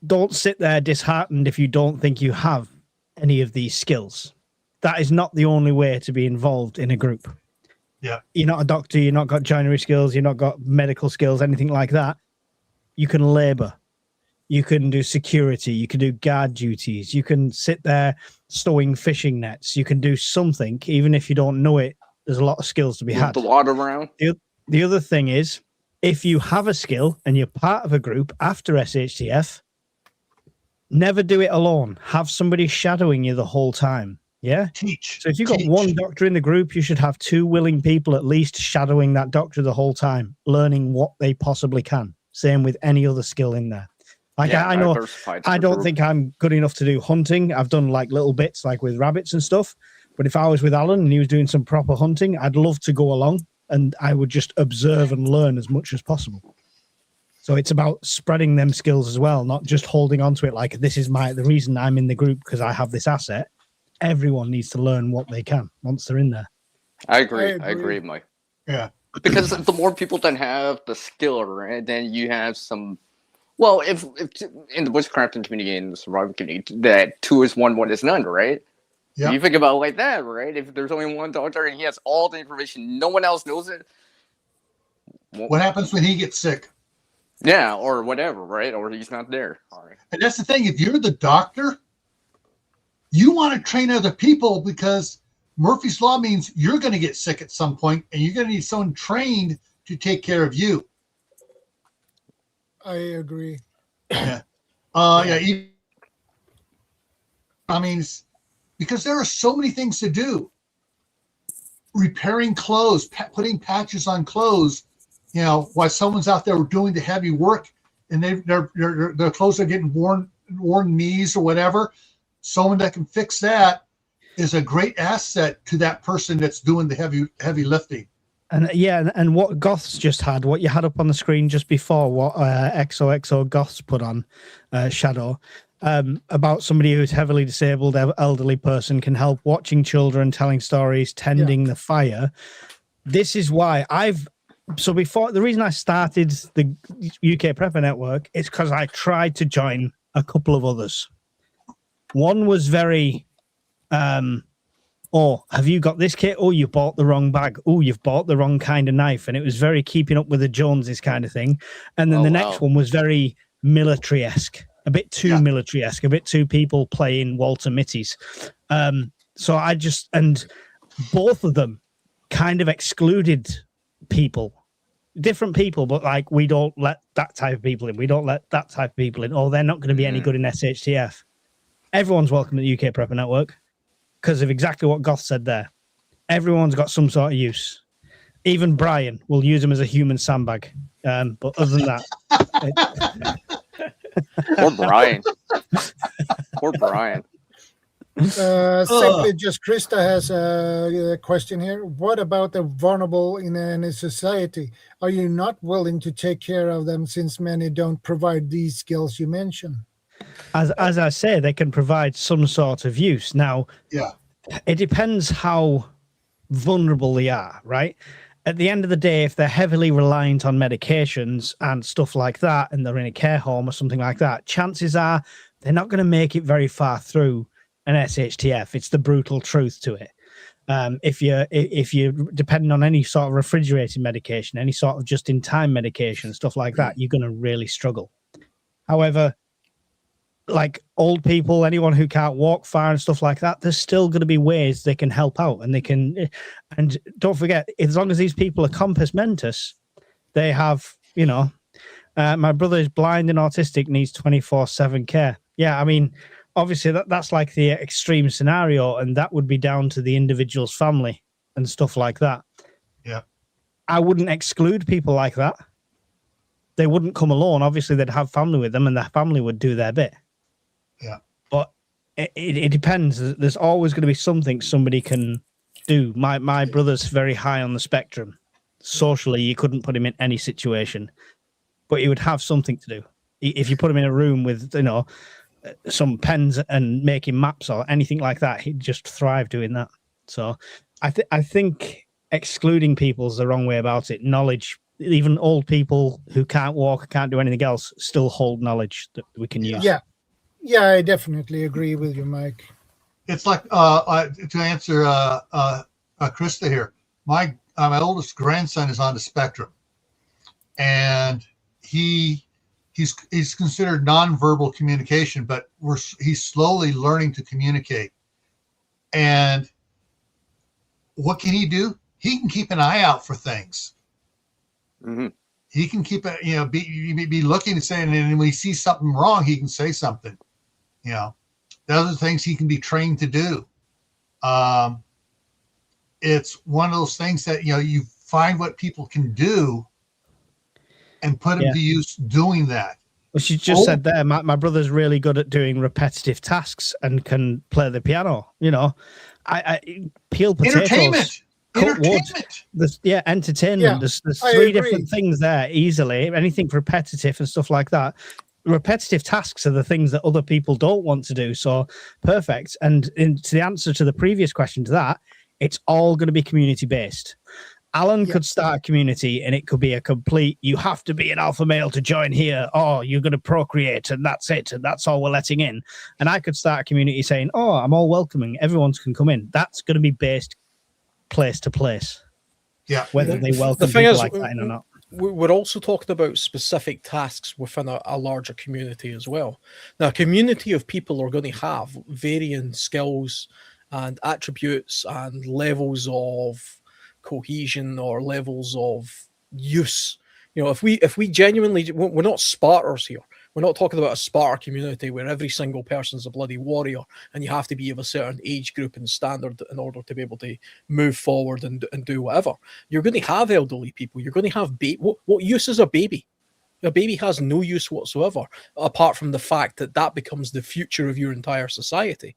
don't sit there disheartened if you don't think you have any of these skills. That is not the only way to be involved in a group. Yeah. You're not a doctor, you're not got joinery skills, you're not got medical skills, anything like that. You can labor. You can do security. You can do guard duties. You can sit there stowing fishing nets. You can do something, even if you don't know it. There's a lot of skills to be Move had. the water around. The other thing is, if you have a skill and you're part of a group after SHTF, never do it alone. Have somebody shadowing you the whole time. Yeah. Teach. So if you've got one doctor in the group, you should have 2 willing people at least shadowing that doctor the whole time, learning what they possibly can. Same with any other skill in there. Like I know, I don't think I'm good enough to do hunting. I've done like little bits like with rabbits and stuff. But if I was with Alan and he was doing some proper hunting, I'd love to go along and I would just observe and learn as much as possible. So it's about spreading them skills as well, not just holding on to it like this is the reason I'm in the group because I have this asset. Everyone needs to learn what they can once they're in there. I agree, Mike. Yeah. Because the more people that have the skill, right, then you have some. Well, if in the bushcrafting community and the survival community, that 2 is 1, 1 is none, right? Yeah. You think about it like that, right? If there's only one doctor and he has all the information, no one else knows it. What happens when he gets sick? Yeah, or whatever, right? Or he's not there. All right. And that's the thing. If you're the doctor, you want to train other people because Murphy's Law means you're going to get sick at some point and you're going to need someone trained to take care of you. I agree. Yeah. I mean, because there are so many things to do. Repairing clothes, putting patches on clothes, while someone's out there doing the heavy work and their clothes are getting worn knees or whatever. Someone that can fix that is a great asset to that person that's doing the heavy lifting. And and what Goths just had, what you had up on the screen just before, what XOXO Goths put on Shadow, about somebody who's heavily disabled, elderly person can help watching children, telling stories, tending the fire. This is why the reason I started the UK Prepper Network is because I tried to join a couple of others. One was very, have you got this kit? Oh, you bought the wrong bag. Oh, you've bought the wrong kind of knife. And it was very keeping up with the Joneses kind of thing. And then the next one was very military-esque, a bit too military-esque, a bit too people playing Walter Mitty's. So and both of them kind of excluded people, different people, but like, we don't let that type of people in. We don't let that type of people in. Or they're not going to be any good in SHTF. Everyone's welcome to the UK Prepper Network because of exactly what Goth said there. Everyone's got some sort of use. Even Brian will use him as a human sandbag. But other than that... Poor Brian. Poor Brian. Simply just Krista has a question here. What about the vulnerable in any society? Are you not willing to take care of them since many don't provide these skills you mentioned? As I say, they can provide some sort of use. Now, it depends how vulnerable they are, right? At the end of the day, if they're heavily reliant on medications and stuff like that, and they're in a care home or something like that, chances are they're not going to make it very far through an SHTF. It's the brutal truth to it. If you're depending on any sort of refrigerating medication, any sort of just-in-time medication, stuff like that, you're going to really struggle. However, like old people, anyone who can't walk far and stuff like that, there's still going to be ways they can help out, and they can. And don't forget, as long as these people are compos mentis, they have, my brother is blind and autistic, needs 24/7 care. Yeah, I mean, obviously that's like the extreme scenario, and that would be down to the individual's family and stuff like that. Yeah, I wouldn't exclude people like that. They wouldn't come alone. Obviously, they'd have family with them, and their family would do their bit. Yeah, but it depends. There's always going to be something somebody can do. My brother's very high on the spectrum. Socially, you couldn't put him in any situation, but he would have something to do. If you put him in a room with some pens and making maps or anything like that, he'd just thrive doing that. So I think excluding people is the wrong way about it. Knowledge, even old people who can't walk, can't do anything else, still hold knowledge that we can use. Yeah, I definitely agree with you, Mike. It's like to answer Krista here. My oldest grandson is on the spectrum, and he he's considered nonverbal communication, but he's slowly learning to communicate. And what can he do? He can keep an eye out for things. Mm-hmm. He can keep it, be looking and saying, and when he sees something wrong, he can say something. Those are things he can be trained to do. It's one of those things that, you find what people can do and put them to use doing that. Well, she just said there, my brother's really good at doing repetitive tasks and can play the piano. I peel potatoes. Entertainment. Entertainment. Yeah, there's I three agree. different things there easily. Anything repetitive and stuff like that. Repetitive tasks are the things that other people don't want to do. So perfect. And to the answer to the previous question to that, it's all going to be community based. Alan could start a community and it could be a complete, you have to be an alpha male to join here, or you're going to procreate and that's it, and that's all we're letting in. And I could start a community saying, I'm all welcoming, everyone can come in. That's going to be based place to place. Yeah. Whether they welcome The thing people is, like that in or not. we're also talking about specific tasks within a larger community as well. Now, a community of people are going to have varying skills and attributes and levels of cohesion or levels of use. If we genuinely, we're not Spartans here. We're not talking about a Sparta community where every single person's a bloody warrior and you have to be of a certain age group and standard in order to be able to move forward and do whatever. You're going to have elderly people. You're going to have what use is a baby? A baby has no use whatsoever, apart from the fact that becomes the future of your entire society.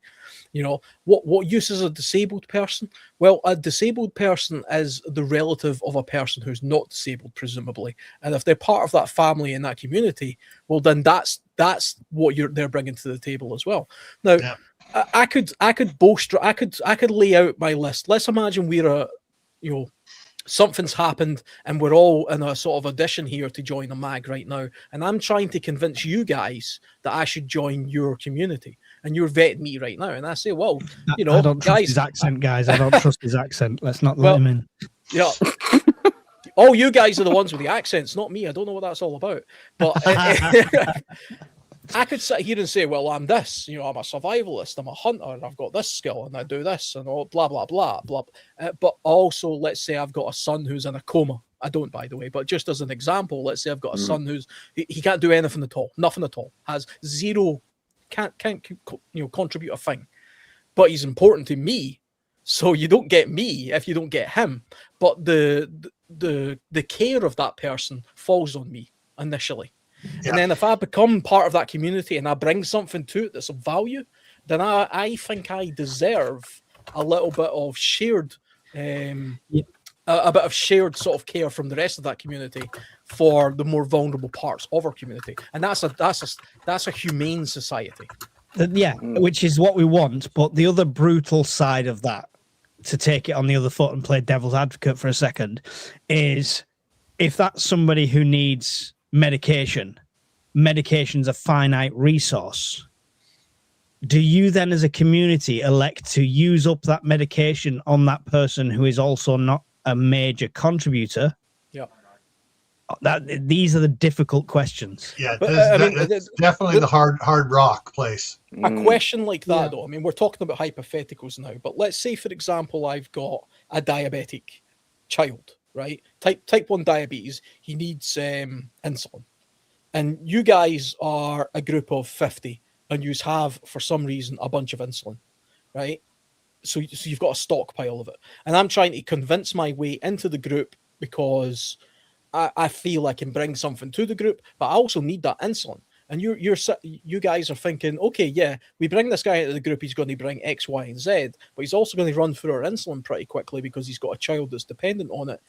What use is a disabled person? Well, a disabled person is the relative of a person who's not disabled, presumably. And if they're part of that family in that community, well, then that's what they're bringing to the table as well. Now, I could lay out my list. Let's imagine we're something's happened and we're all in a sort of audition here to join a mag right now, and I'm trying to convince you guys that I should join your community, and you're vetting me right now, and I say, well, I don't trust his accent, guys. I don't trust his accent. Let's not let him in. Yeah. Oh, you guys are the ones with the accents, not me. I don't know what that's all about. But I could sit here and say, well, I'm this, I'm a survivalist, I'm a hunter, and I've got this skill, and I do this, and all blah, blah, blah, blah. But also, let's say I've got a son who's in a coma. I don't, by the way, but just as an example, let's say I've got a son who's, he can't do anything at all, nothing at all, has zero, can't contribute a thing. But he's important to me, so you don't get me if you don't get him. But the care of that person falls on me initially. Yeah. And then if I become part of that community and I bring something to it that's of value, then I think I deserve a little bit of shared, a bit of shared sort of care from the rest of that community for the more vulnerable parts of our community. And that's a humane society. Which is what we want. But the other brutal side of that, to take it on the other foot and play devil's advocate for a second, is if that's somebody who needs medication's a finite resource, do you then as a community elect to use up that medication on that person who is also not a major contributor? These are the difficult questions. That's definitely the hard rock place. A question like that, though, we're talking about hypotheticals now, but let's say, for example, I've got a diabetic child, right? Type 1 diabetes. He needs insulin. And you guys are a group of 50 and you have, for some reason, a bunch of insulin, right? So you've got a stockpile of it. And I'm trying to convince my way into the group because I feel I can bring something to the group, but I also need that insulin. And you guys are thinking, okay, yeah, we bring this guy into the group, he's going to bring X, Y, and Z, but he's also going to run through our insulin pretty quickly because he's got a child that's dependent on it.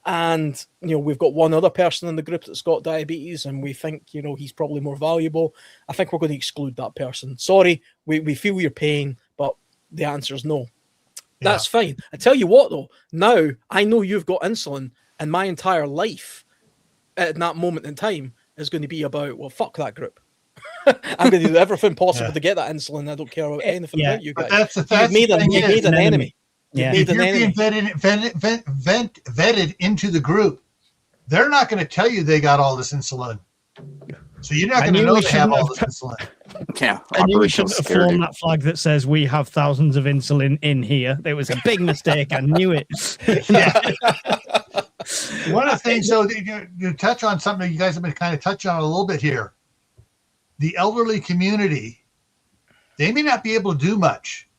And, we've got one other person in the group that's got diabetes and we think, he's probably more valuable. I think we're going to exclude that person. Sorry, we feel your pain, but the answer is no. Yeah. That's fine. I tell you what, though, now I know you've got insulin and my entire life at that moment in time is going to be about, well, fuck that group. I'm going to do everything possible to get that insulin. I don't care about anything about you guys. You've made an enemy. Yeah. If you're being vetted into the group, they're not going to tell you they got all this insulin. So you're not I going to knew know we they have shouldn't all have this insulin. Yeah, I knew we operational shouldn't have security. flown that flag that says we have thousands of insulin in here. It was a big mistake. I knew it. Yeah. One of the things, though, you touch on something you guys have been kind of touching on a little bit here. The elderly community, they may not be able to do much,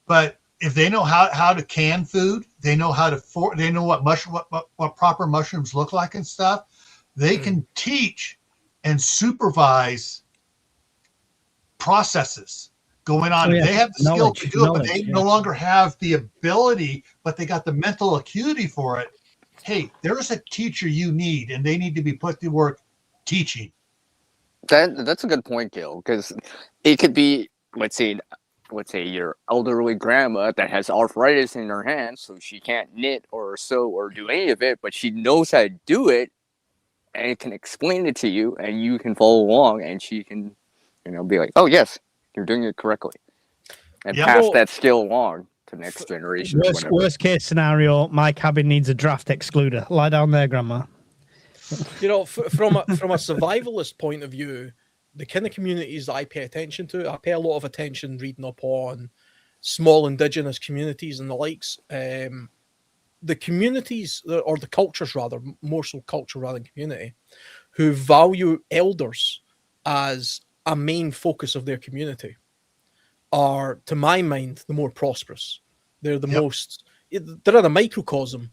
but if they know how to can food, they know they know what proper mushrooms look like and stuff. They can teach and supervise processes going on. Oh, yeah. They have the skill to do it, but they yeah. no longer have the ability, but they got the mental acuity for it. Hey, there's a teacher you need, and they need to be put to work teaching. That's a good point, Gil, because it could be, let's say your elderly grandma that has arthritis in her hands, so she can't knit or sew or do any of it, but she knows how to do it, and it can explain it to you, and you can follow along, and she can, be like, oh yes, you're doing it correctly, and pass that skill along to next generation. Worst case scenario, my cabin needs a draft excluder. Lie down there, Grandma. From a survivalist point of view, the kind of communities that I pay attention to, I pay a lot of attention reading up on small indigenous communities and the likes. The communities, or the cultures rather, more so culture rather than community, who value elders as a main focus of their community are, to my mind, the more prosperous. They're the most, they're in a microcosm,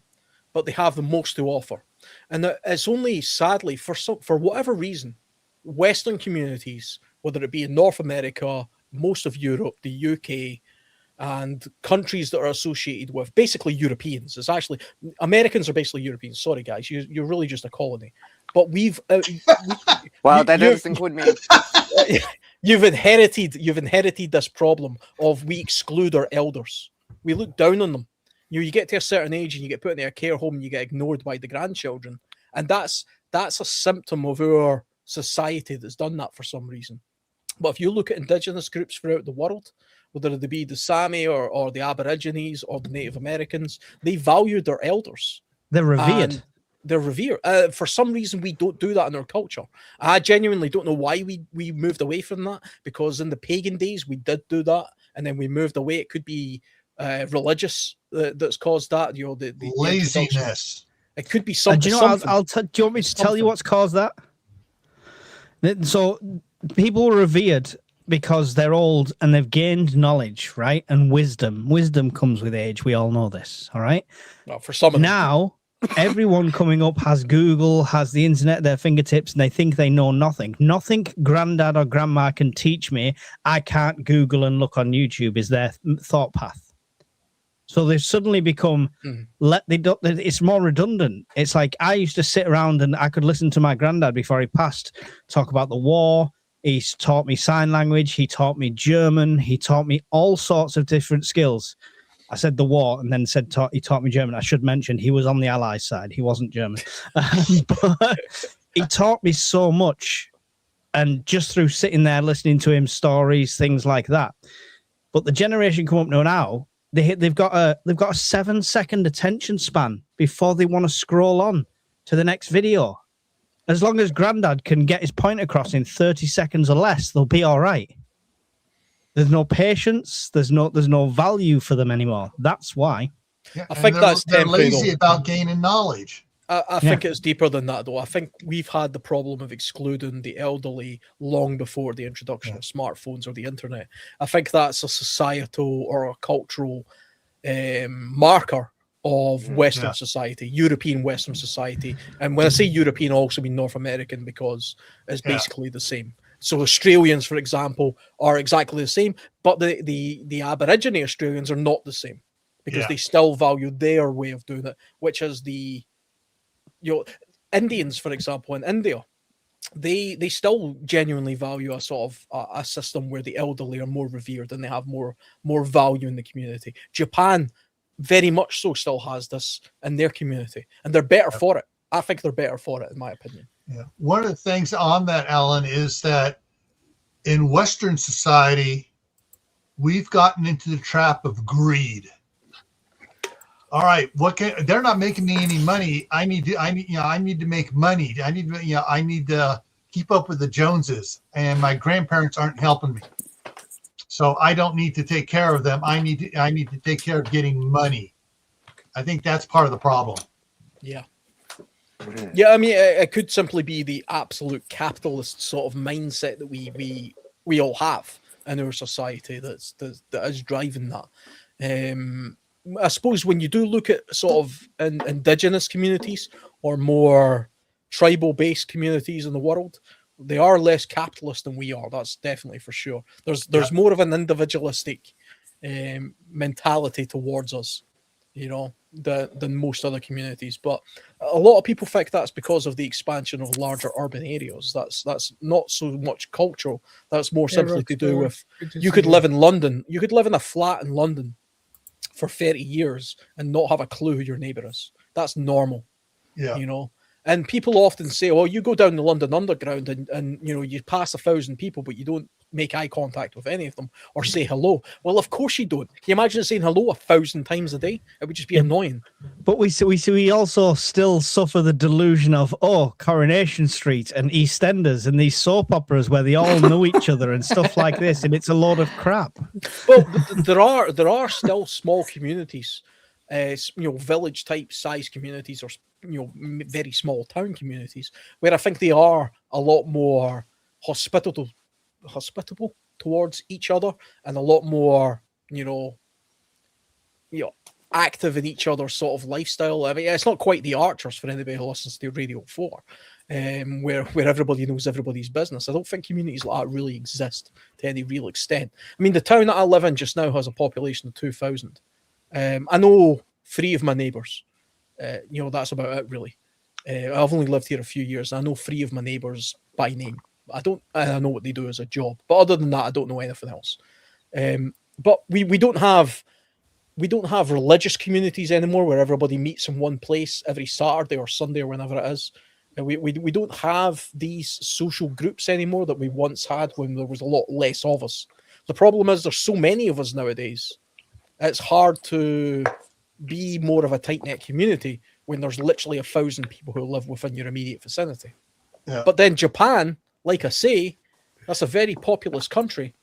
but they have the most to offer. And it's only, sadly, for whatever reason, Western communities, whether it be in North America, most of Europe, the UK, and countries that are associated with basically Europeans. It's actually, Americans are basically Europeans. Sorry, guys, you're really just a colony. But Wow, that doesn't include me. You've inherited this problem of we exclude our elders. We look down on them. You get to a certain age and you get put in a care home and you get ignored by the grandchildren. And that's a symptom of our society that's done that for some reason. But if you look at indigenous groups throughout the world, whether they be the Sami or the Aborigines or the Native Americans, they value their elders. They're revered. They're revered. For some reason, we don't do that in our culture. I genuinely don't know why we moved away from that, because in the pagan days, we did do that, and then we moved away. It could be religious that's caused that. The Laziness. It could be something. Do you know? Do you want me to tell you what's caused that? So people are revered because they're old and they've gained knowledge, right? And wisdom. Wisdom comes with age. We all know this, all right? Well, for some of them. Now, everyone coming up has Google, has the internet at their fingertips, and they think they know nothing. Nothing granddad or grandma can teach me. I can't Google and look on YouTube is their thought path. So they've suddenly become, it's more redundant. It's like I used to sit around and I could listen to my granddad before he passed, talk about the war. He's taught me sign language. He taught me German. He taught me all sorts of different skills. I said the war and then said he taught me German. I should mention he was on the Allies side. He wasn't German. But he taught me so much. And just through sitting there listening to him, stories, things like that. But the generation come up now, they've got a 7-second attention span before they want to scroll on to the next video. As long as granddad can get his point across in 30 seconds or less, they'll be all right. There's no patience. There's no value for them anymore. That's why. Yeah, I think they're lazy about gaining knowledge. I think it's deeper than that, though. I think we've had the problem of excluding the elderly long before the introduction of smartphones or the internet. I think that's a societal or a cultural marker of Western society, European Western society. And when I say European, I also mean North American, because it's basically the same. So Australians, for example, are exactly the same, but the Aborigine Australians are not the same, because they still value their way of doing it, which is Indians, for example, in India, they still genuinely value a sort of a system where the elderly are more revered and they have more value in the community. Japan very much so still has this in their community, and they're better for it. I think they're better for it, in my opinion. Yeah. One of the things on that, Alan, is that in Western society, we've gotten into the trap of greed. All right, they're not making me any money. I need to make money. I need to keep up with the Joneses, and my grandparents aren't helping me. So I don't need to take care of them. I need to take care of getting money. I think that's part of the problem. Yeah. Yeah, I mean, it could simply be the absolute capitalist sort of mindset that we all have in our society that is driving that. I suppose when you do look at sort of indigenous communities or more tribal-based communities in the world, they are less capitalist than we are. That's definitely for sure. There's more of an individualistic mentality towards us, you know, than most other communities. But a lot of people think that's because of the expansion of larger urban areas. That's not so much cultural. That's more simply to do with you could live in London. You could live in a flat in London for 30 years and not have a clue who your neighbor is. That's normal. Yeah. You know, and people often say, "Oh, you go down the London Underground and you know you pass 1,000 people, but you don't make eye contact with any of them or say hello." Well, of course you don't. Can you imagine saying hello 1,000 times a day? It would just be annoying. But we also still suffer the delusion of Coronation Street and EastEnders and these soap operas where they all know each other and stuff like this, and it's a load of crap. Well, there are still small communities, you know, village type size communities, or you know, very small town communities where I think they are a lot more hospitable towards each other and a lot more, you know, active in each other's sort of lifestyle. I mean, it's not quite the Archers for anybody who listens to Radio 4, where everybody knows everybody's business. I don't think communities like that really exist to any real extent. I mean, the town that I live in just now has a population of 2,000. I know 3 of my neighbours. You know, that's about it, really. I've only lived here a few years. And I know 3 of my neighbours by name. I know what they do as a job, but other than that, I don't know anything else. But we don't have religious communities anymore where everybody meets in one place every Saturday or Sunday or whenever it is. We don't have these social groups anymore that we once had when there was a lot less of us. The problem is there's so many of us nowadays. It's hard to be more of a tight-knit community when there's literally 1,000 people who live within your immediate vicinity. Yeah. But then Japan, like I say, that's a very populous country.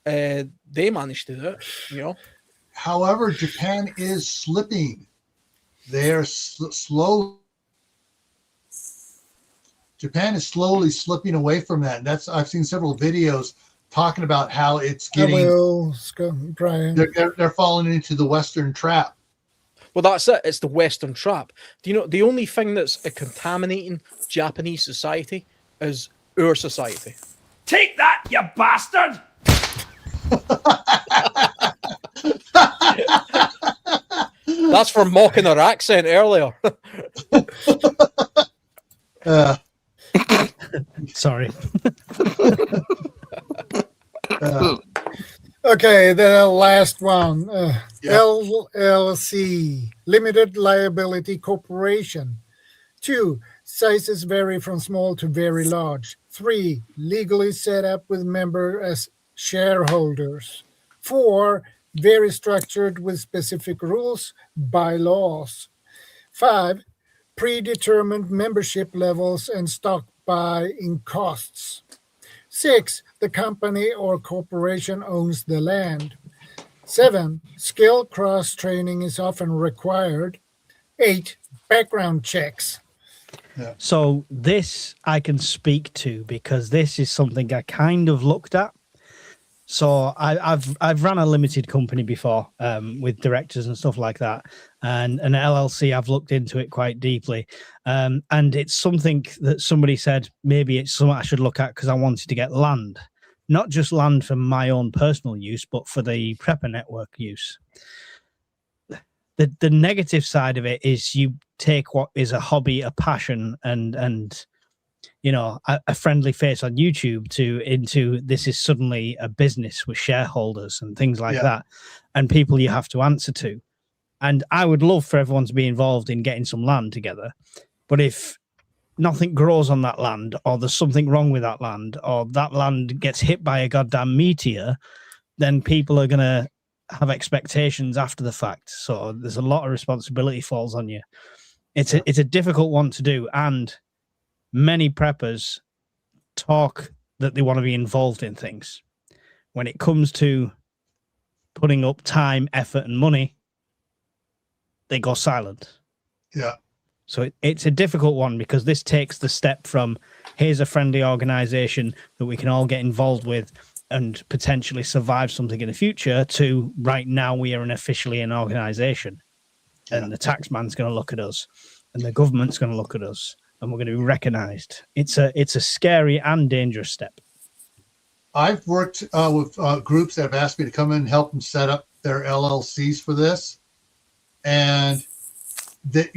They managed to do it, you know. However, Japan is slipping. They're slow. Japan is slowly slipping away from that. And I've seen several videos talking about how it's getting. Brian. They're falling into the Western trap. Well, that's it. It's the Western trap. Do you know the only thing that's contaminating Japanese society is our society? Take that, you bastard! That's for mocking her accent earlier. Sorry. Okay, the last one. LLC, Limited Liability Corporation. 2, sizes vary from small to very large. 3, legally set up with members as shareholders. 4, very structured with specific rules, bylaws. 5, predetermined membership levels and stock buy-in costs. 6, the company or corporation owns the land. 7, skill cross-training is often required. 8, background checks. Yeah. So this I can speak to because this is something I kind of looked at. So I've run a limited company before with directors and stuff like that, and an LLC. I've looked into it quite deeply, and it's something that somebody said maybe it's something I should look at because I wanted to get land, not just land for my own personal use, but for the prepper network use. The negative side of it is you take what is a hobby, a passion, and you know, a friendly face on YouTube into this is suddenly a business with shareholders and things like that, and people you have to answer to. And I would love for everyone to be involved in getting some land together. But if nothing grows on that land, or there's something wrong with that land, or that land gets hit by a goddamn meteor, then people are going to have expectations after the fact. So there's a lot of responsibility falls on you. It's a difficult one to do, and many preppers talk that they want to be involved in things. When it comes to putting up time, effort, and money, they go silent. Yeah. So it's a difficult one because this takes the step from here's a friendly organization that we can all get involved with and potentially survive something in the future to right now we are officially an organization. And the taxman's going to look at us and the government's going to look at us and we're going to be recognized. It's a scary and dangerous step. I've worked with groups that have asked me to come in and help them set up their LLCs for this. And they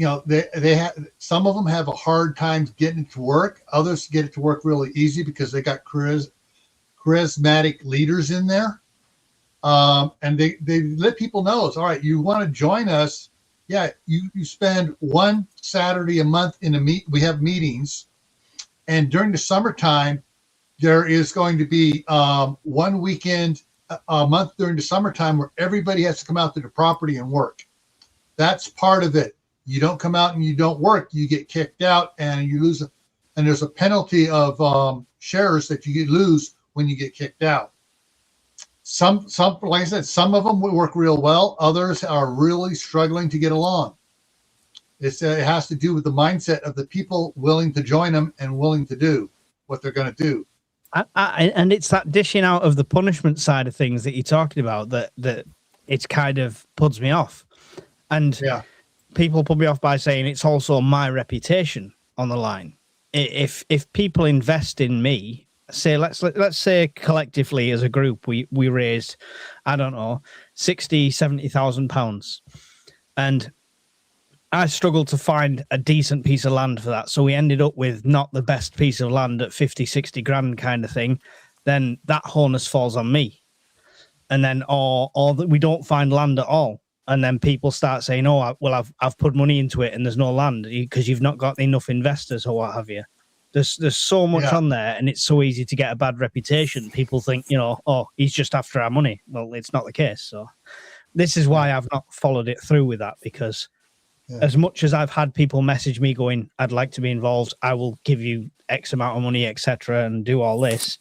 have, some of them have a hard time getting it to work. Others get it to work really easy because they got charismatic leaders in there. And they let people know, it's all right, you want to join us. Yeah, you spend one Saturday a month we have meetings. And during the summertime, there is going to be one weekend a month during the summertime where everybody has to come out to the property and work. That's part of it. You don't come out and you don't work, you get kicked out and you lose. And there's a penalty of shares that you lose when you get kicked out. Some, like I said, some of them will work real well. Others are really struggling to get along. It has to do with the mindset of the people willing to join them and willing to do what they're going to do. And it's that dishing out of the punishment side of things that you're talking about that it's kind of puts me off. And people put me off by saying it's also my reputation on the line. If people invest in me, say let's say collectively as a group we raised, I don't know, 60,000-70,000 pounds, and I struggled to find a decent piece of land for that, so we ended up with not the best piece of land at 50-60 grand kind of thing. Then that onus falls on me, and then or that we don't find land at all. And then people start saying, "Oh, well, I've put money into it, and there's no land because you've not got enough investors or what have you." There's so much on there, and it's so easy to get a bad reputation. People think, oh, he's just after our money. Well, it's not the case. So this is why I've not followed it through with that, because as much as I've had people message me going, "I'd like to be involved. I will give you X amount of money, etc., and do all this,"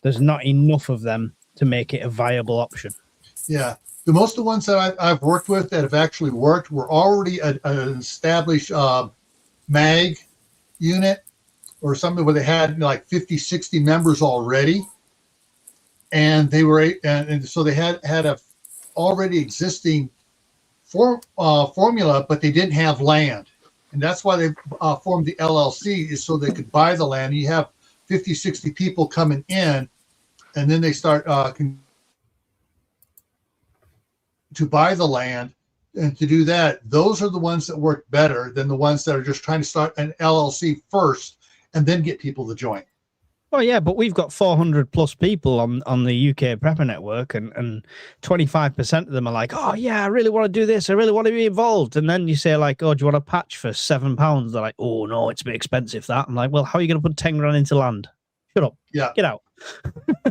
there's not enough of them to make it a viable option. Yeah. Most of the ones that I've worked with that have actually worked were already an established MAG unit or something where they had like 50-60 members already. And they were, and so they had a already existing formula, but they didn't have land. And that's why they formed the LLC, is so they could buy the land. You have 50-60 people coming in, and then they start to buy the land. And to do that, those are the ones that work better than the ones that are just trying to start an LLC first and then get people to join. Well, yeah, but we've got 400 plus people on the UK Prepper Network, and 25% of them are like, "Oh yeah, I really want to do this. I really want to be involved." And then you say like, "Oh, do you want a patch for £7?" They're like, "Oh no, it's a bit expensive that." I'm like, "Well, how are you going to put 10 grand into land? Shut up. Yeah, get out."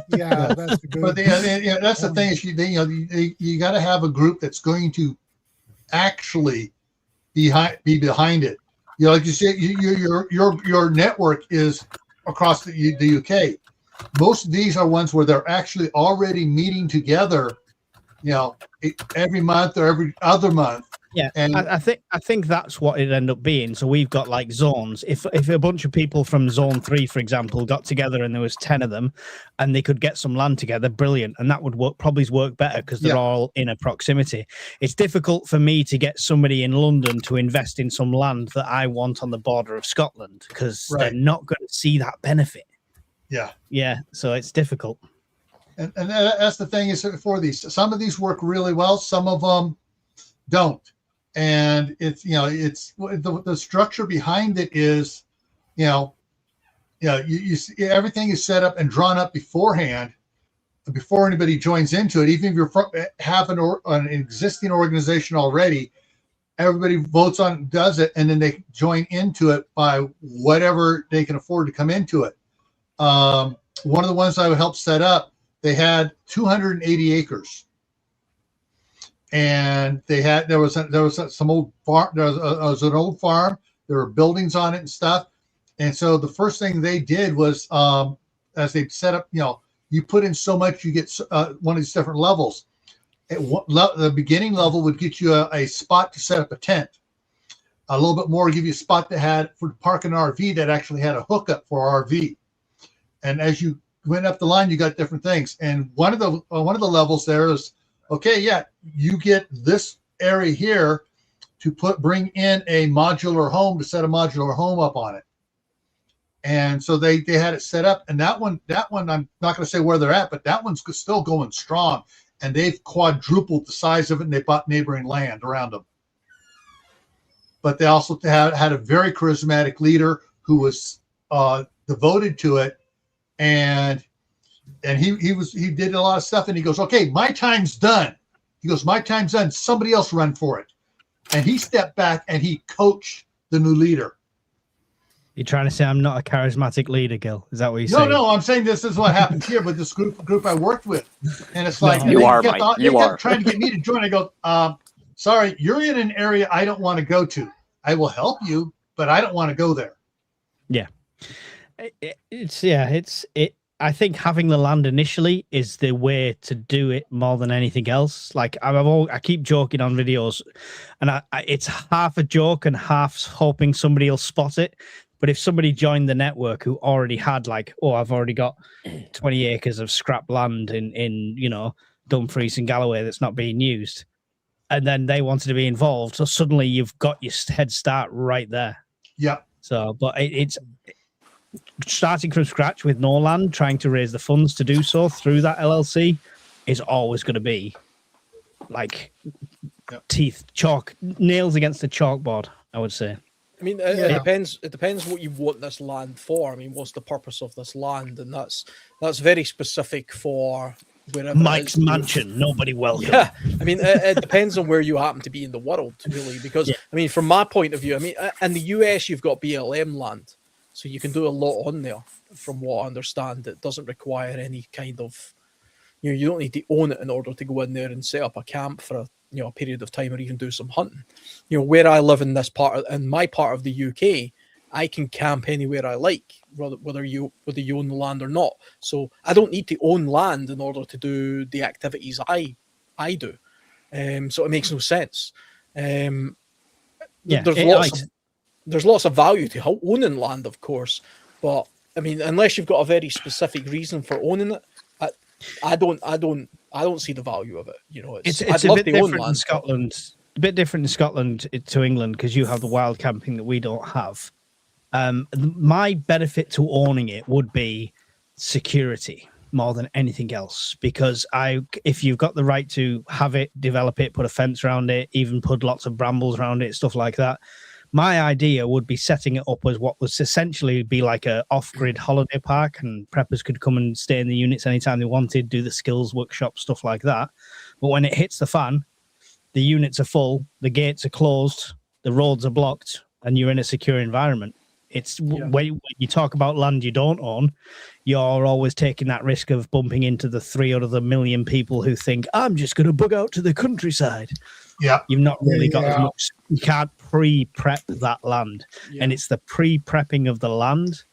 Yeah, that's a good. But that's the thing is, you got to have a group that's going to actually be behind it. Like you said, your network is across the UK. Most of these are ones where they're actually already meeting together, every month or every other month. Yeah, and I think that's what it'd end up being. So we've got like zones. If a bunch of people from Zone 3, for example, got together and there was 10 of them, and they could get some land together, brilliant, and that would probably work better because they're all in a proximity. It's difficult for me to get somebody in London to invest in some land that I want on the border of Scotland because they're not going to see that benefit. Yeah. So it's difficult. And that's the thing is for these. Some of these work really well. Some of them don't. And it's the structure behind it is you see, everything is set up and drawn up beforehand before anybody joins into it. Even if you have an existing organization already, everybody votes on, does it, and then they join into it by whatever they can afford to come into it. One of the ones I helped set up, they had 280 acres. And there was some old farm. There was an old farm. There were buildings on it and stuff. And so the first thing they did was as they set up, you put in so much, you get one of these different levels. The beginning level would get you a spot to set up a tent. A little bit more, give you a spot that had for parking an RV that actually had a hookup for RV. And as you went up the line, you got different things. And one of the levels there is, okay, yeah, you get this area here to bring in a modular home, to set a modular home up on it. And so they had it set up. And that one, I'm not going to say where they're at, but that one's still going strong. And they've quadrupled the size of it, and they bought neighboring land around them. But they also had a very charismatic leader who was devoted to it, and he did a lot of stuff. And he goes, "Okay, my time's done." He goes, "My time's done. Somebody else run for it." And he stepped back and he coached the new leader. You're trying to say I'm not a charismatic leader, Gil? Is that what you're saying? No, I'm saying this is what happens here with this group I worked with, and it's like You are, Mike. You are trying to get me to join. I go, sorry, you're in an area I don't want to go to. I will help you, but I don't want to go there. Yeah, I think having the land initially is the way to do it more than anything else. Like I keep joking on videos, and it's half a joke and half hoping somebody will spot it. But if somebody joined the network who already had I've already got 20 acres of scrap land in Dumfries and Galloway that's not being used, and then they wanted to be involved, so suddenly you've got your head start right there. Yeah. So, but it's starting from scratch with no land, trying to raise the funds to do so through that LLC is always going to be like nails against the chalkboard, I would say. I mean, it depends. It depends what you want this land for. I mean, what's the purpose of this land, and that's very specific for wherever. Mike's mansion. Nobody welcome. Yeah, I mean, it depends on where you happen to be in the world, really. Because I mean, from my point of view, I mean, in the US, you've got BLM land, so you can do a lot on there. From what I understand, it doesn't require any kind of, you don't need to own it in order to go in there and set up a camp for a period of time, or even do some hunting. Where I live in my part of the UK, I can camp anywhere I like, whether you own the land or not. So I don't need to own land in order to do the activities I do. So it makes no sense. There's lots of value to owning land, of course, but I mean, unless you've got a very specific reason for owning it, I don't see the value of it. It's a bit different in Scotland. A bit different in Scotland to England because you have the wild camping that we don't have. My benefit to owning it would be security more than anything else, because if you've got the right to have it, develop it, put a fence around it, even put lots of brambles around it, stuff like that. My idea would be setting it up as what was essentially be like a off-grid holiday park, and preppers could come and stay in the units anytime they wanted, do the skills workshop, stuff like that. But when it hits the fan, the units are full, the gates are closed, the roads are blocked, and you're in a secure environment. When you talk about land you don't own, you're always taking that risk of bumping into the 3 out of the million people who think, I'm just going to bug out to the countryside. Yeah. You've not really got as much. You can't pre-prep that land. Yeah. And it's the pre-prepping of the land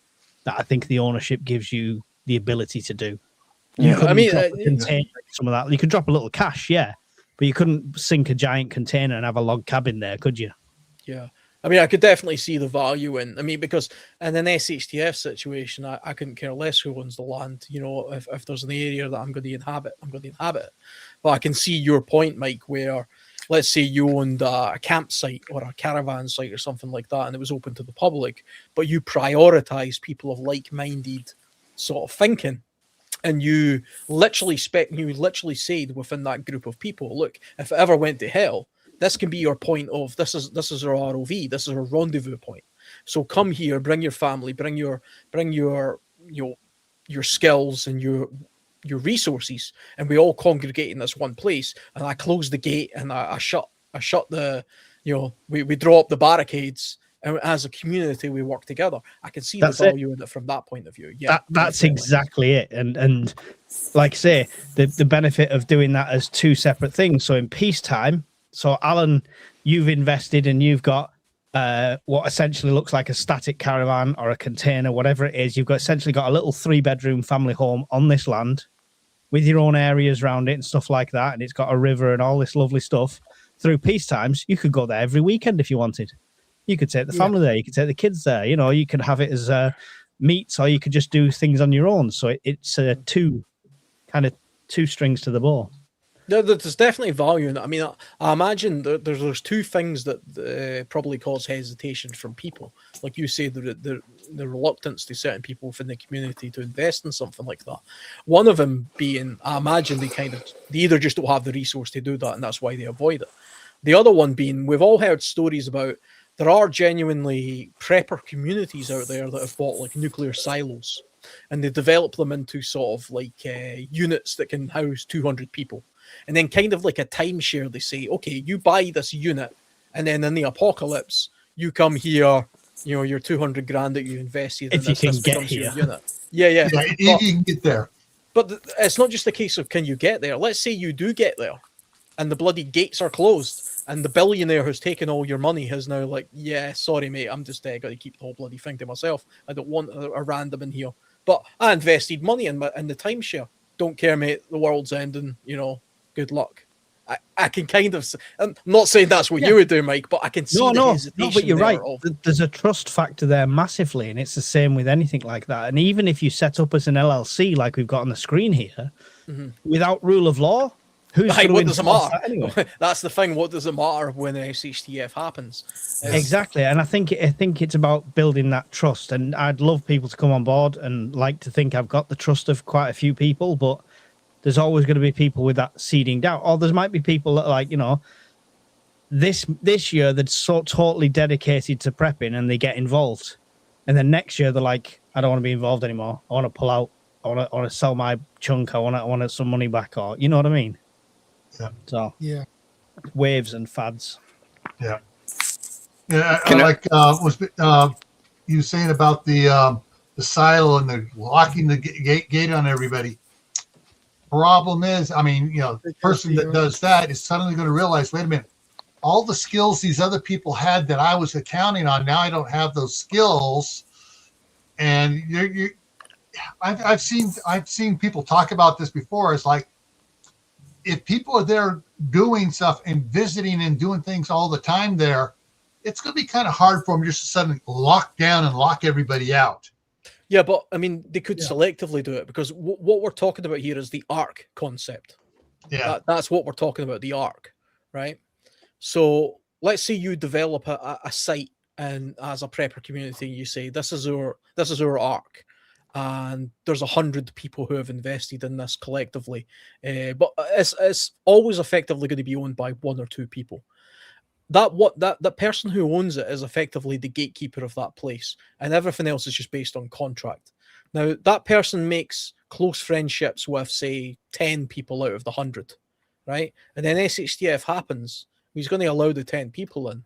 that I think the ownership gives you the ability to do. Yeah, I mean, some of that. You could drop a little cash, but you couldn't sink a giant container and have a log cabin there, could you? Yeah. I mean, I could definitely see the value in. I mean, because in an SHTF situation, I couldn't care less who owns the land. If there's an area that I'm going to inhabit, I'm going to inhabit it. But I can see your point, Mike, where let's say you owned a campsite or a caravan site or something like that, and it was open to the public, but you prioritize people of like-minded sort of thinking. And you literally said within that group of people, look, if it ever went to hell, this can be your point of this is our ROV, this is our rendezvous point. So come here, bring your family, bring your skills and your resources, and we all congregate in this one place. And I close the gate and I shut the we draw up the barricades, and as a community we work together. I can see the value in it from that point of view. Yeah, that's exactly it. And like I say, the benefit of doing that as two separate things. So in peacetime. So, Alan, you've invested and you've got what essentially looks like a static caravan or a container, whatever it is. You've got essentially got a little 3-bedroom family home on this land with your own areas around it and stuff like that. And it's got a river and all this lovely stuff. Through peace times, you could go there every weekend if you wanted. You could take the family there. You could take the kids there. You know, you could have it as meets, or you could just do things on your own. So it's two strings to the bow. There's definitely value in it. I mean, I imagine there's two things that probably cause hesitation from people. Like you say, the reluctance to certain people within the community to invest in something like that. One of them being, I imagine they either just don't have the resource to do that, and that's why they avoid it. The other one being, we've all heard stories about there are genuinely prepper communities out there that have bought like nuclear silos, and they develop them into sort of like units that can house 200 people. And then kind of like a timeshare, they say, okay, you buy this unit, and then in the apocalypse, you come here, you know, your 200 grand that you invested in, if you can get here. Your unit. Yeah. If you can get there. But it's not just a case of can you get there. Let's say you do get there, and the bloody gates are closed, and the billionaire who's taken all your money has now like, yeah, sorry, mate, I'm just got to keep the whole bloody thing to myself. I don't want a random in here. But I invested money in the timeshare. Don't care, mate. The world's ending, you know. Good luck. I can kind of, I'm not saying that's what you would do, Mike, but I can see the hesitation. No, but you're right. There's a trust factor there massively, and it's the same with anything like that. And even if you set up as an LLC, like we've got on the screen here, without rule of law, who's going to what does it matter? That anyway? That's the thing. What does it matter when an SHTF happens? Exactly, and I think it's about building that trust. And I'd love people to come on board, and like to think I've got the trust of quite a few people, but there's always going to be people with that seeding doubt. Or there might be people that, like, you know, this year they're so totally dedicated to prepping and they get involved. And then next year they're like, I don't want to be involved anymore. I want to pull out. I want to sell my chunk. I want some money back. Or, you know what I mean? Yeah. So, Yeah. Waves and fads. Yeah. Yeah. I like you were saying about the silo and the locking the gate on everybody. Problem is, I mean, you know, the person that does that is suddenly going to realize, wait a minute, all the skills these other people had that I was accounting on, now I don't have those skills. And I've seen people talk about this before. It's like, if people are there doing stuff and visiting and doing things all the time there, it's going to be kind of hard for them just to suddenly lock down and lock everybody out. Yeah, but I mean, they could selectively do it, because what we're talking about here is the ARC concept. Yeah, that's what we're talking about, the ARC, right? So let's say you develop a site, and as a prepper community, you say this is our ARC, and there's 100 people who have invested in this collectively, but it's always effectively going to be owned by 1 or 2 people. That person who owns it is effectively the gatekeeper of that place, and everything else is just based on contract. Now, that person makes close friendships with, say, 10 people out of the 100, right? And then SHTF happens, he's going to allow the 10 people in,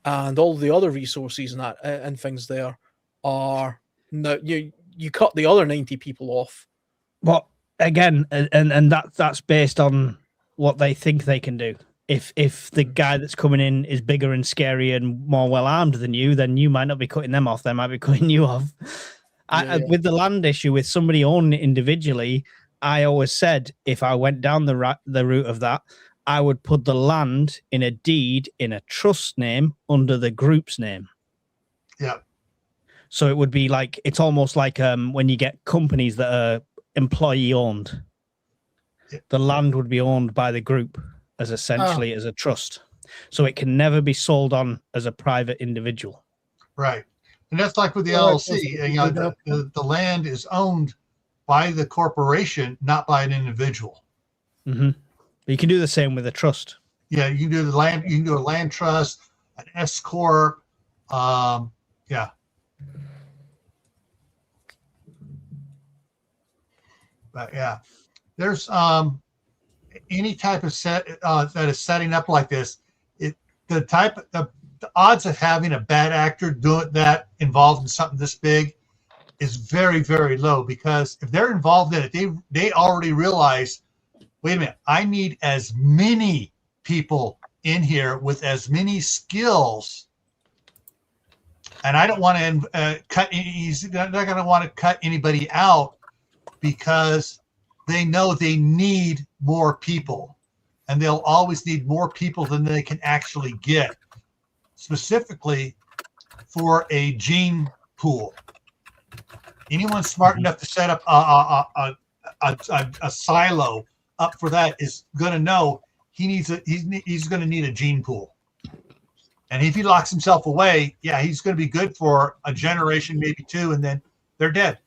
and all the other resources and things there are, no, you cut the other 90 people off. But again, and that's based on what they think they can do. If the guy that's coming in is bigger and scarier and more well armed than you, then you might not be cutting them off. They might be cutting you off. With the land issue, with somebody owning it individually, I always said if I went down the route of that, I would put the land in a deed in a trust name under the group's name. Yeah. So it would be like, it's almost like when you get companies that are employee owned, the land would be owned by the group as essentially as a trust. So it can never be sold on as a private individual. Right. And that's like with the LLC. You know, the land is owned by the corporation, not by an individual. Mm-hmm. But you can do the same with a trust. Yeah, you can do the land. You can do a land trust, an S corp. Yeah. But yeah, there's any type of set that is setting up like this. The odds of having a bad actor doing that involved in something this big is very, very low, because if they're involved in it, they already realize, wait a minute, I need as many people in here with as many skills and I don't want to cut. He's not going to want to cut anybody out because they know they need more people, and they'll always need more people than they can actually get, specifically for a gene pool. Anyone smart enough to set up a silo up for that is going to know he's going to need a gene pool. And if he locks himself away, yeah, he's going to be good for a generation, maybe two, and then they're dead.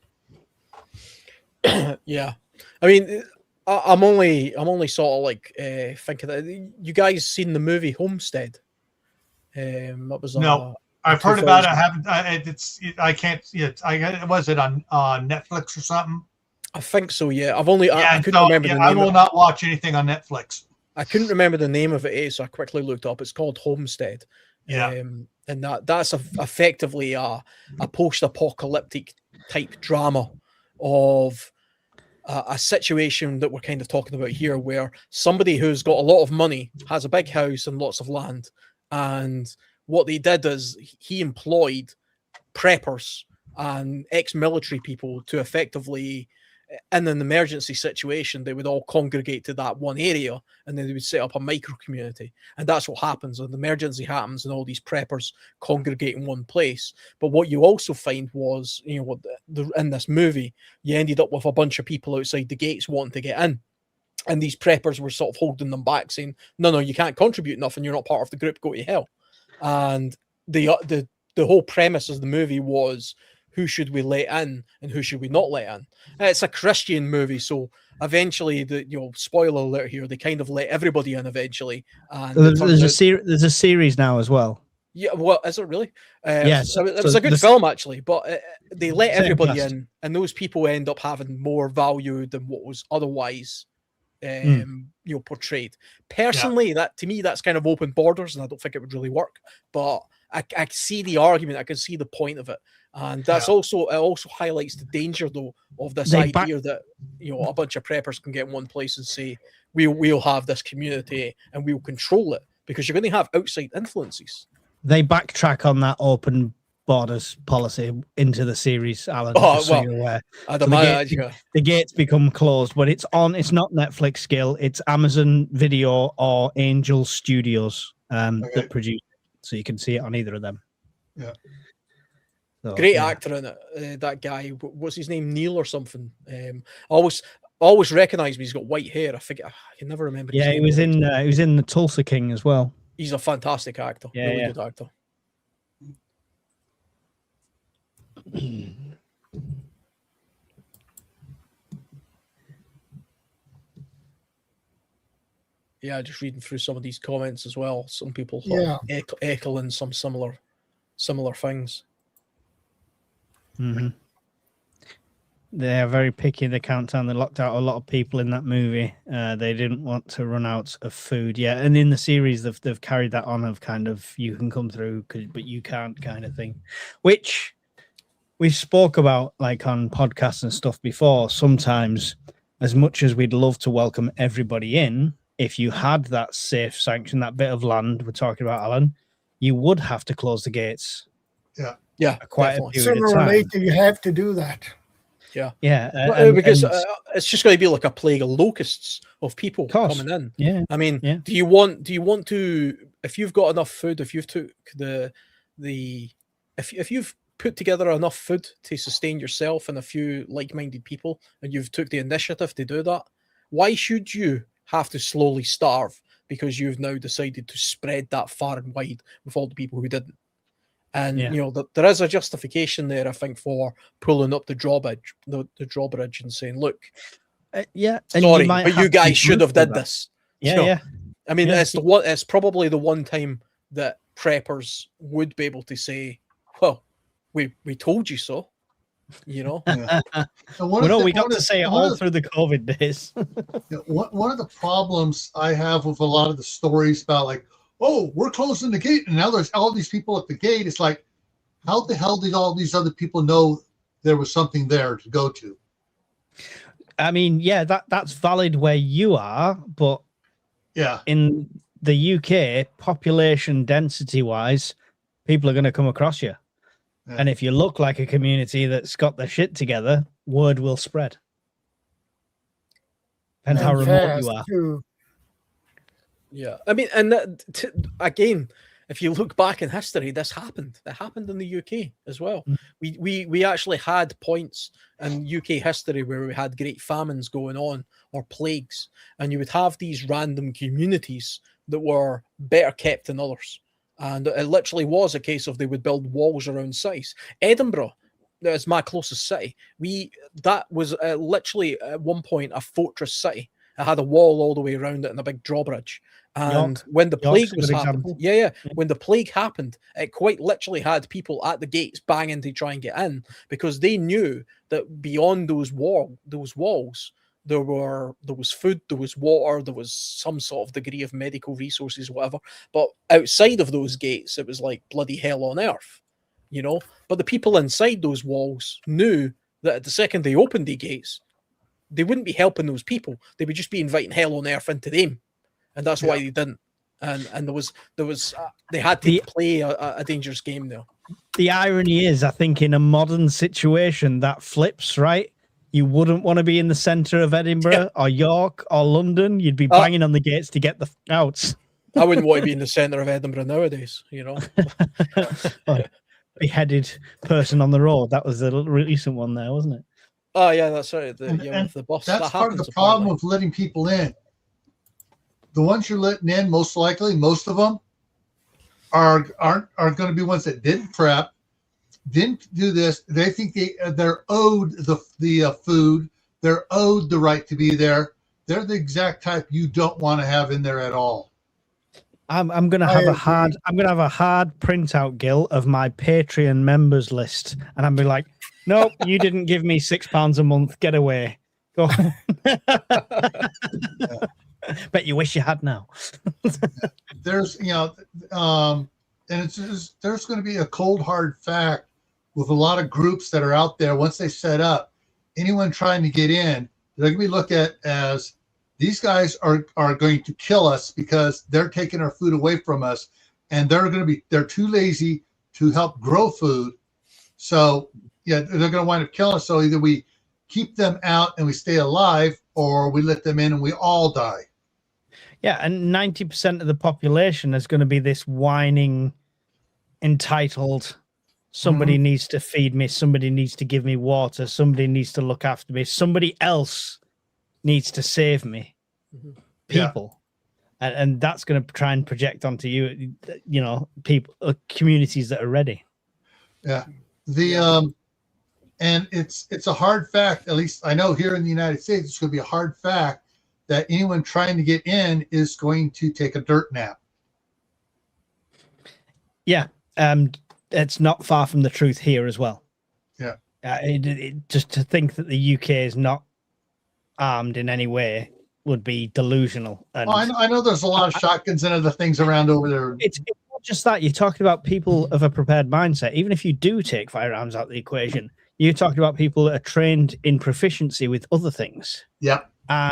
Yeah, I mean, I'm only sort of like thinking that you guys seen the movie Homestead? That was No, I've heard about it. I haven't. I can't see it. Was it on Netflix or something? I think so. Yeah, I couldn't remember the name. I will not watch anything on Netflix. I couldn't remember the name of it, so I quickly looked up. It's called Homestead. Yeah, and that's effectively a post-apocalyptic type drama of a situation that we're kind of talking about here, where somebody who's got a lot of money has a big house and lots of land, and what they did is he employed preppers and ex-military people to effectively, in an emergency situation, they would all congregate to that one area, and then they would set up a micro community. And that's what happens when the emergency happens, and all these preppers congregate in one place. But what you also find was, in this movie, you ended up with a bunch of people outside the gates wanting to get in. And these preppers were sort of holding them back, saying, no, you can't contribute enough, and you're not part of the group, go to hell. And the whole premise of the movie was, who should we let in and who should we not let in? It's a Christian movie, so eventually, spoiler alert here, they kind of let everybody in eventually. And there's a series now as well. Yeah, well, is it really? Yes, it was a good film actually, but they let everybody in, and those people end up having more value than what was otherwise, portrayed. Personally, that to me, that's kind of open borders, and I don't think it would really work. But I see the argument, I can see the point of it. And that's also highlights the danger, though, of this idea that a bunch of preppers can get in one place and say we'll have this community and we'll control it, because you're going to have outside influences. They backtrack on that open borders policy into the series, Alan. So you're aware. The gates become closed, but it's not Netflix skill. It's Amazon Video or Angel Studios that produce it, so you can see it on either of them. Yeah. So, great actor in it. That guy, what's his name? Neil or something. Always recognize me. He's got white hair. I can never remember. Yeah, he was in the Tulsa King as well. He's a fantastic actor. Yeah, really good actor. Yeah, just reading through some of these comments as well. Some people echoing some similar things. Mm-hmm. They're very picky. They count down. They locked out a lot of people in that movie. They didn't want to run out of food. Yeah, and in the series, they've carried that on of kind of, you can come through, but you can't, kind of thing, which we spoke about like on podcasts and stuff before. Sometimes, as much as we'd love to welcome everybody in, if you had that safe sanction, that bit of land we're talking about, Alan, you would have to close the gates. Yeah, quite a period sooner of time. or later you have to do that. Yeah, because it's just going to be like a plague of locusts of people coming in. Yeah, I mean, do you want to, if you've got enough food, if you've took if you've put together enough food to sustain yourself and a few like-minded people, and you've took the initiative to do that, why should you have to slowly starve because you've now decided to spread that far and wide with all the people who didn't? And there is a justification there, I think, for pulling up the drawbridge, and saying, "Look, sorry, but you guys should have did this." Yeah. I mean, it's probably the one time that preppers would be able to say, "Well, we told you so." We got to say it all through the COVID days. One of the problems I have with a lot of the stories about, like, oh, we're closing the gate, and now there's all these people at the gate. It's like, how the hell did all these other people know there was something there to go to? I mean, that's valid where you are, but in the UK, population density wise, people are going to come across you. Yeah. And if you look like a community that's got their shit together, word will spread. And how remote you are. Too. Yeah, I mean, and again, if you look back in history, this happened. It happened in the UK as well. We actually had points in UK history where we had great famines going on or plagues, and you would have these random communities that were better kept than others. And it literally was a case of they would build walls around cities. Edinburgh, that's my closest city. That was literally at one point a fortress city. It had a wall all the way around it and a big drawbridge. And when the plague was happening, when the plague happened, it quite literally had people at the gates banging to try and get in, because they knew that beyond those walls, there was food, there was water, there was some sort of degree of medical resources, whatever. But outside of those gates, it was like bloody hell on earth, you know. But the people inside those walls knew that at the second they opened the gates, they wouldn't be helping those people. They would just be inviting hell on earth into them, and that's why they didn't. And there was they had to play a dangerous game there. The irony is, I think in a modern situation that flips, right? You wouldn't want to be in the center of Edinburgh or York or London. You'd be banging on the gates to get the outs. I wouldn't want to be in the center of Edinburgh nowadays, you know. Beheaded person on the road. That was the recent one there, wasn't it? Oh yeah, that's right. With the bus. That's part of the problem with letting people in. The ones you're letting in, most likely, most of them aren't going to be ones that didn't prep, didn't do this. They think they're owed the food. They're owed the right to be there. They're the exact type you don't want to have in there at all. I'm gonna have a hard printout, Gil, of my Patreon members list, and I'm be like, nope, you didn't give me £6 a month. Get away. Go. Bet you wish you had now. There's, and it's just, there's going to be a cold hard fact with a lot of groups that are out there. Once they set up, anyone trying to get in, they're going to be looked at as these guys are going to kill us because they're taking our food away from us, and they're too lazy to help grow food. So yeah, they're going to wind up killing us. So either we keep them out and we stay alive, or we let them in and we all die. Yeah, and 90% of the population is going to be this whining, entitled, somebody needs to feed me, somebody needs to give me water, somebody needs to look after me, somebody else needs to save me. People. Yeah. And that's going to try and project onto you, people, communities that are ready. Yeah. And it's a hard fact, at least I know here in the United States, it's going to be a hard fact that anyone trying to get in is going to take a dirt nap. Yeah. It's not far from the truth here as well. Yeah. Just to think that the UK is not armed in any way would be delusional. And I know there's a lot of shotguns and other things around over there. It's not just that. You're talking about people of a prepared mindset. Even if you do take firearms out of the equation, you're talking about people that are trained in proficiency with other things. Yeah.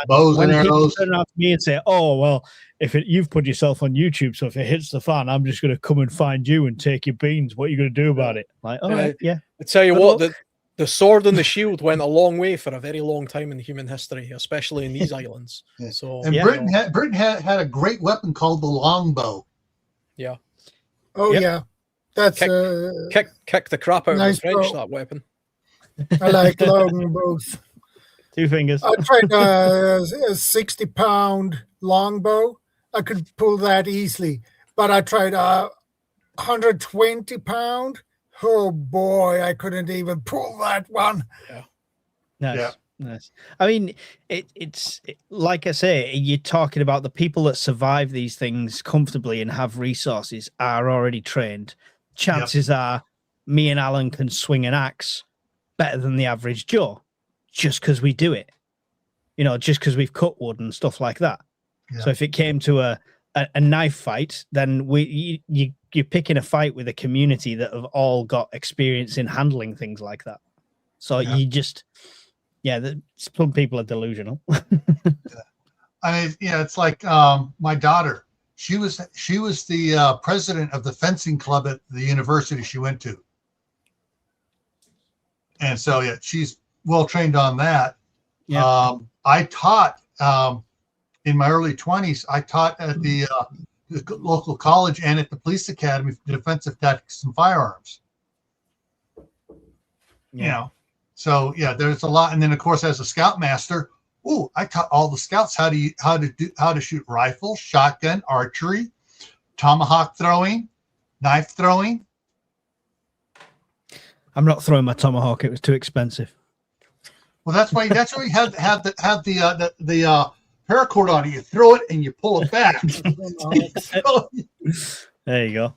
Bows and arrows. Turn around to me and say, "Oh well, you've put yourself on YouTube, so if it hits the fan, I'm just going to come and find you and take your beans. What are you going to do about it?" Like, all right, yeah. I tell you what, the sword and the shield went a long way for a very long time in human history, especially in these islands. Yeah. So, and Britain had a great weapon called the longbow. Yeah. Oh yeah, that's kick the crap out of the French. That weapon. I like longbows. 2 fingers. I tried a 60-pound longbow. I could pull that easily, but I tried a 120-pound. Oh boy, I couldn't even pull that one. Yeah. Nice. I mean, it's like I say, you're talking about the people that survive these things comfortably and have resources are already trained. Chances are me and Alan can swing an axe better than the average Joe, just because we do it, just because we've cut wood and stuff like that. Yeah. So if it came to a knife fight, then you're picking a fight with a community that have all got experience in handling things like that. So you just, some people are delusional. I mean, it's like my daughter. She was the president of the fencing club at the university she went to. And so, yeah, she's well trained on that. Yeah. I taught in my early 20s. I taught at the local college and at the police academy for defensive tactics and firearms. You know, so yeah, there's a lot. And then of course, as a scoutmaster, I taught all the scouts how to shoot rifle, shotgun, archery, tomahawk throwing, knife throwing. I'm not throwing my tomahawk. It was too expensive. Well, that's why you have the paracord on it. You throw it and you pull it back. There you go.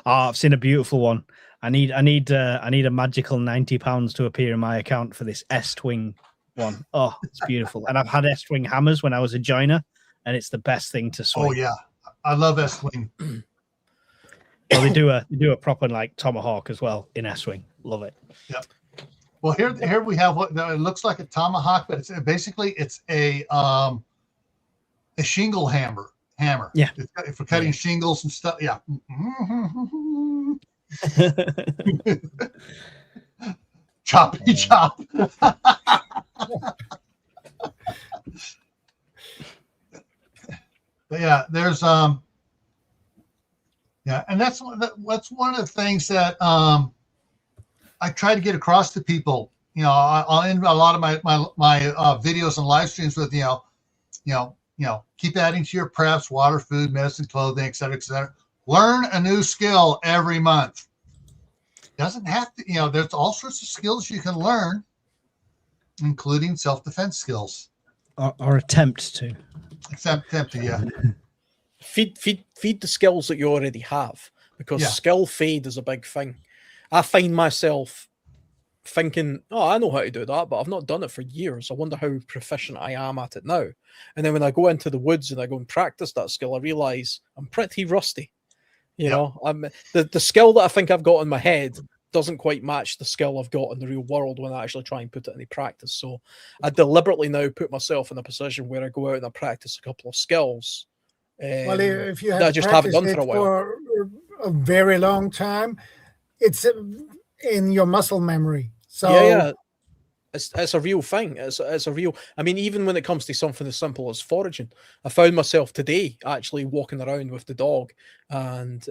I've seen a beautiful one. I need a magical £90 to appear in my account for this S-Twing one. Oh, it's beautiful. And I've had S-Twing hammers when I was a joiner, and it's the best thing to swing. Oh yeah, I love S-Wing. Well, they do a proper like tomahawk as well in S-Wing. Love it. Yep. Well, here we have what it looks like a tomahawk, but it's basically a shingle hammer. Yeah, for cutting shingles and stuff. Yeah. Choppy chop. But yeah, there's yeah, and that's one of the things that I try to get across to people. You know, I'll end a lot of my videos and live streams with keep adding to your preps, water, food, medicine, clothing, et cetera, et cetera. Learn a new skill every month. Doesn't have to, there's all sorts of skills you can learn, including self-defense skills. Or attempt to. Attempt to, yeah. Feed the skills that you already have, because skill fade is a big thing. I find myself thinking, I know how to do that, but I've not done it for years. I wonder how proficient I am at it now. And then when I go into the woods and I go and practice that skill, I realize I'm pretty rusty. You know, the skill that I think I've got in my head doesn't quite match the skill I've got in the real world when I actually try and put it into practice. So I deliberately now put myself in a position where I go out and I practice a couple of skills. Well, if you have I just haven't done for a while. For a very long time, it's in your muscle memory. So yeah. It's a real thing. It's a real. I mean, even when it comes to something as simple as foraging, I found myself today actually walking around with the dog and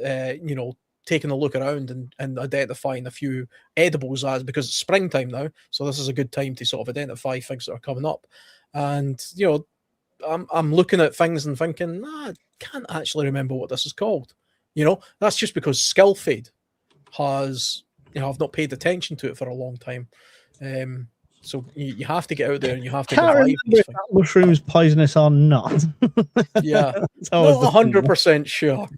taking a look around and identifying a few edibles because it's springtime now, so this is a good time to sort of identify things that are coming up. And I'm looking at things and thinking, I can't actually remember what this is called. That's just because skill fade has. I've not paid attention to it for a long time. So you have to get out there and you have to. Can't remember if that mushroom's poisonous or not. Yeah, not 100% sure.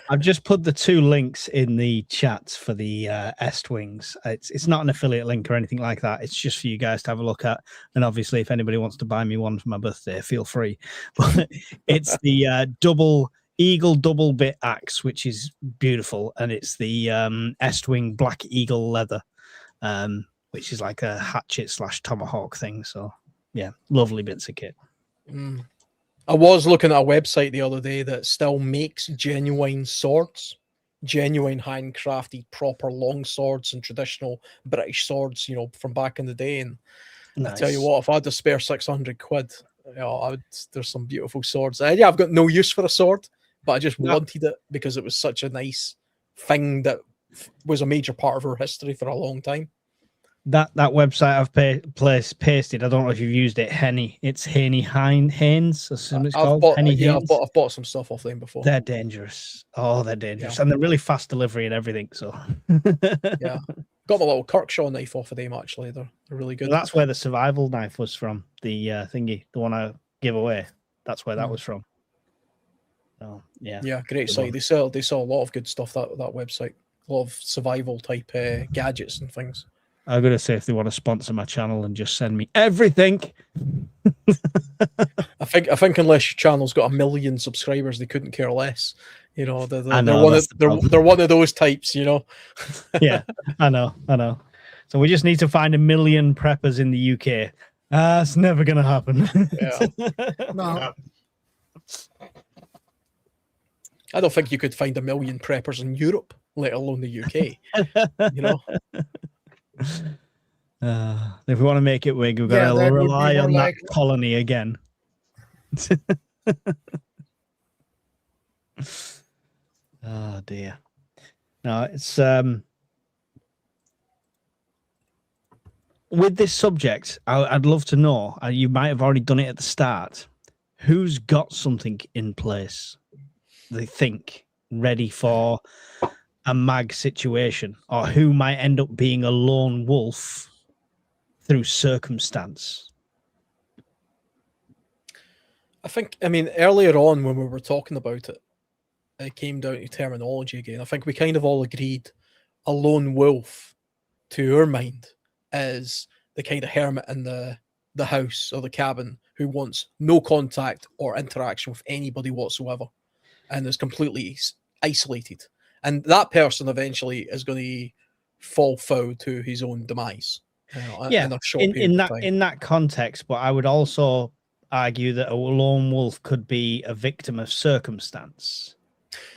I've just put the 2 links in the chat for the S-Twings. It's not an affiliate link or anything like that. It's just for you guys to have a look at. And obviously, if anybody wants to buy me one for my birthday, feel free. But it's the double bit axe, which is beautiful, and it's the S-Twing Black Eagle leather. Which is like a hatchet / tomahawk thing. So yeah, lovely bits of kit. I was looking at a website the other day that still makes genuine swords, genuine handcrafted proper long swords and traditional British swords, from back in the day. And nice. I tell you what, if I had to spare 600 quid, there's some beautiful swords. I've got no use for a sword, but I just wanted it because it was such a nice thing that was a major part of our history for a long time. That website I've pasted, I don't know if you've used it, Henny. It's Haynes, or something it's called. I've bought some stuff off them before. They're dangerous. Oh, they're dangerous. Yeah. And they're really fast delivery and everything. So yeah. Got my little Kirkshaw knife off of them, actually. They're really good. Well, that's where the survival knife was from. The thingy, the one I give away. That's where that was from. Oh, yeah. Yeah, great site. They sell a lot of good stuff, that website. A lot of survival type gadgets and things. I'm going to say if they want to sponsor my channel and just send me everything. I think unless your channel's got 1 million subscribers, they couldn't care less. They're one of those types, Yeah, I know. So we just need to find 1 million preppers in the UK. It's never going to happen. Yeah. No. I don't think you could find 1 million preppers in Europe, let alone the UK. If we want to make it big, we've got Yeah, to that would be rely more on that likely. colony again. Oh dear. No, it's with this subject, I'd love to know, you might have already done it at the start, who's got something in place they think ready for a mag situation, or who might end up being a lone wolf through circumstance. I mean, earlier on when we were talking about it, it came down to terminology again. I think we kind of all agreed a lone wolf, to our mind, is the kind of hermit in the house or the cabin who wants no contact or interaction with anybody whatsoever and is completely isolated. And that person eventually is going to fall foul to his own demise. Yeah, in a short period of time. In that context, but I would also argue that a lone wolf could be a victim of circumstance.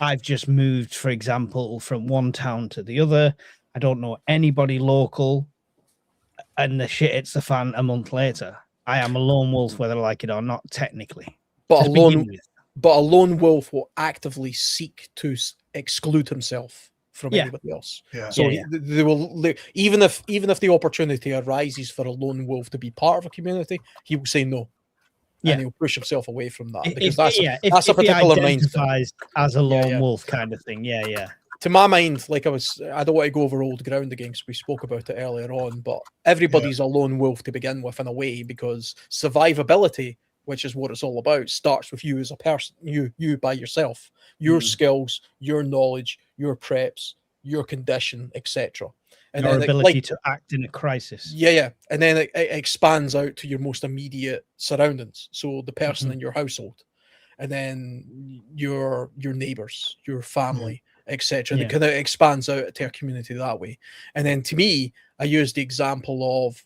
I've just moved, for example, from one town to the other. I don't know anybody local, and the shit hits the fan a month later. I am a lone wolf, whether I like it or not, technically. But to begin with. But a lone wolf will actively seek to exclude himself from anybody else. Yeah. So they will, even if the opportunity arises for a lone wolf to be part of a community, he will say no. Yeah. And he'll push himself away from that because if that's a particular mindset. Identifies as a lone wolf kind of thing. Yeah. To my mind, I don't want to go over old ground again because we spoke about it earlier on, but everybody's a lone wolf to begin with in a way, because survivability, which is what it's all about, starts with you as a person, you by yourself, your skills, your knowledge, your preps, your condition, etc. And your then ability to act in a crisis. Yeah. And then it expands out to your most immediate surroundings. So the person in your household, and then your neighbors, your family, etc. And it kind of expands out to a community that way. And then to me, I use the example of,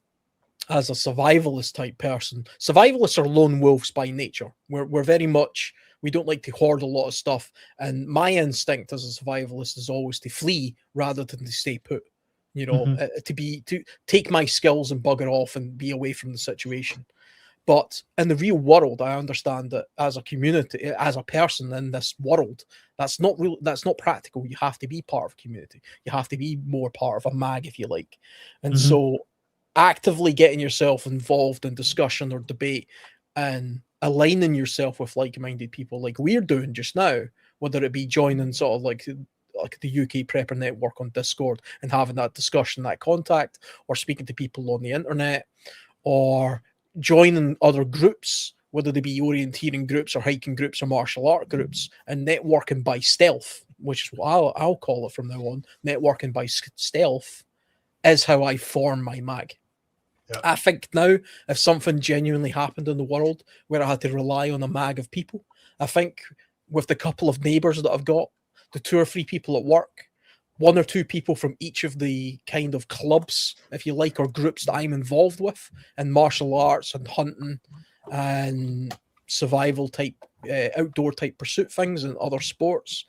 as a survivalist type person, survivalists are lone wolves by nature. We're very much, we don't like to hoard a lot of stuff. And my instinct as a survivalist is always to flee rather than to stay put. To take my skills and bugger off and be away from the situation. But in the real world, I understand that as a community, as a person in this world, that's not practical. You have to be part of a community. You have to be more part of a mag, if you like. And so actively getting yourself involved in discussion or debate and aligning yourself with like-minded people like we're doing just now, whether it be joining sort of like the UK Prepper Network on Discord and having that discussion, that contact, or speaking to people on the internet, or joining other groups, whether they be orienteering groups or hiking groups or martial art groups, and networking by stealth, which is what I'll call it from now on. Networking by stealth is how I form my mag. Yeah. I think now, if something genuinely happened in the world where I had to rely on a mag of people, I think with the couple of neighbours that I've got, the 2 or 3 people at work, 1 or 2 people from each of the kind of clubs, if you like, or groups that I'm involved with in martial arts and hunting and survival type, outdoor type pursuit things and other sports.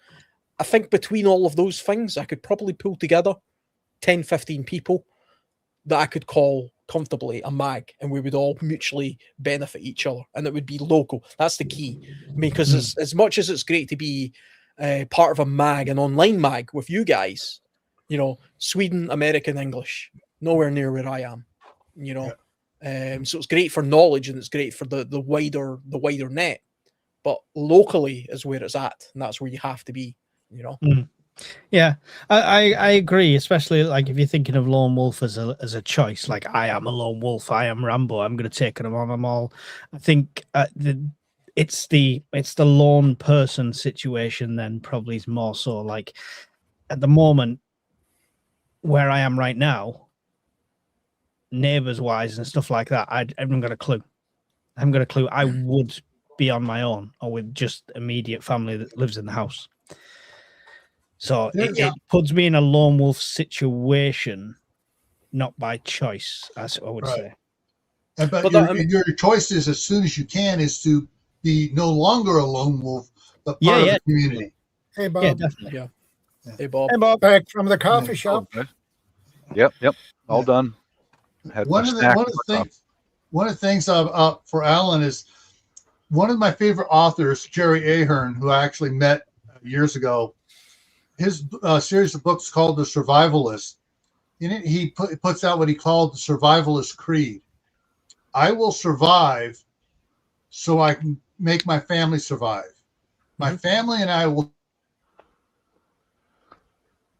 I think between all of those things, I could probably pull together 10, 15 people that I could call comfortably a mag, and we would all mutually benefit each other, and it would be local. That's the key. I mean, because as much as it's great to be part of a mag, an online mag with you guys, Sweden, American, English, nowhere near where I am, so it's great for knowledge and it's great for the wider net, but locally is where it's at, and that's where you have to be, Yeah, I agree, especially like if you're thinking of lone wolf as a choice, like I am a lone wolf, I am Rambo, I'm going to take them on them all. I think it's the lone person situation then probably is more so like at the moment where I am right now, neighbors wise and stuff like that. I haven't got a clue. I would be on my own or with just immediate family that lives in the house. So it puts me in a lone wolf situation, not by choice, as I would say. But your choice is, as soon as you can, is to be no longer a lone wolf, but part of the community. Hey, Bob. Yeah, definitely. Yeah. Hey, Bob. Hey, Bob. Back from the coffee shop. Yep. All Yeah. done. Had my One of snack. the things for Alan is one of my favorite authors, Jerry Ahern, who I actually met years ago. His series of books called The Survivalist. In it, he puts out what he called the Survivalist Creed. I will survive so I can make my family survive. My family and I will,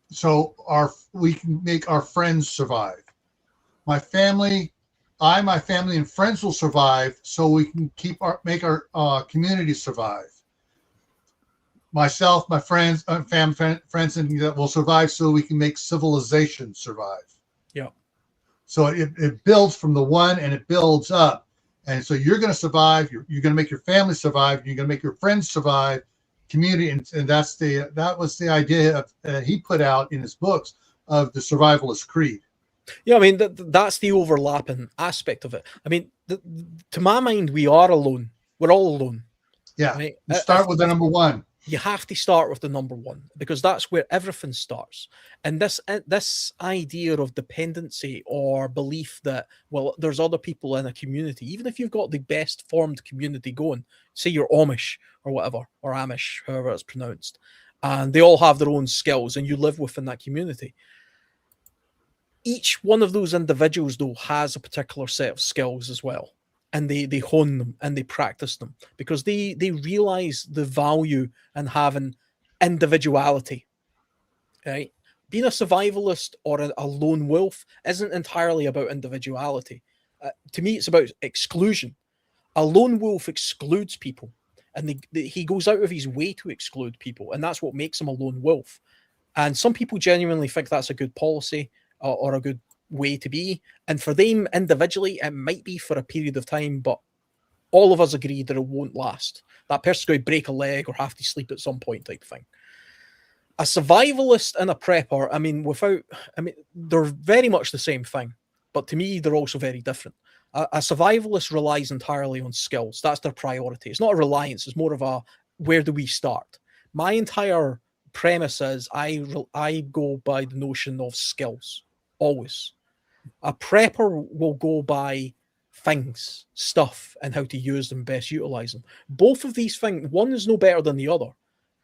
so we can make our friends survive. My family and friends will survive so we can make our community survive. Myself, my friends, friends, and that will survive so we can make civilization survive. Yeah. So it builds from the one and it builds up. And so you're going to survive. You're going to make your family survive. You're going to make your friends survive. Community, and that was the idea that he put out in his books of the Survivalist Creed. Yeah, I mean that's the overlapping aspect of it. I mean, to my mind, we are alone. We're all alone. Yeah. Right? You start with the number one. You have to start with the number one because that's where everything starts. And this idea of dependency or belief that, well, there's other people in a community, even if you've got the best formed community going, say you're Amish or whatever, or Amish, however it's pronounced, and they all have their own skills and you live within that community. Each one of those individuals, though, has a particular set of skills as well. And they hone them and they practice them because they realize the value in having individuality, right? Being a survivalist or a lone wolf isn't entirely about individuality. To me, it's about exclusion. A lone wolf excludes people, and he goes out of his way to exclude people, and that's what makes him a lone wolf. And some people genuinely think that's a good policy or a good way to be, and for them individually it might be for a period of time, but all of us agree that it won't last. That person's going to break a leg or have to sleep at some point type thing. A survivalist and a prepper, I mean, they're very much the same thing, but to me they're also very different. A survivalist relies entirely on skills. That's their priority. It's not a reliance, it's more of a where do we start. My entire premise is I go by the notion of skills always. A prepper will go by things, stuff, and how to use them, best utilize them. Both of these things, one is no better than the other,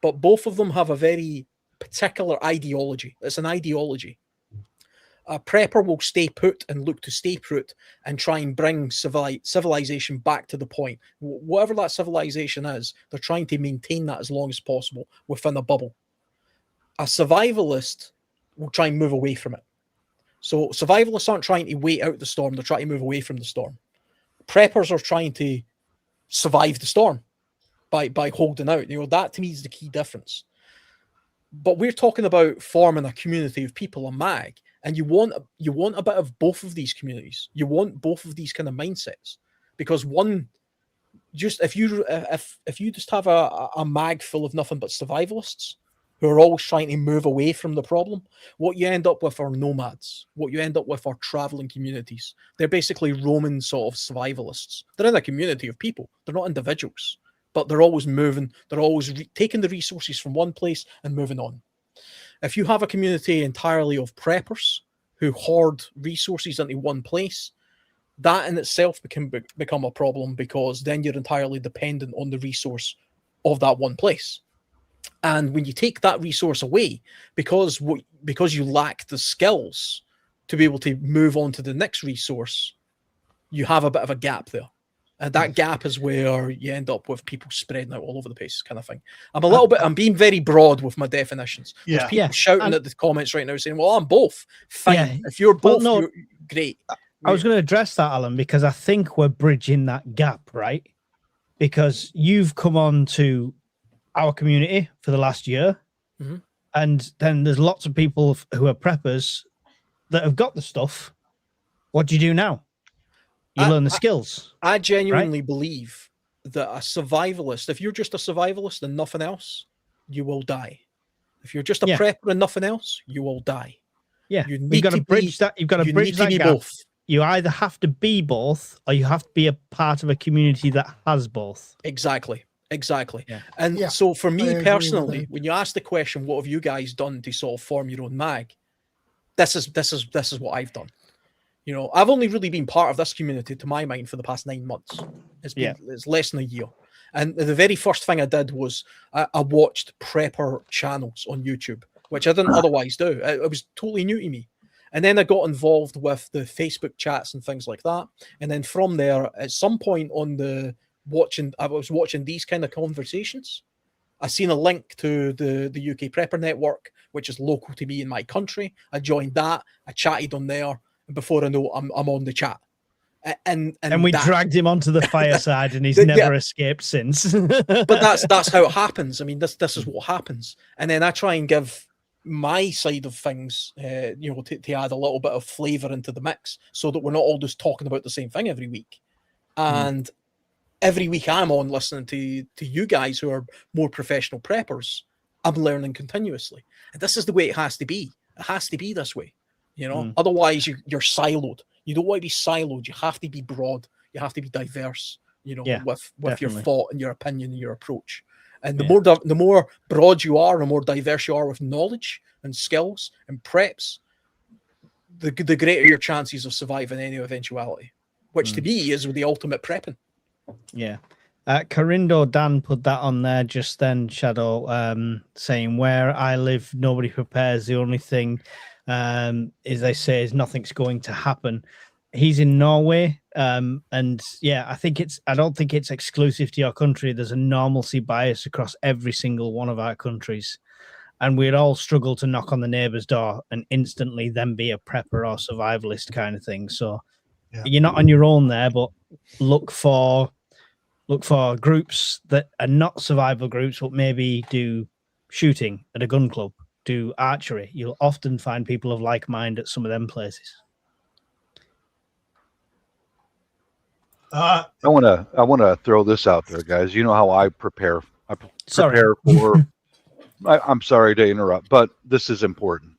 but both of them have a very particular ideology. It's an ideology. A prepper will stay put and look to stay put and try and bring civilization back to the point. Whatever that civilization is, they're trying to maintain that as long as possible within a bubble. A survivalist will try and move away from it. So survivalists aren't trying to wait out the storm, they're trying to move away from the storm. Preppers are trying to survive the storm by holding out. That to me is the key difference. But we're talking about forming a community of people, a mag, and you want a bit of both of these communities. You want both of these kind of mindsets. Because one, just if you just have a mag full of nothing but survivalists who are always trying to move away from the problem, what you end up with are nomads. What you end up with are traveling communities. They're basically roaming sort of survivalists. They're in a community of people. They're not individuals, but they're always moving. They're always taking the resources from one place and moving on. If you have a community entirely of preppers who hoard resources into one place, that in itself can become a problem because then you're entirely dependent on the resource of that one place. And when you take that resource away, because you lack the skills to be able to move on to the next resource, you have a bit of a gap there. And that gap is where you end up with people spreading out all over the place, kind of thing. I'm being very broad with my definitions. There's people shouting at the comments right now saying, well, I'm both. Fine. Yeah. If you're both, you're great. I was going to address that, Alan, because I think we're bridging that gap, right? Because you've come on to our community for the last year, and then there's lots of people who are preppers that have got the stuff. What do you do now? You learn the skills. I genuinely believe that a survivalist, if you're just a survivalist and nothing else, you will die. If you're just a prepper and nothing else, you will die. Yeah, you've got to bridge that. You've got to bridge that gap. Both. You either have to be both, or you have to be a part of a community that has both. Exactly. Yeah. And so for me personally, when you ask the question, what have you guys done to sort of form your own mag? this is what I've done. You know, I've only really been part of this community, to my mind, for the past 9 months. It's less than a year. And the very first thing I did was I watched prepper channels on YouTube, which I didn't otherwise do. It was totally new to me. And then I got involved with the Facebook chats and things like that. And then from there, at some point I was watching these kind of conversations. I seen a link to the UK Prepper Network, which is local to me in my country. I joined that. I chatted on there. And before I know, I'm on the chat. And we dragged him onto the fireside, and he's never escaped since. But that's how it happens. I mean, this is what happens. And then I try and give my side of things, you know, to add a little bit of flavor into the mix, so that we're not all just talking about the same thing every week. And every week I'm on listening to you guys who are more professional preppers. I'm learning continuously, and this is the way it has to be. It has to be this way. You know, otherwise you're siloed. You don't want to be siloed. You have to be broad. You have to be diverse. You know, with your thought and your opinion and your approach. And the more broad you are, the more diverse you are with knowledge and skills and preps, the greater your chances of surviving any eventuality. Which to me is the ultimate prepping. Yeah. Carindo Dan put that on there just then, Shadow, saying where I live, nobody prepares. The only thing is they say is nothing's going to happen. He's in Norway, and I don't think it's exclusive to your country. There's a normalcy bias across every single one of our countries, and we'd all struggle to knock on the neighbor's door and instantly then be a prepper or survivalist kind of thing. So you're not on your own there, but look for groups that are not survival groups, but maybe do shooting at a gun club, do archery. You'll often find people of like mind at some of them places. I want to throw this out there, guys. You know how I prepare. I'm sorry to interrupt, but this is important.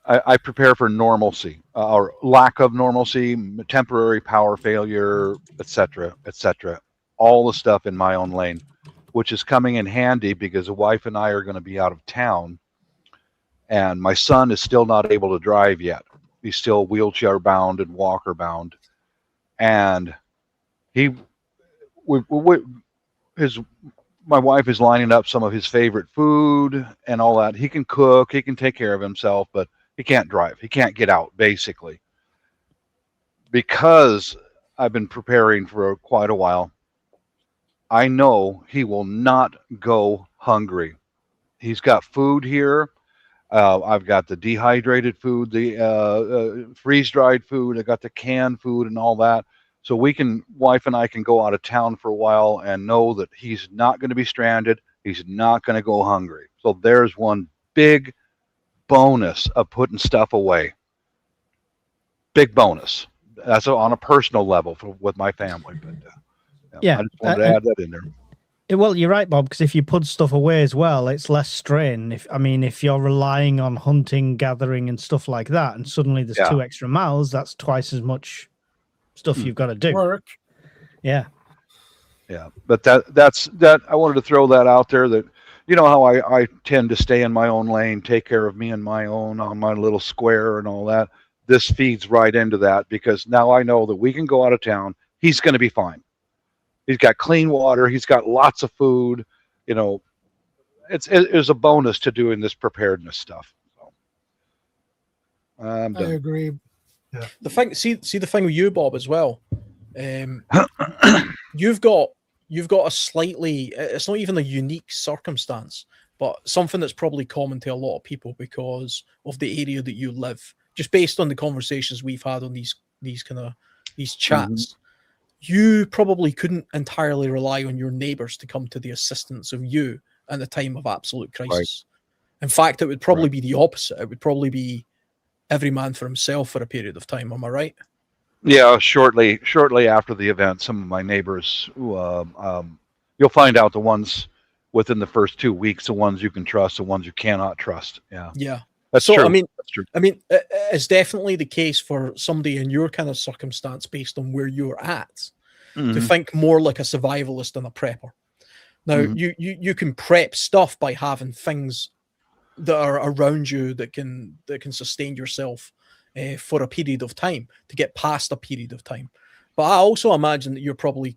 I prepare for normalcy or lack of normalcy, temporary power failure, etc., etc. All the stuff in my own lane, which is coming in handy because the wife and I are going to be out of town, and my son is still not able to drive yet. He's still wheelchair bound and walker bound. And my wife is lining up some of his favorite food and all that. He can cook, he can take care of himself, but he can't drive. He can't get out, basically. Because I've been preparing for quite a while, I know he will not go hungry. He's got food here. I've got the dehydrated food, the freeze-dried food. I got the canned food and all that. So wife and I can go out of town for a while and know that he's not going to be stranded. He's not going to go hungry. So there's one big bonus of putting stuff away. Big bonus. That's on a personal level with my family. But I just wanted to add that in there. Well, you're right, Bob, because if you put stuff away as well, it's less strain. If you're relying on hunting, gathering, and stuff like that, and suddenly there's 2 extra miles, that's twice as much stuff you've got to do. Work. Yeah. Yeah, but that's I wanted to throw that out there, that you know how I tend to stay in my own lane, take care of me and my own on my little square and all that. This feeds right into that, because now I know that we can go out of town. He's going to be fine. He's got clean water. He's got lots of food. You know, it's a bonus to doing this preparedness stuff. So, I agree. Yeah. The thing with you, Bob, as well. You've got a slightly. It's not even a unique circumstance, but something that's probably common to a lot of people because of the area that you live. Just based on the conversations we've had on these chats. You probably couldn't entirely rely on your neighbors to come to the assistance of you in a time of absolute crisis. Right. In fact, it would probably be the opposite. It would probably be every man for himself for a period of time. Am I right? Yeah, shortly after the event, some of my neighbors, you'll find out the ones within the first 2 weeks, the ones you can trust, the ones you cannot trust. Yeah. Yeah. That's true. That's true. I mean, it's definitely the case for somebody in your kind of circumstance based on where you're at to think more like a survivalist than a prepper. Now, you can prep stuff by having things that are around you that can sustain yourself for a period of time, to get past a period of time. But I also imagine that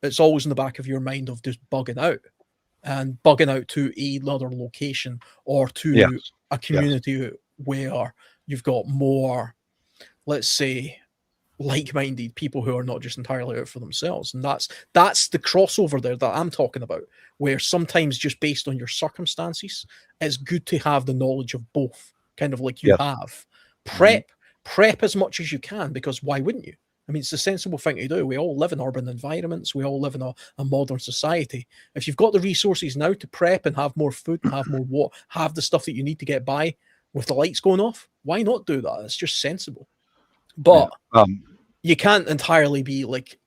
it's always in the back of your mind of just bugging out to another location or to Yes. a community where you've got more, let's say, like-minded people who are not just entirely out for themselves. And that's the crossover there that I'm talking about, where sometimes just based on your circumstances, it's good to have the knowledge of both, kind of like you have. Prep as much as you can, because why wouldn't you? I mean, it's a sensible thing to do. We all live in urban environments. We all live in a modern society. If you've got the resources now to prep and have more food and have more water, have the stuff that you need to get by with the lights going off, why not do that? It's just sensible. But you can't entirely be like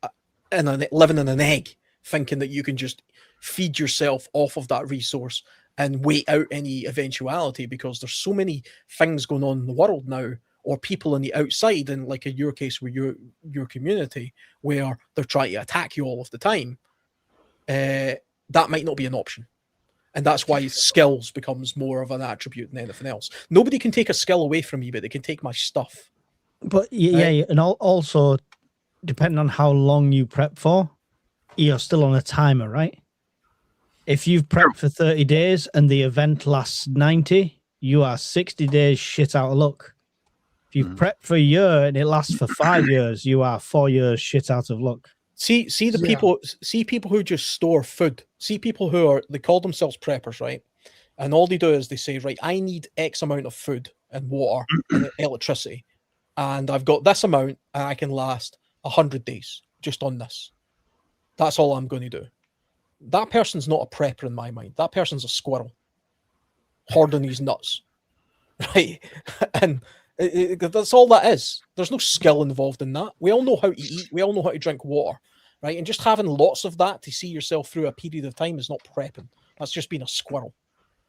living in an egg, thinking that you can just feed yourself off of that resource and wait out any eventuality, because there's so many things going on in the world now, or people on the outside, and like in your case with your community, where they're trying to attack you all of the time. That might not be an option. And that's why skills becomes more of an attribute than anything else. Nobody can take a skill away from me, but they can take my stuff. But and also, depending on how long you prep for, you're still on a timer, right? If you've prepped for 30 days and the event lasts 90, you are 60 days shit out of luck. If you prep for a year and it lasts for 5 years, you are 4 years shit out of luck. See people who just store food. See people they call themselves preppers, right? And all they do is they say, right, I need X amount of food and water and electricity, and I've got this amount, and I can last 100 days just on this. That's all I'm going to do. That person's not a prepper in my mind. That person's a squirrel hoarding his nuts, right? And that's all that is. There's no skill involved in that. We all know how to eat. We all know how to drink water, right? And just having lots of that to see yourself through a period of time is not prepping. That's just being a squirrel.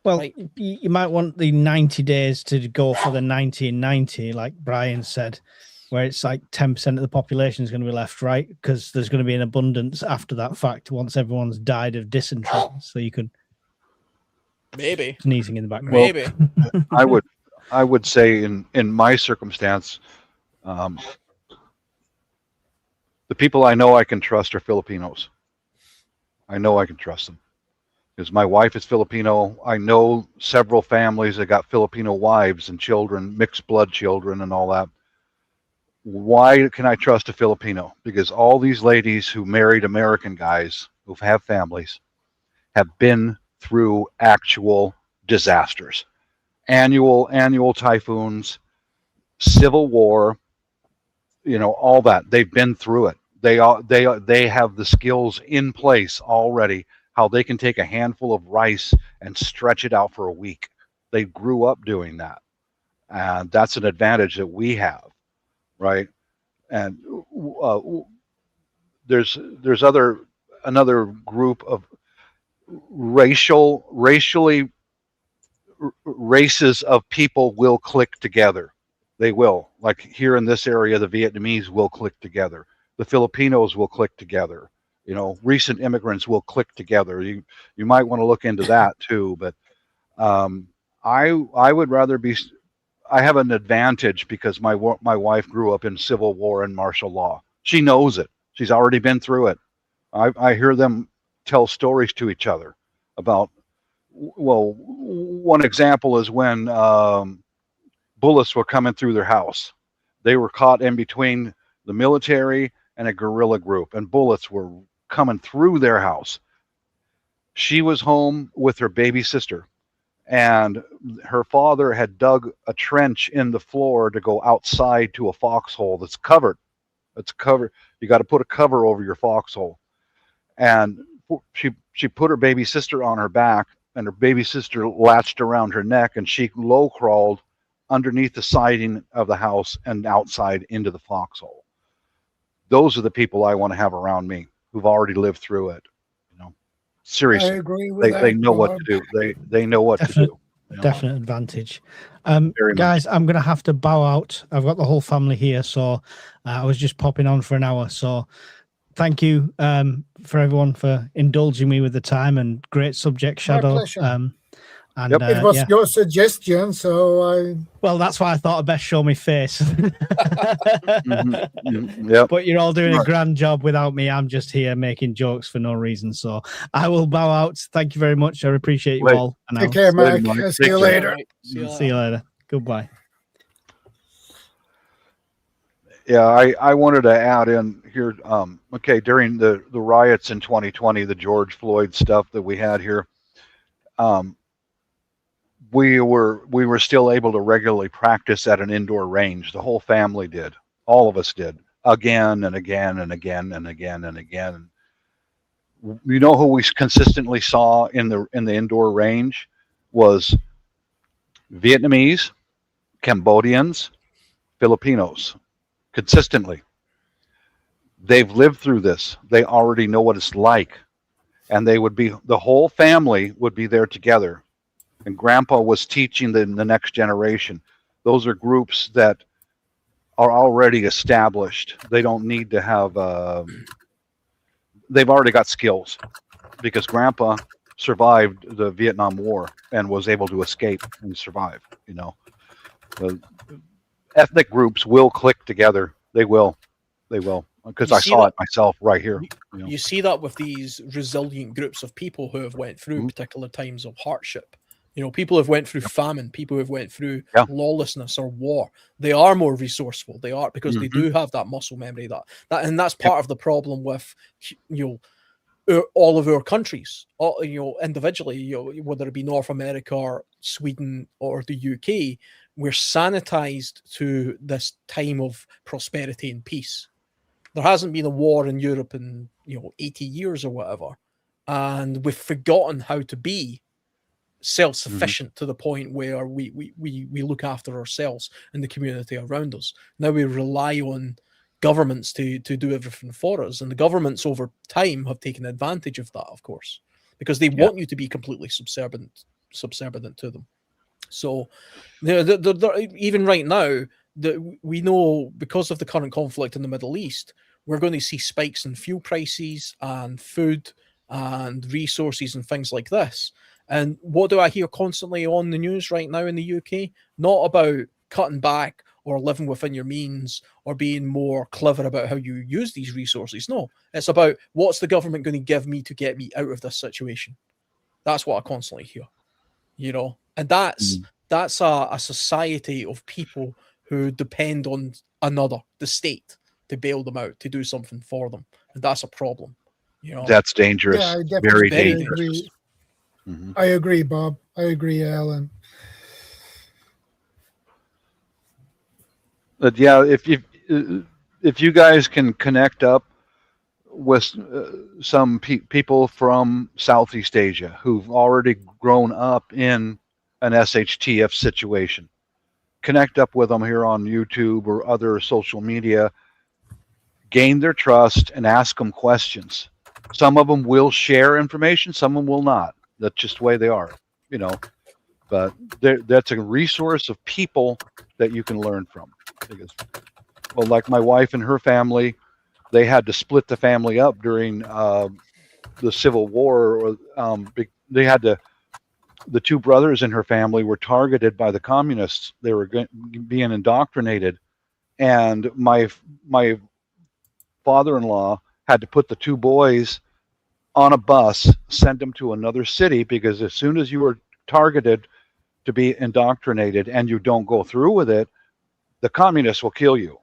Well, right? You might want the 90 days to go for the 90 and 90, like Brian said, where it's like 10% of the population is going to be left, right? Because there's going to be an abundance after that fact once everyone's died of dysentery. So you could maybe sneezing in the background. Maybe I would say in my circumstance, the people I know I can trust are Filipinos. I know I can trust them because my wife is Filipino. I know several families that got Filipino wives and children, mixed blood children and all that. Why can I trust a Filipino? Because all these ladies who married American guys who have families have been through actual disasters. Annual typhoons, civil war, all that. They've been through it. They have the skills in place already, how they can take a handful of rice and stretch it out for a week. They grew up doing that. And that's an advantage that we have, right? And there's another group of races of people will click together. They will. Like here in this area, the Vietnamese will click together. The Filipinos will click together. Recent immigrants will click together. You might want to look into that too. But I would rather be. I have an advantage because my wife grew up in civil war and martial law. She knows it. She's already been through it. I hear them tell stories to each other about. Well, one example is when bullets were coming through their house. They were caught in between the military and a guerrilla group, and bullets were coming through their house. She was home with her baby sister, and her father had dug a trench in the floor to go outside to a foxhole that's covered. It's covered. You got to put a cover over your foxhole. And she put her baby sister on her back, and her baby sister latched around her neck, and she low crawled underneath the siding of the house and outside into the foxhole. Those are the people I want to have around me who've already lived through it. Seriously, I agree with that, they know what to do. They know what to do. Definite advantage. Guys, I'm going to have to bow out. I've got the whole family here, so I was just popping on for an hour. So thank you for everyone for indulging me with the time, and great subject, Shadow. And Yep. It was yeah. your suggestion, so I. Well, that's why I thought I'd best show my face. Yep. But you're all doing a Right. grand job without me. I'm just here making jokes for no reason. So I will bow out. Thank you very much. I appreciate you Wait. all. And Take I'll care, Later, Mike. Mike. See Take you care. later. Right, see you see you later. Goodbye. Yeah, I wanted to add in here. Okay, during the riots in 2020, the George Floyd stuff that we had here, we were still able to regularly practice at an indoor range. The whole family did. All of us did, again and again and again and again and again. You know who we consistently saw in the indoor range was Vietnamese, Cambodians, Filipinos. Consistently. They've lived through this. They already know what it's like. And the whole family would be there together. And Grandpa was teaching the next generation. Those are groups that are already established. They don't need to have, they've already got skills because Grandpa survived the Vietnam War and was able to escape and survive, you know. Ethnic groups will click together. They will, because I saw it myself right here. You see that with these resilient groups of people who have went through Mhm. particular times of hardship. You know, people who have went through famine, people who have went through lawlessness or war. They are more resourceful. They are because they do have that muscle memory. And that's part of the problem with all of our countries, individually, whether it be North America or Sweden or the UK, we're sanitized to this time of prosperity and peace. There hasn't been a war in Europe in 80 years or whatever, and we've forgotten how to be self-sufficient to the point where we look after ourselves and the community around us. Now we rely on governments to do everything for us, and the governments over time have taken advantage of that, of course, because they want you to be completely subservient to them. So even right now, we know because of the current conflict in the Middle East, we're going to see spikes in fuel prices and food and resources and things like this. And what do I hear constantly on the news right now in the UK? Not about cutting back or living within your means or being more clever about how you use these resources. No, it's about what's the government going to give me to get me out of this situation. That's what I constantly hear, and that's a society of people who depend on the state, to bail them out, to do something for them. And that's a problem. That's dangerous. Yeah, I Very definitely dangerous. agree. I agree, Bob. I agree, Alan. But yeah, if you guys can connect up with some people from Southeast Asia who've already grown up in an SHTF situation, connect up with them here on YouTube or other social media, gain their trust and ask them questions. Some of them will share information, some of them will not. That's just the way they are, but that's a resource of people that you can learn from. Because, well, like my wife and her family, they had to split the family up during the Civil War. They had to. The two brothers in her family were targeted by the communists. They were being indoctrinated, and my father-in-law had to put the two boys on a bus, send them to another city, because as soon as you were targeted to be indoctrinated and you don't go through with it, the communists will kill you.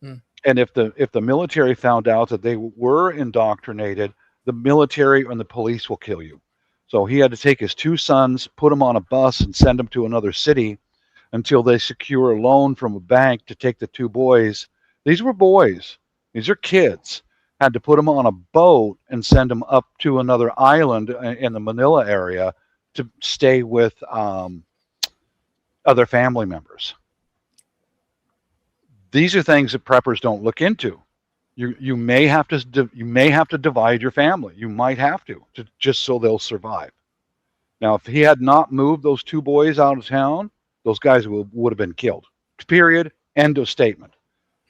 And if the military found out that they were indoctrinated, the military and the police will kill you. So he had to take his two sons, put them on a bus, and send them to another city until they secure a loan from a bank to take the two boys. These were boys. These are kids. Had to put them on a boat and send them up to another island in the Manila area to stay with other family members. These are things that preppers don't look into. You may have to divide your family. You might have to just so they'll survive. Now, if he had not moved those two boys out of town, those guys would have been killed. Period. End of statement.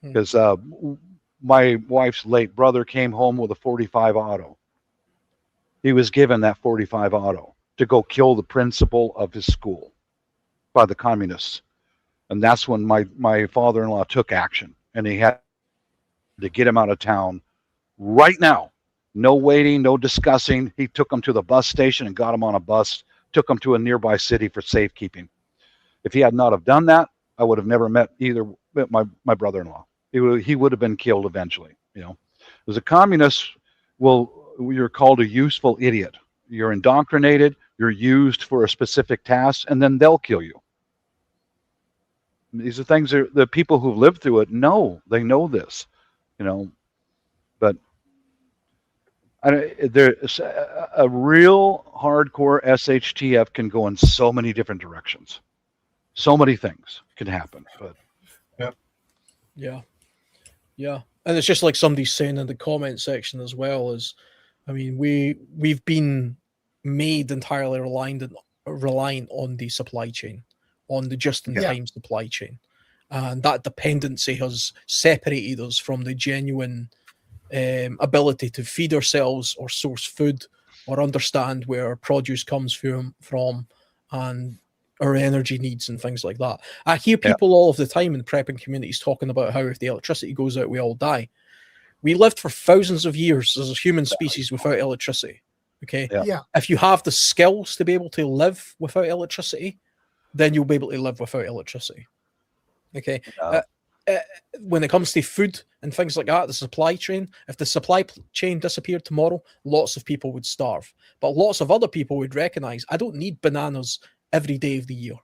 Because my wife's late brother came home with a .45 auto. He was given that .45 auto. to go kill the principal of his school by the communists. And that's when my father-in-law took action, and he had to get him out of town right now. No waiting, no discussing. He took him to the bus station and got him on a bus, took him to a nearby city for safekeeping. If he had not have done that, I would have never met either my brother-in-law. He would have been killed eventually. You know, as a communist, you're called a useful idiot. You're indoctrinated, you're used for a specific task, and then they'll kill you. These are things that the people who've lived through it know. They know this, you know. But there's a real hardcore SHTF can go in so many different directions. So many things can happen. But yeah, and it's just like somebody's saying in the comment section as well. I mean, we've been made entirely reliant on the supply chain, on the just-in-time supply chain, and that dependency has separated us from the genuine ability to feed ourselves or source food or understand where our produce comes from and our energy needs and things like that. I hear people all of the time in prepping communities talking about how if the electricity goes out, we all die. We lived for thousands of years as a human species without electricity. Okay. Yeah. If you have the skills to be able to live without electricity, then you'll be able to live without electricity. Okay. When it comes to food and things like that, the supply chain, if the supply chain disappeared tomorrow, lots of people would starve. But lots of other people would recognize, I don't need bananas every day of the year.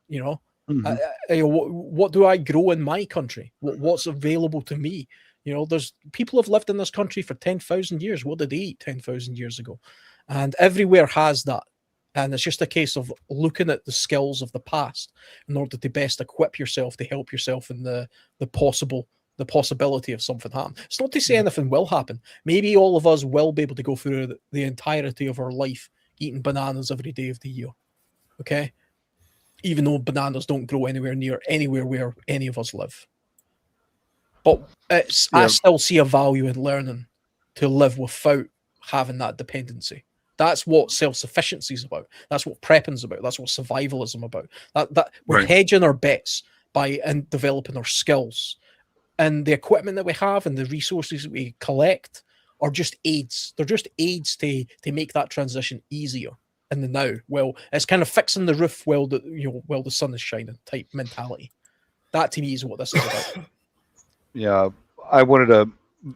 You know, what do I grow in my country? What's available to me? You know, there's people have lived in this country for 10,000 years. What did they eat 10,000 years ago? And everywhere has that. And it's just a case of looking at the skills of the past in order to best equip yourself to help yourself in the possibility of something happening. It's not to say anything will happen. Maybe all of us will be able to go through the entirety of our life eating bananas every day of the year. Okay? Even though bananas don't grow anywhere near anywhere where any of us live. But I still see a value in learning to live without having that dependency. That's what self-sufficiency is about. That's what prepping is about. That's what survivalism about. That we're hedging our bets by developing our skills. And the equipment that we have and the resources that we collect are just aids. They're just aids to make that transition easier in the now. Well, it's kind of fixing the roof while the sun is shining type mentality. That to me is what this is about. Yeah, I wanted to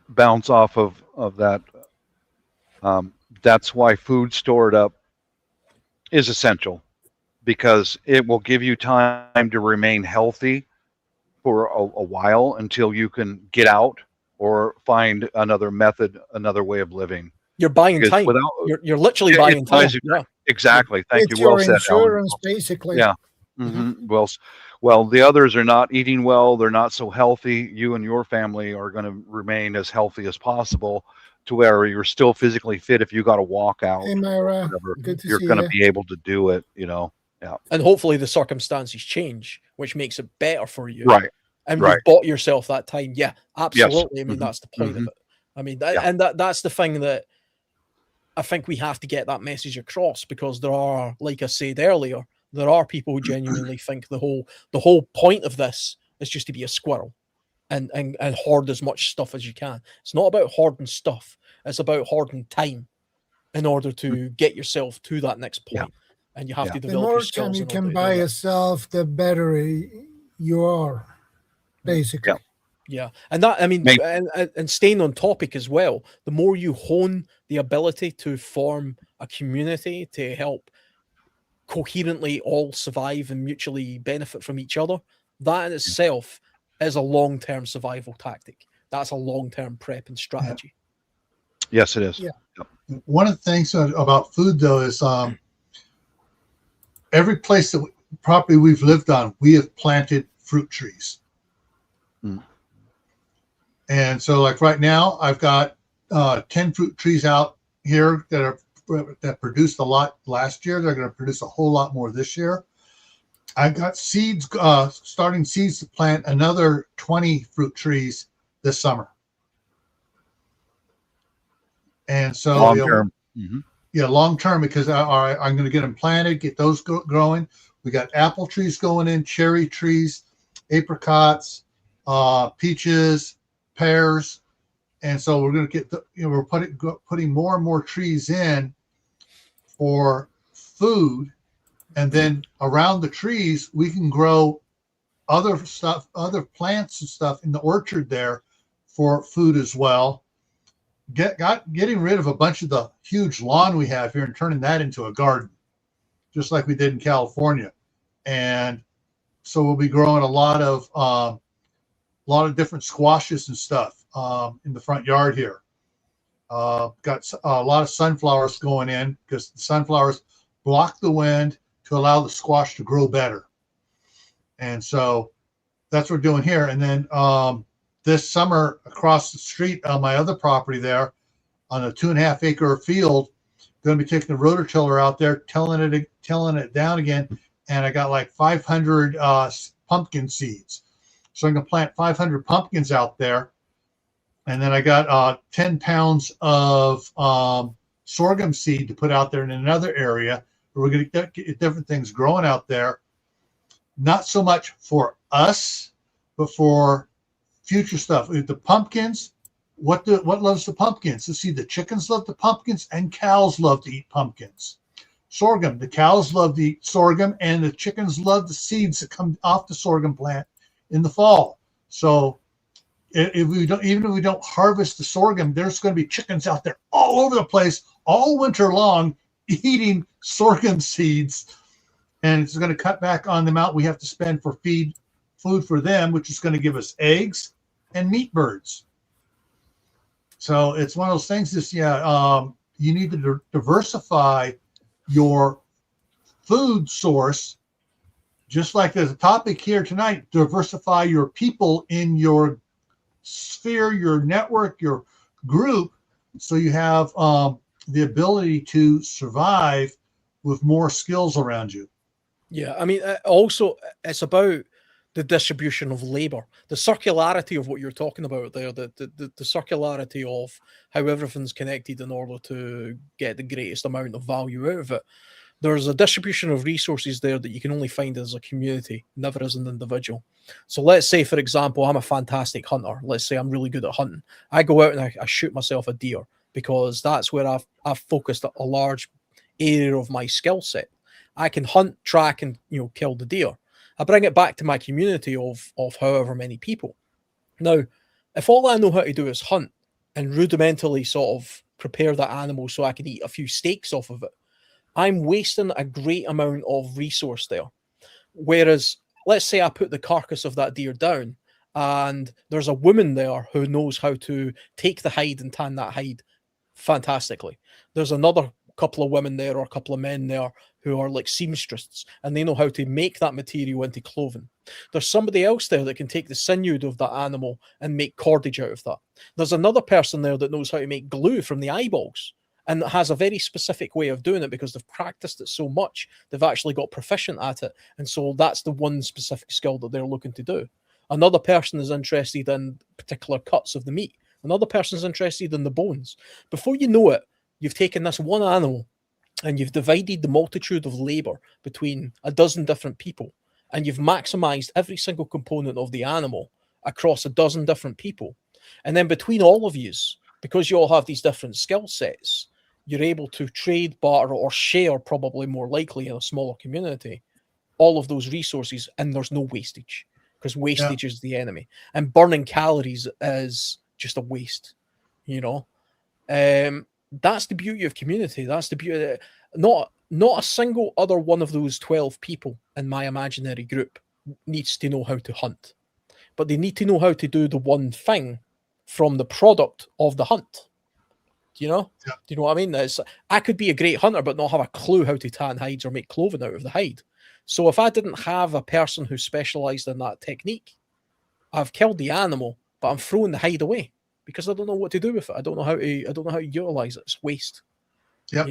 bounce off of that. That's why food stored up is essential, because it will give you time to remain healthy for a while until you can get out or find another method, another way of living. You're buying time. You're literally buying time. Yeah. Exactly. Thank it's you. Well your said, insurance, Alan. basically. Yeah. Mm-hmm. Well, the others are not eating well. They're not so healthy. You and your family are going to remain as healthy as possible, to where you're still physically fit. If you got to walk out, hey, Myra, whatever, good to you're see going to you. be able to do it. You know. Yeah. And hopefully the circumstances change, which makes it better for you. Right. And you've bought yourself that time. Yeah, absolutely. Yes. I mean, that's the point of it. I mean, that's the thing that I think we have to get that message across, because there are, like I said earlier, there are people who genuinely think the whole point of this is just to be a squirrel and hoard as much stuff as you can. It's not about hoarding stuff. It's about hoarding time in order to get yourself to that next point. And you have to develop the more your skills. time you can buy yourself, the better you are, basically. Yeah, and that, I mean, and staying on topic as well, the more you hone the ability to form a community to help coherently all survive and mutually benefit from each other, that in itself is a long-term survival tactic. That's a long-term prep and strategy. Yes, it is. Yeah. One of the things about food, though, is every place property we've lived on, we have planted fruit trees. And so, like right now, I've got 10 fruit trees out here that produced a lot last year. They're going to produce a whole lot more this year. I've got seeds, starting seeds to plant another 20 fruit trees this summer. And so, long term. Yeah, long term, because I'm going to get them planted, get those growing. We got apple trees going in, cherry trees, apricots, peaches, pears, and so we're going to get we're putting more and more trees in for food, and then around the trees we can grow other stuff, other plants and stuff in the orchard there for food as well. Getting rid of a bunch of the huge lawn we have here and turning that into a garden, just like we did in California. And so we'll be growing a lot of different squashes and stuff in the front yard here. Got a lot of sunflowers going in because the sunflowers block the wind to allow the squash to grow better. And so that's what we're doing here. And then this summer, across the street on my other property there, on a 2.5 acre field, going to be taking the rototiller out there, tilling it down again, and I got like 500 pumpkin seeds. So I'm going to plant 500 pumpkins out there, and then I got 10 pounds of sorghum seed to put out there in another area. We're going to get different things growing out there, not so much for us, but for future stuff. The pumpkins, what loves the pumpkins? Let's see, the chickens love the pumpkins and cows love to eat pumpkins. Sorghum, the cows love to eat sorghum and the chickens love the seeds that come off the sorghum plant in the fall. So even if we don't harvest the sorghum, there's going to be chickens out there all over the place all winter long eating sorghum seeds, and it's going to cut back on the amount we have to spend for food for them, which is going to give us eggs and meat birds. So it's one of those things. You need to diversify your food source, just like there's a topic here tonight. Diversify your people in your sphere, your network, your group, so you have the ability to survive with more skills around you. Yeah, I mean, also it's about the distribution of labor, the circularity of what you're talking about there, the circularity of how everything's connected in order to get the greatest amount of value out of it. There's a distribution of resources there that you can only find as a community, never as an individual. So let's say, for example, I'm a fantastic hunter. Let's say I'm really good at hunting. I go out and I shoot myself a deer because that's where I've focused a large area of my skill set. I can hunt, track, and kill the deer. I bring it back to my community of however many people. Now, if all I know how to do is hunt and rudimentally sort of prepare that animal so I can eat a few steaks off of it, I'm wasting a great amount of resource there. Whereas, let's say I put the carcass of that deer down and there's a woman there who knows how to take the hide and tan that hide fantastically. There's another couple of women there or a couple of men there who are like seamstresses and they know how to make that material into clothing. There's somebody else there that can take the sinew of that animal and make cordage out of that. There's another person there that knows how to make glue from the eyeballs and has a very specific way of doing it because they've practiced it so much, they've actually got proficient at it. And so that's the one specific skill that they're looking to do. Another person is interested in particular cuts of the meat. Another person is interested in the bones. Before you know it, you've taken this one animal and you've divided the multitude of labor between a dozen different people, and you've maximized every single component of the animal across a dozen different people. And then between all of you, because you all have these different skill sets, you're able to trade, barter, or share, probably more likely in a smaller community, all of those resources, and there's no wastage, because wastage is the enemy. And burning calories is just a waste, That's the beauty of community. That's the beauty. Not a single other one of those 12 people in my imaginary group needs to know how to hunt, but they need to know how to do the one thing from the product of the hunt. Do you know? Yeah. Do you know what I mean? I could be a great hunter, but not have a clue how to tan hides or make clothing out of the hide. So if I didn't have a person who specialized in that technique, I've killed the animal, but I'm throwing the hide away because I don't know what to do with it. I don't know how to utilize it. It's waste. Yep.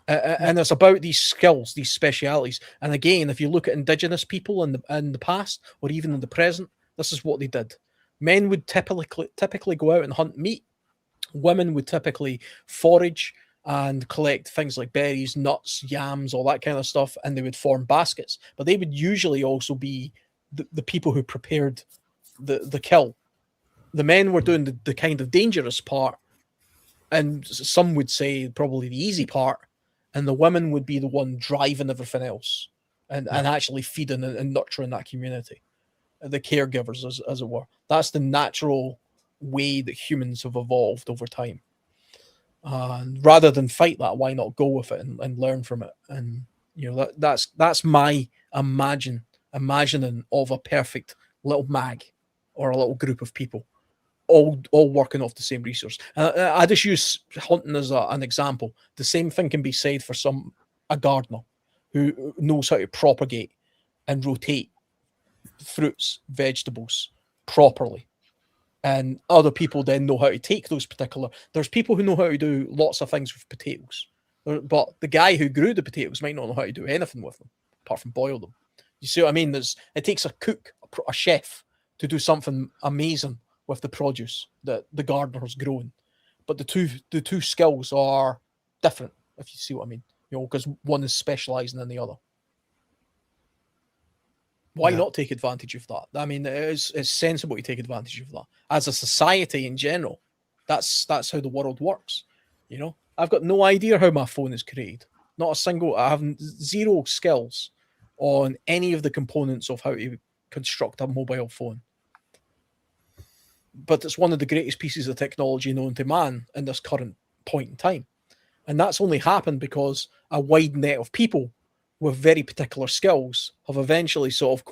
And it's about these skills, these specialities. And again, if you look at indigenous people in the past or even in the present, this is what they did. Men would typically go out and hunt meat. Women would typically forage and collect things like berries, nuts, yams, all that kind of stuff, and they would form baskets. But they would usually also be the people who prepared the kill. The men were doing the kind of dangerous part, and some would say probably the easy part, and the women would be the one driving everything else and actually feeding and nurturing that community, the caregivers, as it were. That's the natural way that humans have evolved over time. Rather than fight that, why not go with it and learn from it? And that's my imagining of a perfect little mag or a little group of people, all working off the same resource. I just use hunting as an example. The same thing can be said for a gardener who knows how to propagate and rotate fruits, vegetables properly. And other people then know how to take those there's people who know how to do lots of things with potatoes, but the guy who grew the potatoes might not know how to do anything with them apart from boil them. You see what I mean? It takes a cook, a chef, to do something amazing with the produce that the gardener has grown. But the two skills are different, if you see what I mean. Because one is specializing in the other. Why not take advantage of that? I mean, it's sensible to take advantage of that. As a society in general, that's how the world works. I've got no idea how my phone is created. Not a single. I have zero skills on any of the components of how to construct a mobile phone. But it's one of the greatest pieces of technology known to man in this current point in time. And that's only happened because a wide net of people with very particular skills have eventually sort of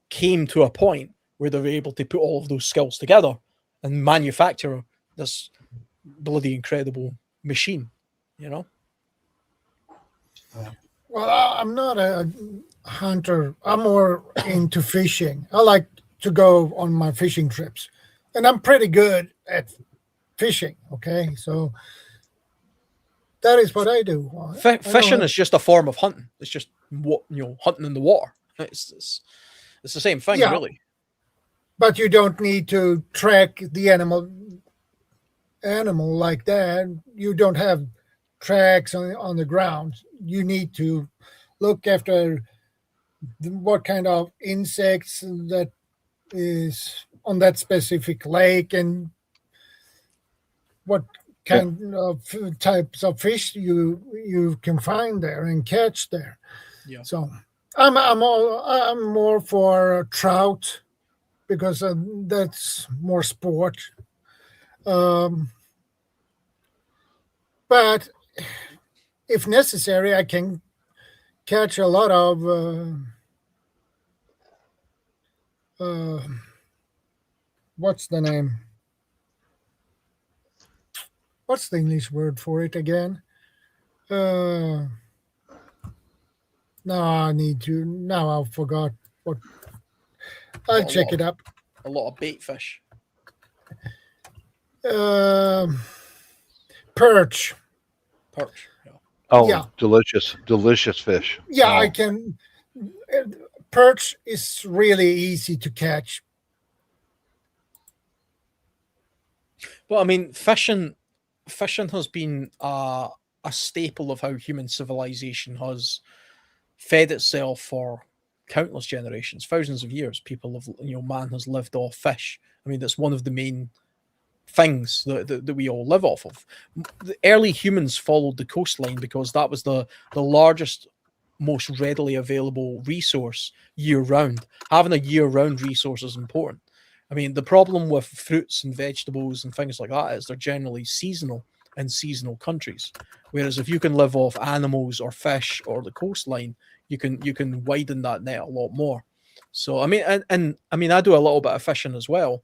came to a point where they were able to put all of those skills together and manufacture this bloody incredible machine, Well, I'm not a hunter. I'm more into fishing. I like to go on my fishing trips, and I'm pretty good at fishing. Okay, so that is what I do. Fishing is just a form of hunting. It's just hunting in the water. It's the same thing, really. But you don't need to track the animal like that. You don't have tracks on the ground. You need to look after what kind of insects that is on that specific lake and what kind of types of fish you can find there and catch there. Yeah. So I'm more for trout because that's more sport. But if necessary, I can catch a lot of what's the name? What's the English word for it again? Now I forgot what. I'll check it up. A lot of bait fish. Perch. Perch. Yeah. Oh, Yeah. delicious fish. Yeah, Oh. I can. Perch is really easy to catch. Well, I mean, fishing has been a staple of how human civilization has fed itself for countless generations, thousands of years. Man has lived off fish. I mean, that's one of the main things that we all live off of. The early humans followed the coastline because that was the largest, most readily available resource year round. Having a year round resource is important. I mean, the problem with fruits and vegetables and things like that is they're generally seasonal in seasonal countries. Whereas if you can live off animals or fish or the coastline, you can widen that net a lot more. So I mean, and I mean, I do a little bit of fishing as well,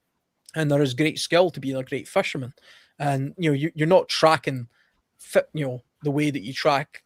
and there is great skill to being a great fisherman. And you're not tracking, the way that you track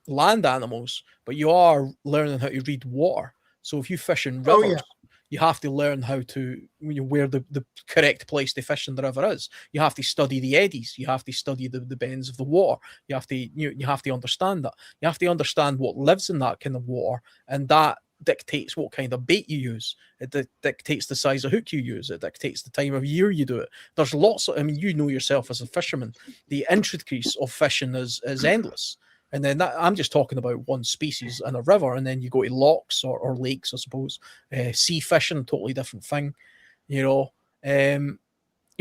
land animals, but you are learning how to read water. So if you fish in rivers, you have to learn how to where the correct place to fish in the river is. You have to study the eddies. You have to study the bends of the water. You have to understand that. You have to understand what lives in that kind of water, and that dictates what kind of bait you use. It dictates the size of hook you use. It dictates the time of year you do it. There's lots of, I mean, you know yourself as a fisherman, the intricacies of fishing is endless. And then I'm just talking about one species in a river, and then you go to locks or lakes, I suppose. Sea fishing, totally different thing.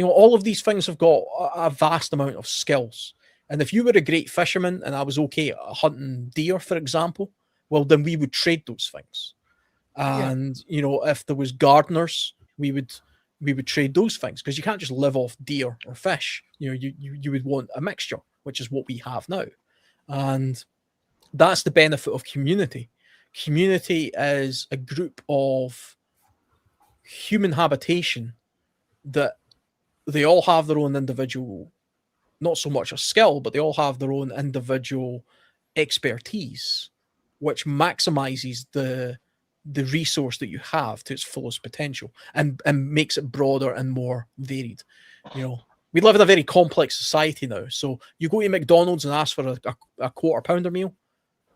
All of these things have got a vast amount of skills. And if you were a great fisherman and I was okay at hunting deer, for example, well, then we would trade those things. And, if there was gardeners, we would trade those things, because you can't just live off deer or fish. You would want a mixture, which is what we have now. And that's the benefit of community. Community is a group of human habitation that they all have their own individual, not so much a skill, but they all have their own individual expertise, which maximizes the resource that you have to its fullest potential and makes it broader and more varied. We live in a very complex society now. So you go to McDonald's and ask for a quarter pounder meal.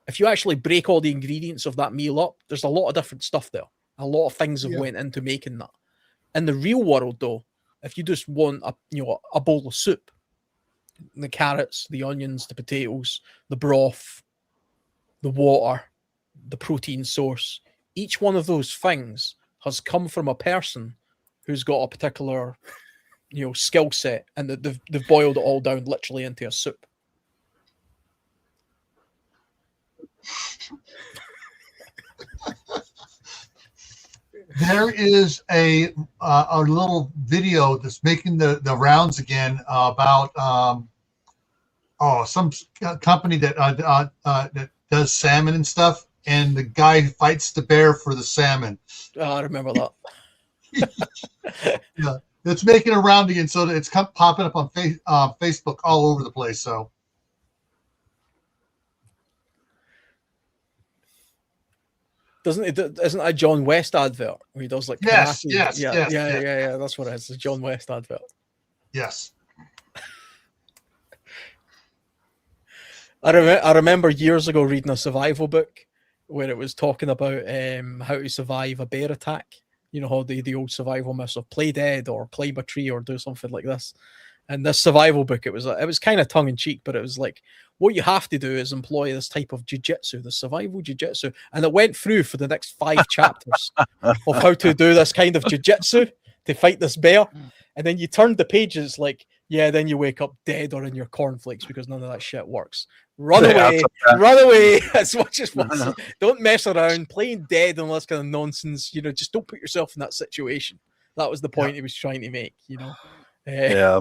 If you actually break all the ingredients of that meal up, there's a lot of different stuff there. A lot of things have went into making that. In the real world, though, if you just want a bowl of soup, the carrots, the onions, the potatoes, the broth, the water, the protein source, each one of those things has come from a person who's got a particular skill set, and they've boiled it all down literally into a soup. There is a little video that's making the rounds again about some company that does salmon and stuff, and the guy who fights the bear for the salmon. Oh, I remember that. Yeah, it's making a round again, so it's popping up on Facebook all over the place. So. Isn't that a John West advert where he does like yes, karate? Yes, yeah, that's what it is. The John West advert. Yes. I remember years ago reading a survival book where it was talking about how to survive a bear attack. How the old survival myths of play dead or climb a tree or do something like this. And this survival book, it was kind of tongue in cheek, but it was like, what you have to do is employ this type of jiu-jitsu, the survival jiu-jitsu. And it went through for the next 5 chapters of how to do this kind of jiu-jitsu to fight this bear. And then you turn the pages like, then you wake up dead or in your cornflakes because none of that shit works. Run away as much as possible. Don't mess around playing dead and all this kind of nonsense. Just don't put yourself in that situation. That was the point he was trying to make, Yeah.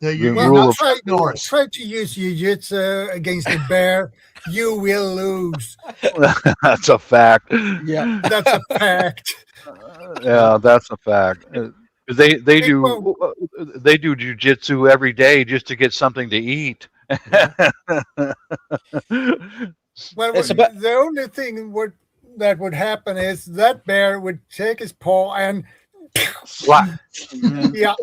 Try to use jiu-jitsu against a bear. You will lose. That's a fact. Yeah, that's a fact. Yeah, that's a fact. They do jiu-jitsu every day just to get something to eat. Well, the only thing that would happen is that bear would take his paw and yeah,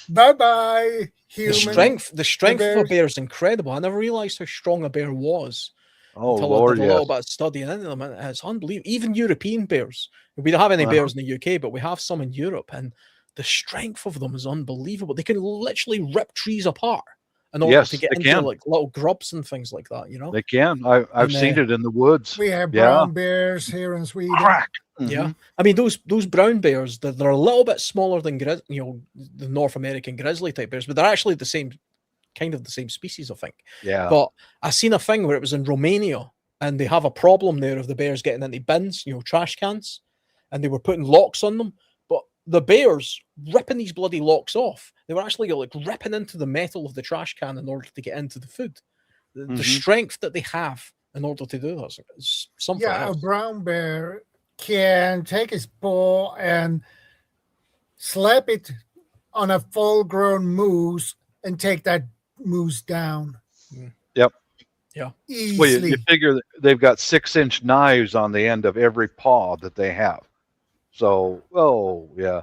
bye-bye. Human. The strength of a bear is incredible. I never realized how strong a bear was. Oh, until Lord, I did a little bit of studying into them. And it's unbelievable. Even European bears. We don't have any bears in the UK, but we have some in Europe, and the strength of them is unbelievable. They can literally rip trees apart in order to get into like little grubs and things like that. They can. I've seen it in the woods. We have brown bears here in Sweden. Crack. Mm-hmm. Yeah, I mean those brown bears, they're a little bit smaller than the North American grizzly type bears, but they're actually the same species, I think. Yeah. But I seen a thing where it was in Romania, and they have a problem there of the bears getting into bins, trash cans, and they were putting locks on them. But the bears ripping these bloody locks off. They were actually like ripping into the metal of the trash can in order to get into the food. The strength that they have in order to do that is something else. A brown bear can take his paw and slap it on a full-grown moose and take that moose down. Yep. Yeah. Easily. Well, you figure that they've got 6-inch knives on the end of every paw that they have. So, yeah.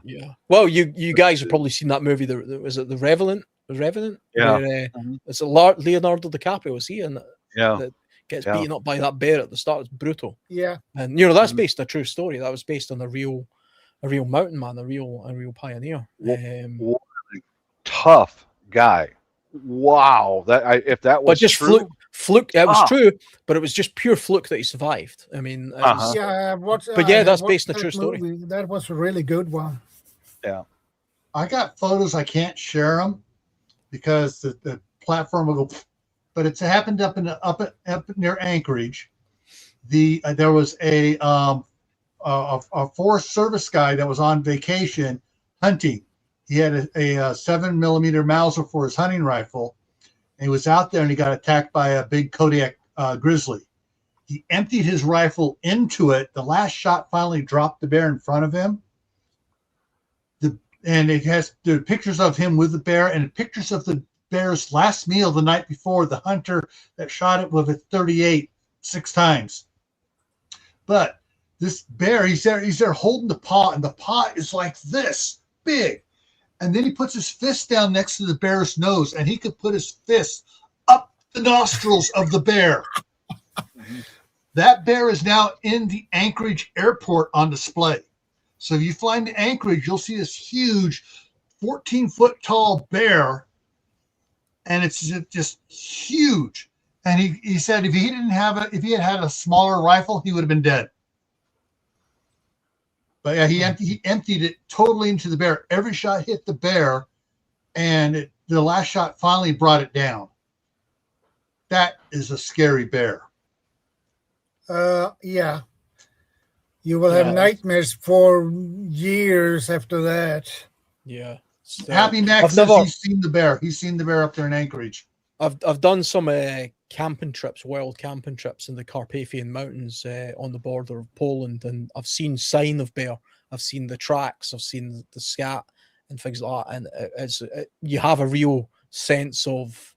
Well, you guys have probably seen that movie. Was it The Revenant? The Revenant? Yeah. Where, it's Leonardo DiCaprio. Was he in that? Yeah. gets Yeah. beaten up by that bear at the start. It's brutal. Yeah. And that's based on a true story. That was based on a real mountain man, a real pioneer. What a tough guy. Wow. If that was But just true, fluke. It was Ah. true, but it was just pure fluke that he survived. I mean, it Uh-huh. was, Yeah. but yeah, that's based on a true story. That was a really good one. yeah. I got photos. I can't share them because the platform will go. But it's happened up near Anchorage. There was a Forest Service guy that was on vacation hunting. He had a 7mm Mauser for his hunting rifle, and he was out there and he got attacked by a big Kodiak grizzly. He emptied his rifle into it. The last shot finally dropped the bear in front of him. And it has the pictures of him with the bear and pictures of the bear's last meal the night before, the hunter that shot it with a 38 6 times. But this bear, he's there holding the paw, and the paw is like this big. And then he puts his fist down next to the bear's nose, and he could put his fist up the nostrils of the bear. That bear is now in the Anchorage airport on display. So if you fly into Anchorage, you'll see this huge 14-foot tall bear, and it's just huge. And he said if he had had a smaller rifle, he would have been dead. But yeah, he emptied it totally into the bear. Every shot hit the bear, and the last shot finally brought it down. That is a scary bear. Yeah. You will have nightmares for years after that. Yeah. So, Happy Max says he's seen the bear. He's seen the bear up there in Anchorage. I've done some camping trips, wild camping trips in the Carpathian Mountains on the border of Poland, and I've seen sign of bear. I've seen the tracks. I've seen the scat and things like that. And you have a real sense of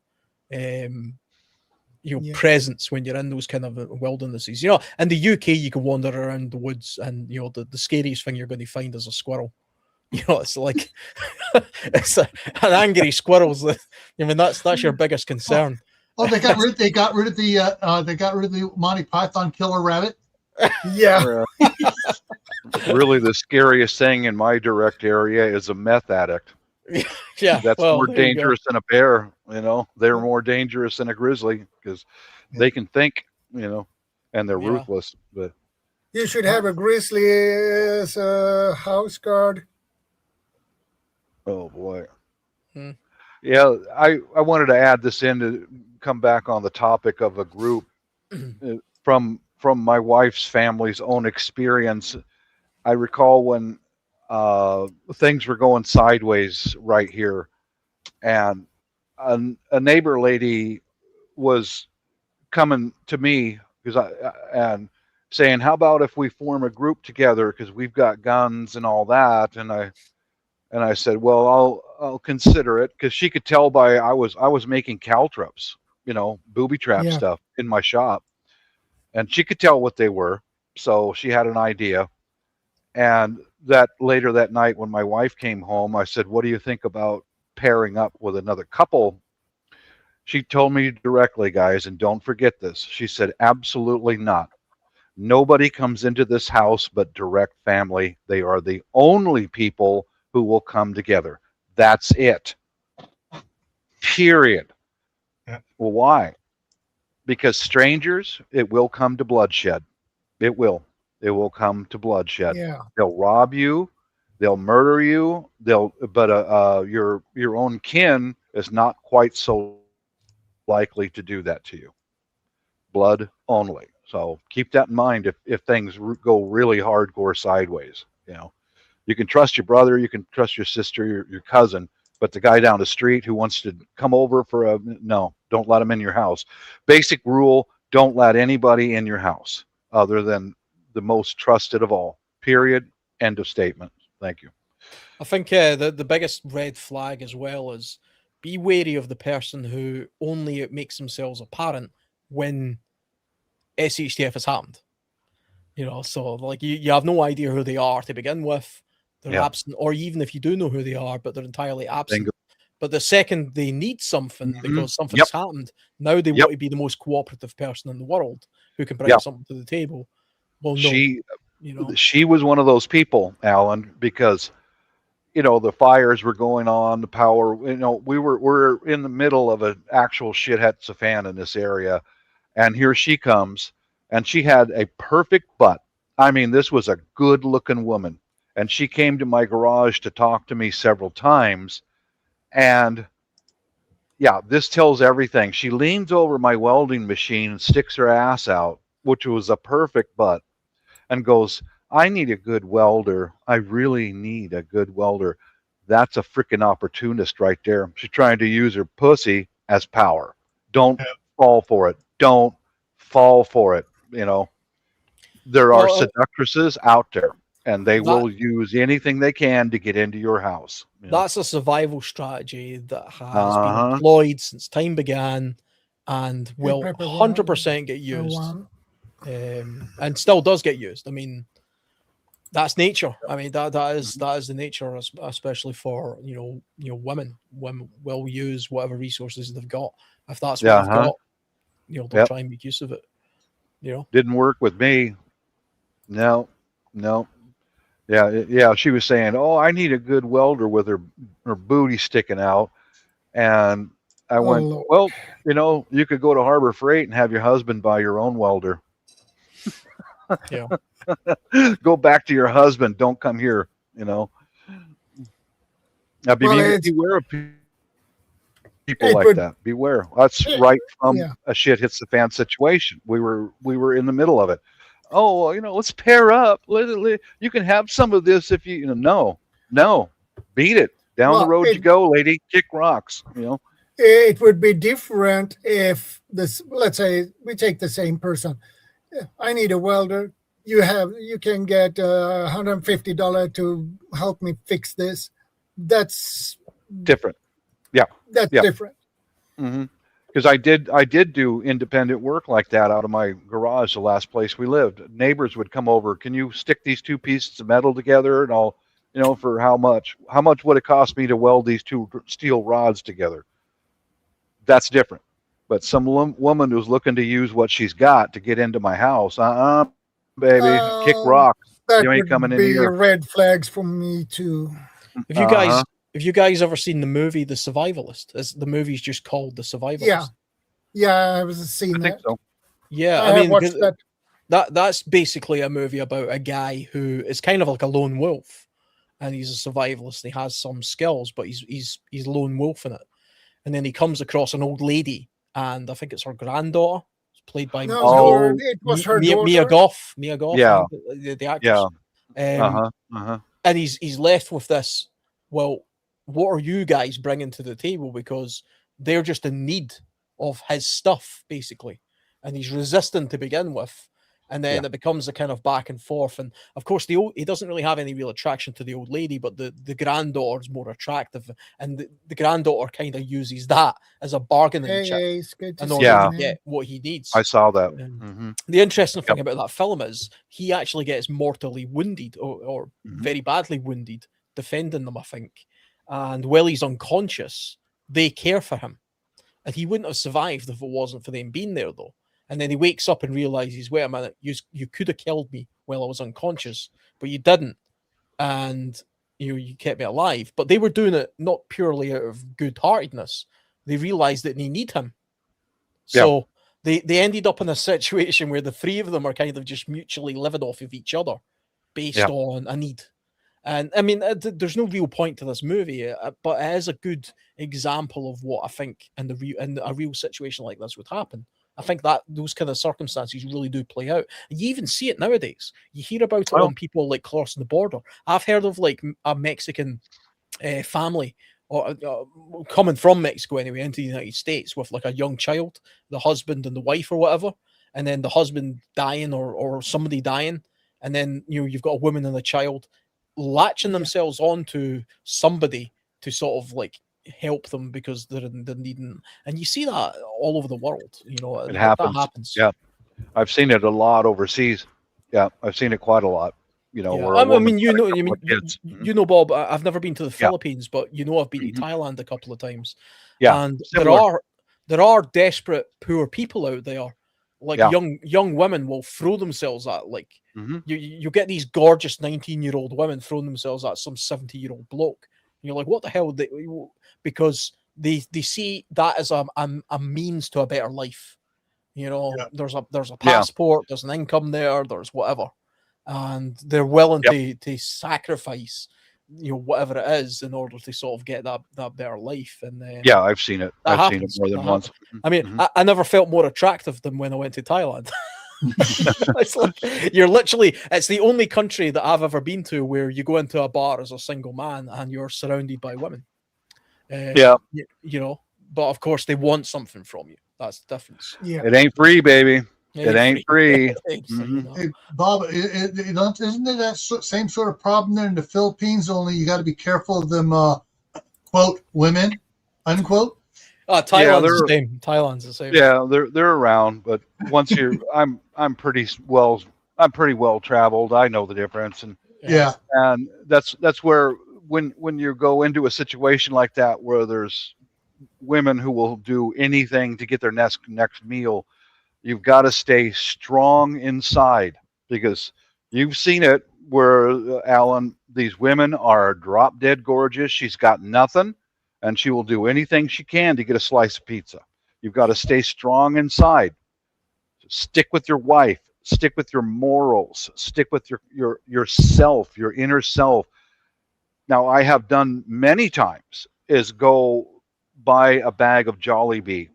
presence when you're in those kind of wildernesses. In the UK, you can wander around the woods, and the scariest thing you're going to find is a squirrel. It's like an angry squirrel. I mean, that's your biggest concern. They got rid of the Monty Python killer rabbit. Yeah. Really, the scariest thing in my direct area is a meth addict. Yeah, that's more dangerous than a bear. They're more dangerous than a grizzly because they can think. And they're ruthless. But you should have a grizzly as a house guard. Oh boy. Yeah, I wanted to add this in to come back on the topic of a group from my wife's family's own experience. I recall when things were going sideways right here, and a neighbor lady was coming to me and saying, "How about if we form a group together? Because we've got guns and all that." And I said, "Well, I'll consider it," because she could tell by I was making caltrops, booby trap stuff in my shop, and she could tell what they were. So she had an idea. And that later that night when my wife came home, I said, "What do you think about pairing up with another couple?" She told me directly, guys, and don't forget this. She said, "Absolutely not. Nobody comes into this house but direct family. They are the only people who will come together. That's it. Period." Yeah. Well, why? Because strangers, it will come to bloodshed. It will come to bloodshed. Yeah. They'll rob you. They'll murder you. But your own kin is not quite so likely to do that to you. Blood only. So keep that in mind if things go really hardcore sideways. You can trust your brother, you can trust your sister, your cousin, but the guy down the street who wants to come over no, don't let him in your house. Basic rule, don't let anybody in your house other than the most trusted of all. Period. End of statement. Thank you. I think the biggest red flag as well is be wary of the person who only makes themselves apparent when SHTF has happened. So like you have no idea who they are to begin with. They're absent, or even if you do know who they are, but they're entirely absent. Bingo. But the second they need something Mhm. because something's Yep. happened, now they Yep. want to be the most cooperative person in the world who can bring Yeah. something to the table. Well, no, She you know. she was one of those people, Alan, because the fires were going on, the power. We're in the middle of an actual shithead fan in this area, and here she comes, and she had a perfect butt. I mean, this was a good-looking woman, and she came to my garage to talk to me several times, and yeah, this tells everything. She leans over my welding machine and sticks her ass out, which was a perfect butt, and goes, I need a good welder. I really need a good welder. That's a freaking opportunist right there. She's trying to use her pussy as power. Don't fall for it. Don't fall for it. There are Well, seductresses out there, and they that will use anything they can to get into your house. that's a survival strategy that has been Uh-huh. employed since time began and will Prepper 100% get used. one. And still does get used. I mean, that's nature. I mean, that is the nature, especially for women. Women will use whatever resources they've got. If that's what Yeah, they've huh? got, they'll Yep. try and make use of it. Didn't work with me. No. Yeah. She was saying, "Oh, I need a good welder with her booty sticking out," and I went, Lord. "Well, you could go to Harbor Freight and have your husband buy your own welder. Yeah. Go back to your husband. Don't come here. Now, Well, beware of people it like would- that. Beware. That's it- right from yeah. a shit hits the fan situation. We were in the middle of it. Oh, well, let's pair up. You can have some of this if you no, beat it. Down the Well, road you go, lady. Kick rocks. It would be different if let's say we take the same person. I need a welder. You can get $150 to help me fix this. That's Different. That's Yeah. different. Because I did do independent work like that out of my garage, the last place we lived. Neighbors would come over. Can you stick these two pieces of metal together? And I'll, for how much? How much would it cost me to weld these two steel rods together? That's different. But some woman who's looking to use what she's got to get into my house, baby, kick rocks. That You ain't would coming in be here. red flags for me too. Have you guys ever seen the movie The Survivalist? The movie's just called The Survivalist. Yeah, I was seeing I think that. so. Yeah, I have watched that. That's basically a movie about a guy who is kind of like a lone wolf, and he's a survivalist. And he has some skills, but he's lone wolf in it. And then he comes across an old lady, and I think it's her granddaughter. It's played by No, it was her daughter. Mia Goth. Mia Goth, Yeah. the actress. Yeah. And he's left with this. Well, what are you guys bringing to the table? Because they're just in need of his stuff, basically, and he's resistant to begin with. And then it becomes a kind of back and forth. And of course, he doesn't really have any real attraction to the old lady, but the granddaughter's more attractive. And the granddaughter kind of uses that as a bargaining chip It's good to in see order you, to man. get what he needs. I saw that. The interesting thing about that film is he actually gets mortally wounded or very badly wounded defending them, I think. And while he's unconscious, they care for him. And he wouldn't have survived if it wasn't for them being there, though. And then he wakes up and realizes, wait a minute, you could have killed me while I was unconscious, but you didn't. And you kept me alive. But they were doing it not purely out of good-heartedness. They realized that they need him. So they ended up in a situation where the three of them are kind of just mutually living off of each other based on a need. And I mean, there's no real point to this movie, but it is a good example of what I think in a real situation like this would happen. I think that those kind of circumstances really do play out. You even see it nowadays. You hear about it on people like crossing the border. I've heard of like a Mexican family or coming from Mexico anyway into the United States with like a young child, the husband and the wife or whatever, and then the husband dying or somebody dying, and then you've got a woman and a child latching themselves onto somebody to sort of like help them because they're needing, and you see that all over the world. It happens. That happens. Yeah, I've seen it a lot overseas. Yeah, I've seen it quite a lot. you know, Yeah. or a I woman mean, you got a know, couple of kids. Mhm. you know, Bob. I've never been to the Yeah. Philippines, but you know, I've been Mhm. to Thailand a couple of times, Yeah, and similar. there are desperate poor people out there. Like Yeah. young women will throw themselves at Mhm. you get these gorgeous 19-year-old women throwing themselves at some 70-year-old bloke. And you're like, what the hell? Because they see that as a means to a better life. You know, Yeah. there's a Yeah. passport, there's an income there, there's whatever, and they're willing Yep. to sacrifice, you know, whatever it is in order to sort of get that better life. And Yeah, I've seen it. that I've seen it happens. more That than once. happens. I mean, Mhm. I never felt more attractive than when I went to Thailand. It's like it's the only country that I've ever been to where you go into a bar as a single man and you're surrounded by women. Yeah. You know, but of course they want something from you. That's the difference. Yeah. It ain't free, baby. It ain't free. It ain't free, Mhm. no. Hey, Bob, isn't there that same sort of problem there in the Philippines? Only you got to be careful of them, quote, women, unquote. Thailand's the they're- same. Thailand's the same. Yeah, they're around, but once you're, I'm pretty well traveled. I know the difference, Yeah. and that's where when you go into a situation like that where there's women who will do anything to get their next meal, you've got to stay strong inside, because you've seen it where Alan, these women are drop dead gorgeous. She's got nothing, and she will do anything she can to get a slice of pizza. You've got to stay strong inside. Stick with your wife. Stick with your morals. Stick with yourself, your inner self. Now, I have done many times is go buy a bag of Jollibee,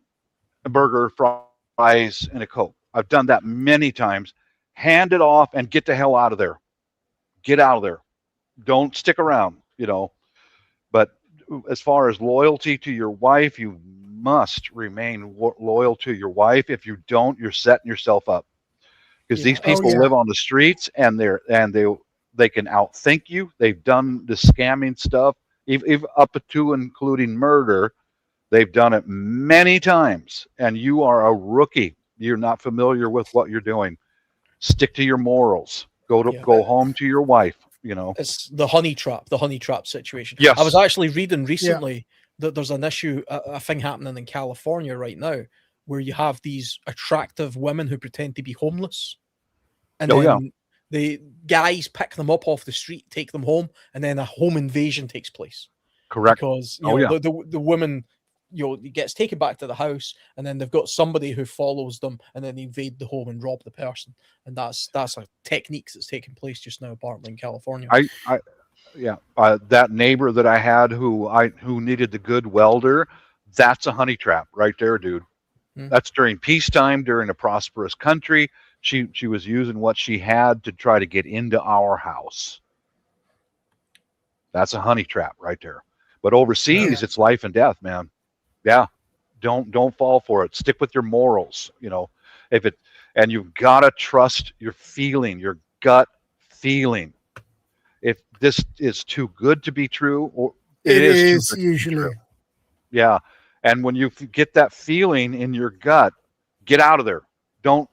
a burger, fries, and a Coke. I've done that many times. Hand it off and get the hell out of there. Get out of there. Don't stick around, you know. But as far as loyalty to your wife, you must remain loyal to your wife. If you don't, you're setting yourself up, because Yeah. these Oh, people yeah. live on the streets, and they can outthink you. They've done the scamming stuff, even up to including murder. They've done it many times, and you are a rookie. You're not familiar with what you're doing. Stick to your morals. Yeah. Go home to your wife. You know. It's the honey trap situation. Yes. I was actually reading recently that there's an issue, a thing happening in California right now, where you have these attractive women who pretend to be homeless, and Oh, yeah. then the guys pick them up off the street, take them home, and then a home invasion takes place. Correct. Because Oh, yeah. the woman, you know, gets taken back to the house, and then they've got somebody who follows them, and then they invade the home and rob the person. And that's a technique that's taking place just now, apparently in California. That neighbor that I had who needed the good welder, that's a honey trap right there, dude. That's during peacetime, during a prosperous country. She was using what she had to try to get into our house. That's a honey trap right there. But overseas, it's life and death, man. Yeah. Don't fall for it. Stick with your morals, you know. And you've got to trust your feeling, your gut feeling. If this is too good to be true, or It is too is good to be usually. true. Yeah. And when you get that feeling in your gut, get out of there. Don't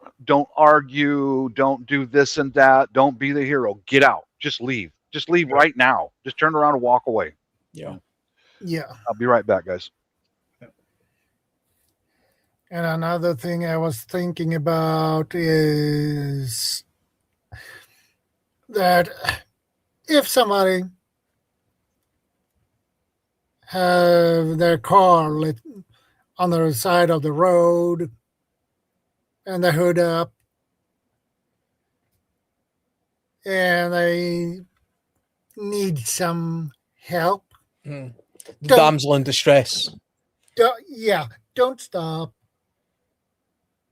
argue. Don't do this and that. Don't be the hero. Get out. Just leave. Just leave right now. Just turn around and walk away. Yeah. Yeah. I'll be right back, guys. And another thing I was thinking about is that if somebody have their car lit on the side of the road and the hood up, and they need some help, The Don't- damsel in distress. don't stop.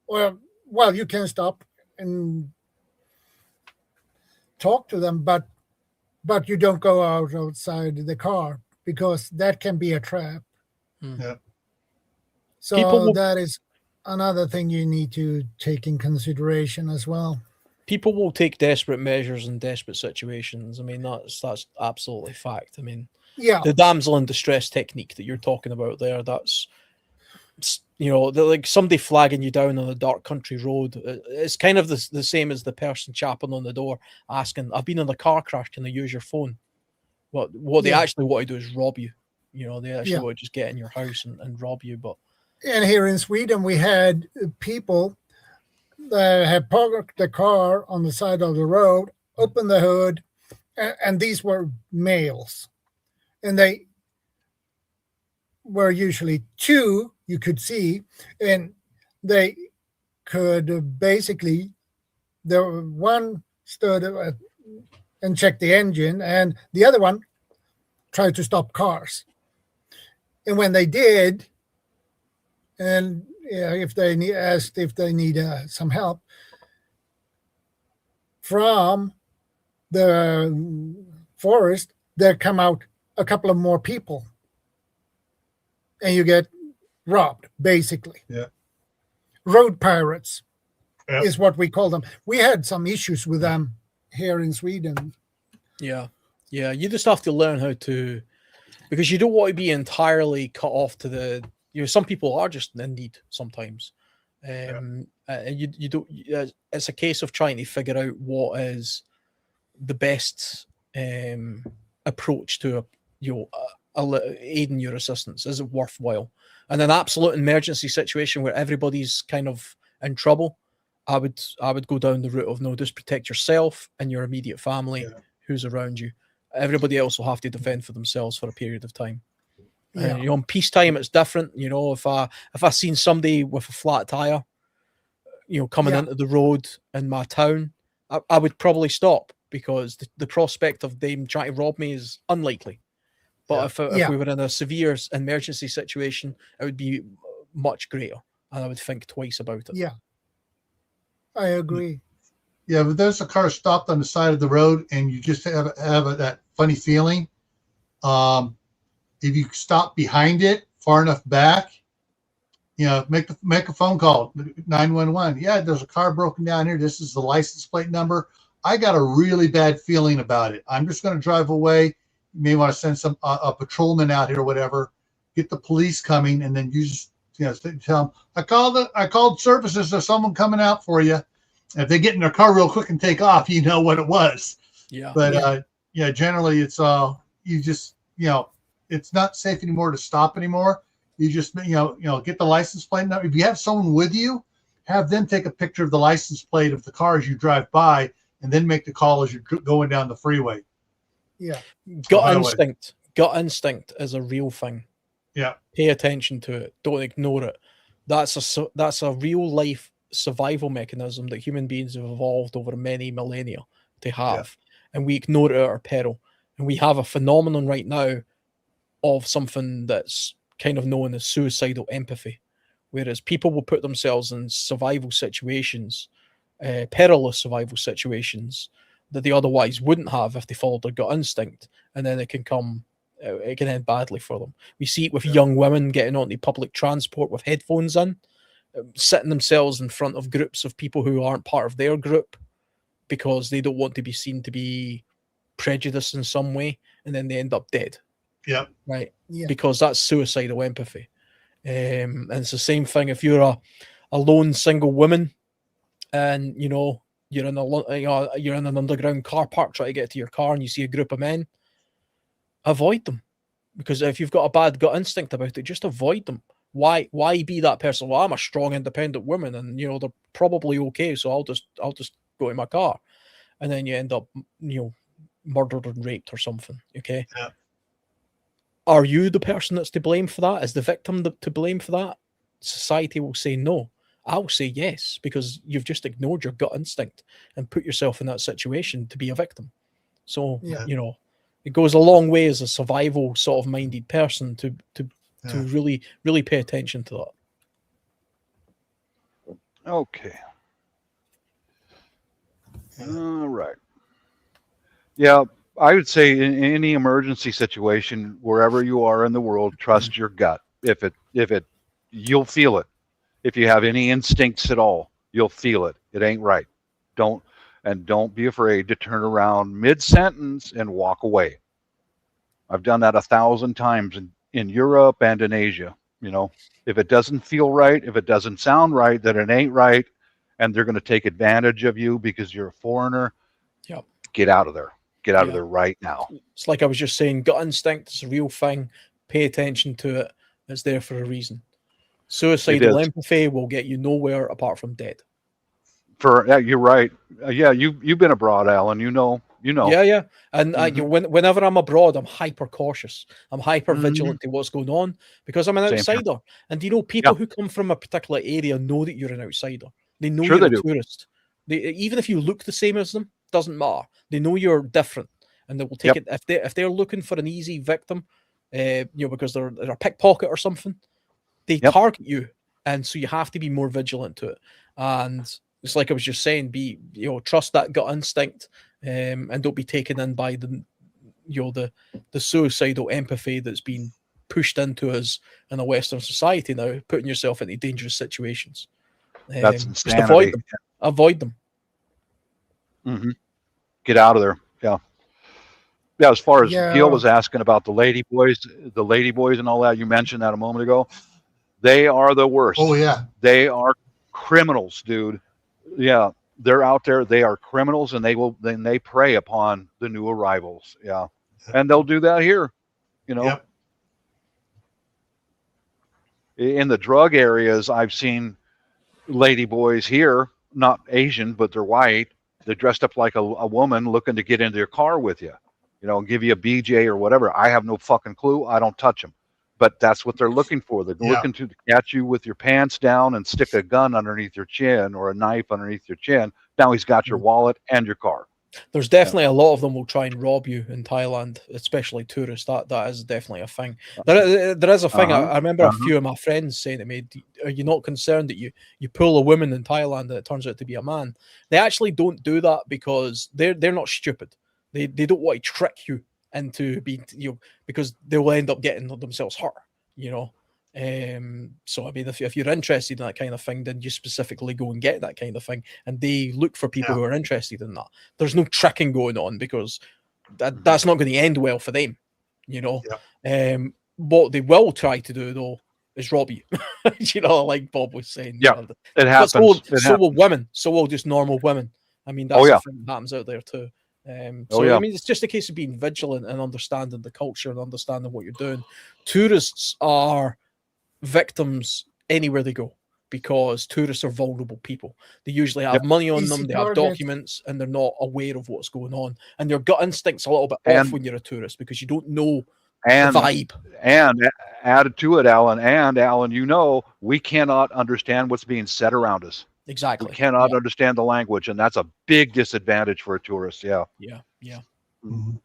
Well, you can stop and talk to them, but you don't go outside the car, because that can be a trap. Yeah. So People will- that is another thing you need to take in consideration as well. People will take desperate measures in desperate situations. I mean, that's absolutely fact. I mean, Yeah, the damsel in distress technique that you're talking about there, that's like somebody flagging you down on a dark country road. It's kind of the same as the person chapping on the door asking, "I've been in a car crash. Can I use your phone?" What they actually want to do is rob you. They actually want to just get in your house and rob you. But and here in Sweden, we had people that had parked the car on the side of the road, opened the hood, and these were males, and they were usually two you could see, and they could basically, the one stood and checked the engine, and the other one tried to stop cars. And when they did, and if they asked if they need some help from the forest, there come out a couple of more people, and you get robbed, basically. Yeah. Road pirates Yep. is what we call them. We had some issues with them here in Sweden. yeah, you just have to learn how to, because you don't want to be entirely cut off to the. Some people are just in need sometimes, and you don't. It's a case of trying to figure out what is the best approach to aiding your assistance. Is it worthwhile? In an absolute emergency situation where everybody's kind of in trouble, I would go down the route of no, just protect yourself and your immediate family who's around you. Everybody else will have to defend for themselves for a period of time. In peacetime, it's different. If I seen somebody with a flat tire, coming into the road in my town, I would probably stop, because the prospect of them trying to rob me is unlikely. But if we were in a severe emergency situation, it would be much greater, and I would think twice about it. Yeah, I agree. Yeah, but there's a car stopped on the side of the road, and you just have that funny feeling. If you stop behind it far enough back, make a phone call, 911. Yeah, there's a car broken down here. This is the license plate number. I got a really bad feeling about it. I'm just going to drive away. You may want to send a patrolman out here or whatever. Get the police coming, and then you just tell them, I called services. There's someone coming out for you. And if they get in their car real quick and take off, you know what it was. Yeah. But generally it's it's not safe anymore to stop anymore. You just get the license plate number. If you have someone with you, have them take a picture of the license plate of the car as you drive by, and then make the call as you're going down the freeway. Yeah. Gut instinct is a real thing. Yeah. Pay attention to it. Don't ignore it. That's a real life survival mechanism that human beings have evolved over many millennia to have, and we ignore it at our peril. And we have a phenomenon right now of something that's kind of known as suicidal empathy, whereas people will put themselves in survival situations, perilous survival situations, that they otherwise wouldn't have if they followed their gut instinct, and then it can end badly for them. We see it with young women getting onto public transport with headphones in, sitting themselves in front of groups of people who aren't part of their group because they don't want to be seen to be prejudiced in some way, and then they end up dead. Yeah. Right. Yeah. Because that's suicidal empathy. And it's the same thing if you're a lone single woman, and you're in an underground car park trying to get to your car, and you see a group of men. Avoid them, because if you've got a bad gut instinct about it, just avoid them. Why be that person? Well, I'm a strong, independent woman, and they're probably okay, so I'll just go in my car, and then you end up murdered and raped or something. Okay. Yeah. Are you the person that's to blame for that? Is the victim to blame for that? Society will say no. I'll say yes, because you've just ignored your gut instinct and put yourself in that situation to be a victim. So, it goes a long way as a survival sort of minded person to really, really pay attention to that. Okay. All right. Yeah, I would say in any emergency situation, wherever you are in the world, trust your gut. If it, you'll feel it. If you have any instincts at all, you'll feel it. It ain't right. Don't be afraid to turn around mid-sentence and walk away. I've done that 1,000 times in Europe and in Asia. You know, if it doesn't feel right, if it doesn't sound right, then it ain't right, and they're going to take advantage of you because you're a foreigner. Yep. Get out of there. Get out of Yeah. there right now. It's like I was just saying, gut instinct is a real thing. Pay attention to it. It's there for a reason. Suicidal empathy will get you nowhere apart from dead. You're right. Yeah, you've been abroad, Alan. You know. Yeah. And whenever I'm abroad, I'm hyper cautious. I'm hyper vigilant to what's going on because I'm an outsider. And you know, people who come from a particular area know that you're an outsider. They know you're a tourist. Even if you look the same as them, doesn't matter. They know you're different, and they will take it if they're looking for an easy victim, because they're a pickpocket or something. They target you, and so you have to be more vigilant to it. And it's like I was just saying, trust that gut instinct, and don't be taken in by the suicidal empathy that's been pushed into us in a Western society now, putting yourself into dangerous situations. That's just insanity. Avoid them. Mm-hmm. Get out of there. Yeah. As far as Gil was asking about the lady boys and all that, you mentioned that a moment ago. They are the worst. Oh yeah. They are criminals, dude. Yeah. They're out there. They are criminals, and they prey upon the new arrivals. Yeah. And they'll do that here, Yep. In the drug areas, I've seen lady boys here, not Asian, but they're white. They're dressed up like a woman looking to get into your car with you, give you a BJ or whatever. I have no fucking clue. I don't touch them, but that's what they're looking for. They're looking to catch you with your pants down and stick a gun underneath your chin or a knife underneath your chin. Now he's got your wallet and your car. There's definitely a lot of them will try and rob you in Thailand, especially tourists. That is definitely a thing. There is a thing. I remember a few of my friends saying to me, "Are you not concerned that you pull a woman in Thailand and it turns out to be a man?" They actually don't do that because they're not stupid. They don't want to trick you into being because they will end up getting themselves hurt. So I mean, if you're interested in that kind of thing, then you specifically go and get that kind of thing, and they look for people who are interested in that. There's no tricking going on because that's not going to end well for them. What they will try to do though is rob you. Like Bob was saying. Yeah, it happens. So will women. So will just normal women. I mean, that's the thing that happens out there too. I mean, it's just a case of being vigilant and understanding the culture and understanding what you're doing. Tourists are victims anywhere they go because tourists are vulnerable people. They usually have money on them, they have documents, and they're not aware of what's going on. And your gut instinct's a little bit off when you're a tourist because you don't know the vibe. And added to it, Alan, we cannot understand what's being said around us. Exactly. We cannot understand the language, and that's a big disadvantage for a tourist. Yeah. Mm-hmm.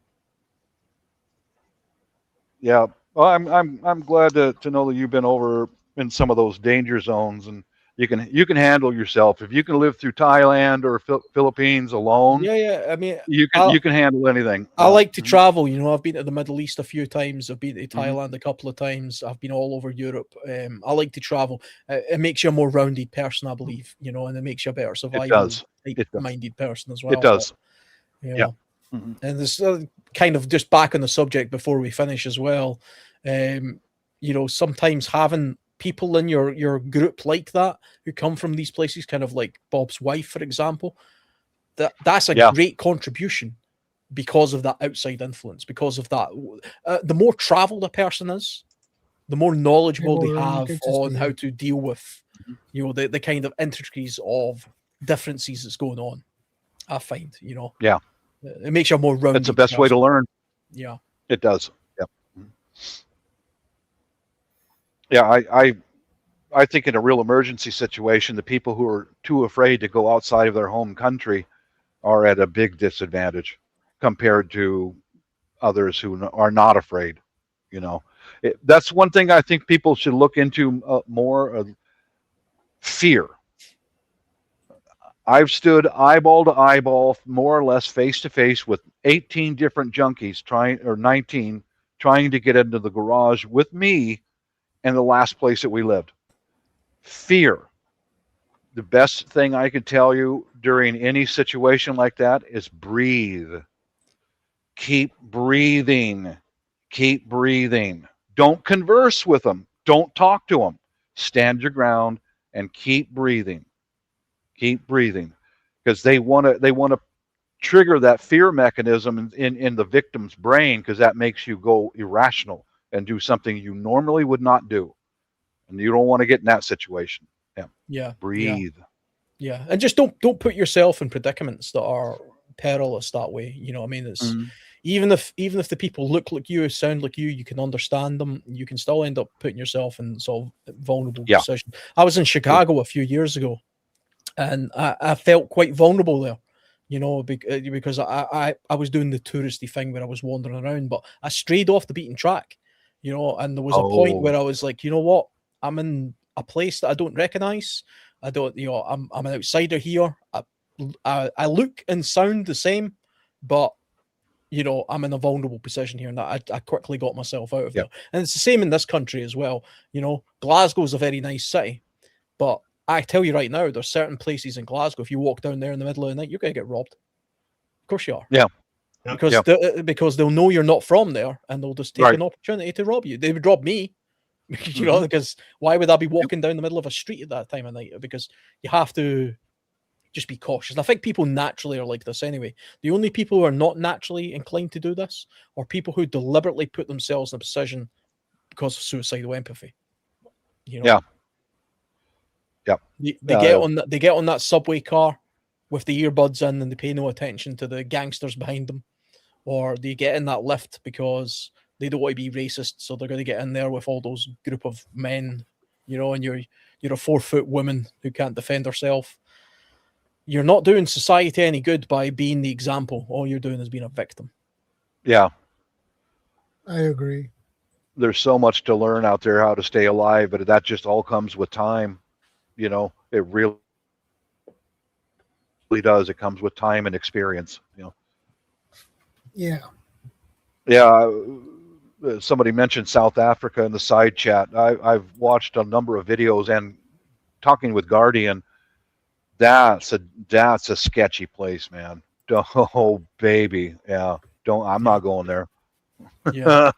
Yeah. Well, I'm glad to know that you've been over in some of those danger zones, and you can handle yourself. If you can live through Thailand or Philippines alone, I mean, you can handle anything. I like to travel. I've been to the Middle East a few times. I've been to Thailand a couple of times. I've been all over Europe. I like to travel. It makes you a more rounded person, I believe. And it makes you a better survival-minded person as well. It does. Yeah. And this kind of just back on the subject before we finish as well. Sometimes having people in your group like that who come from these places, kind of like Bob's wife, for example, that's a great contribution because of that outside influence. Because of that, the more traveled a person is, the more knowledgeable they have on how to deal with, the kind of intricacies of differences that's going on. I find, it makes you more rounded. It's the best way to learn. Yeah, it does. Yeah, I think in a real emergency situation, the people who are too afraid to go outside of their home country are at a big disadvantage compared to others who are not afraid. That's one thing I think people should look into more. Fear. I've stood eyeball to eyeball, more or less face to face with 18 different junkies 19 trying to get into the garage with me in the last place that we lived. Fear. The best thing I could tell you during any situation like that is breathe. Keep breathing. Keep breathing. Don't converse with them. Don't talk to them. Stand your ground and keep breathing. Keep breathing, because they want to trigger that fear mechanism in the victim's brain, because that makes you go irrational and do something you normally would not do, and you don't want to get in that situation. Yeah. Breathe. Yeah, and just don't put yourself in predicaments that are perilous that way. You know what I mean? It's even if the people look like you, sound like you can understand them, you can still end up putting yourself in sort of vulnerable position. I was in Chicago a few years ago, and I felt quite vulnerable there, you know, because I was doing the touristy thing where I was wandering around, but I strayed off the beaten track, you know, and there was a point where I was like, you know what, I'm in a place that I don't recognize. I don't, you know, I'm an outsider here. I look and sound the same, but you know, I'm in a vulnerable position here, and I quickly got myself out of there. And it's the same in this country as well. You know, Glasgow's a very nice city, but I tell you right now, there's certain places in Glasgow, if you walk down there in the middle of the night, you're going to get robbed. Of course you are. Yeah. Because they'll know you're not from there, and they'll just take an opportunity to rob you. They would rob me. You know, because why would I be walking down the middle of a street at that time of night? Because you have to just be cautious. And I think people naturally are like this anyway. The only people who are not naturally inclined to do this are people who deliberately put themselves in a position because of suicidal empathy. You know? They get on that subway car with the earbuds in, and they pay no attention to the gangsters behind them, or they get in that lift because they don't want to be racist, so they're going to get in there with all those group of men, you know, and you're a 4-foot woman who can't defend herself. You're not doing society any good by being the example. All you're doing is being a victim. Yeah. I agree. There's so much to learn out there how to stay alive, but that just all comes with time. You know, it really does. It comes with time and experience, you know. Yeah. Yeah. Somebody mentioned South Africa in the side chat. I've watched a number of videos, and talking with Guardian, that's a sketchy place, man. Oh baby, yeah. I'm not going there. Yeah.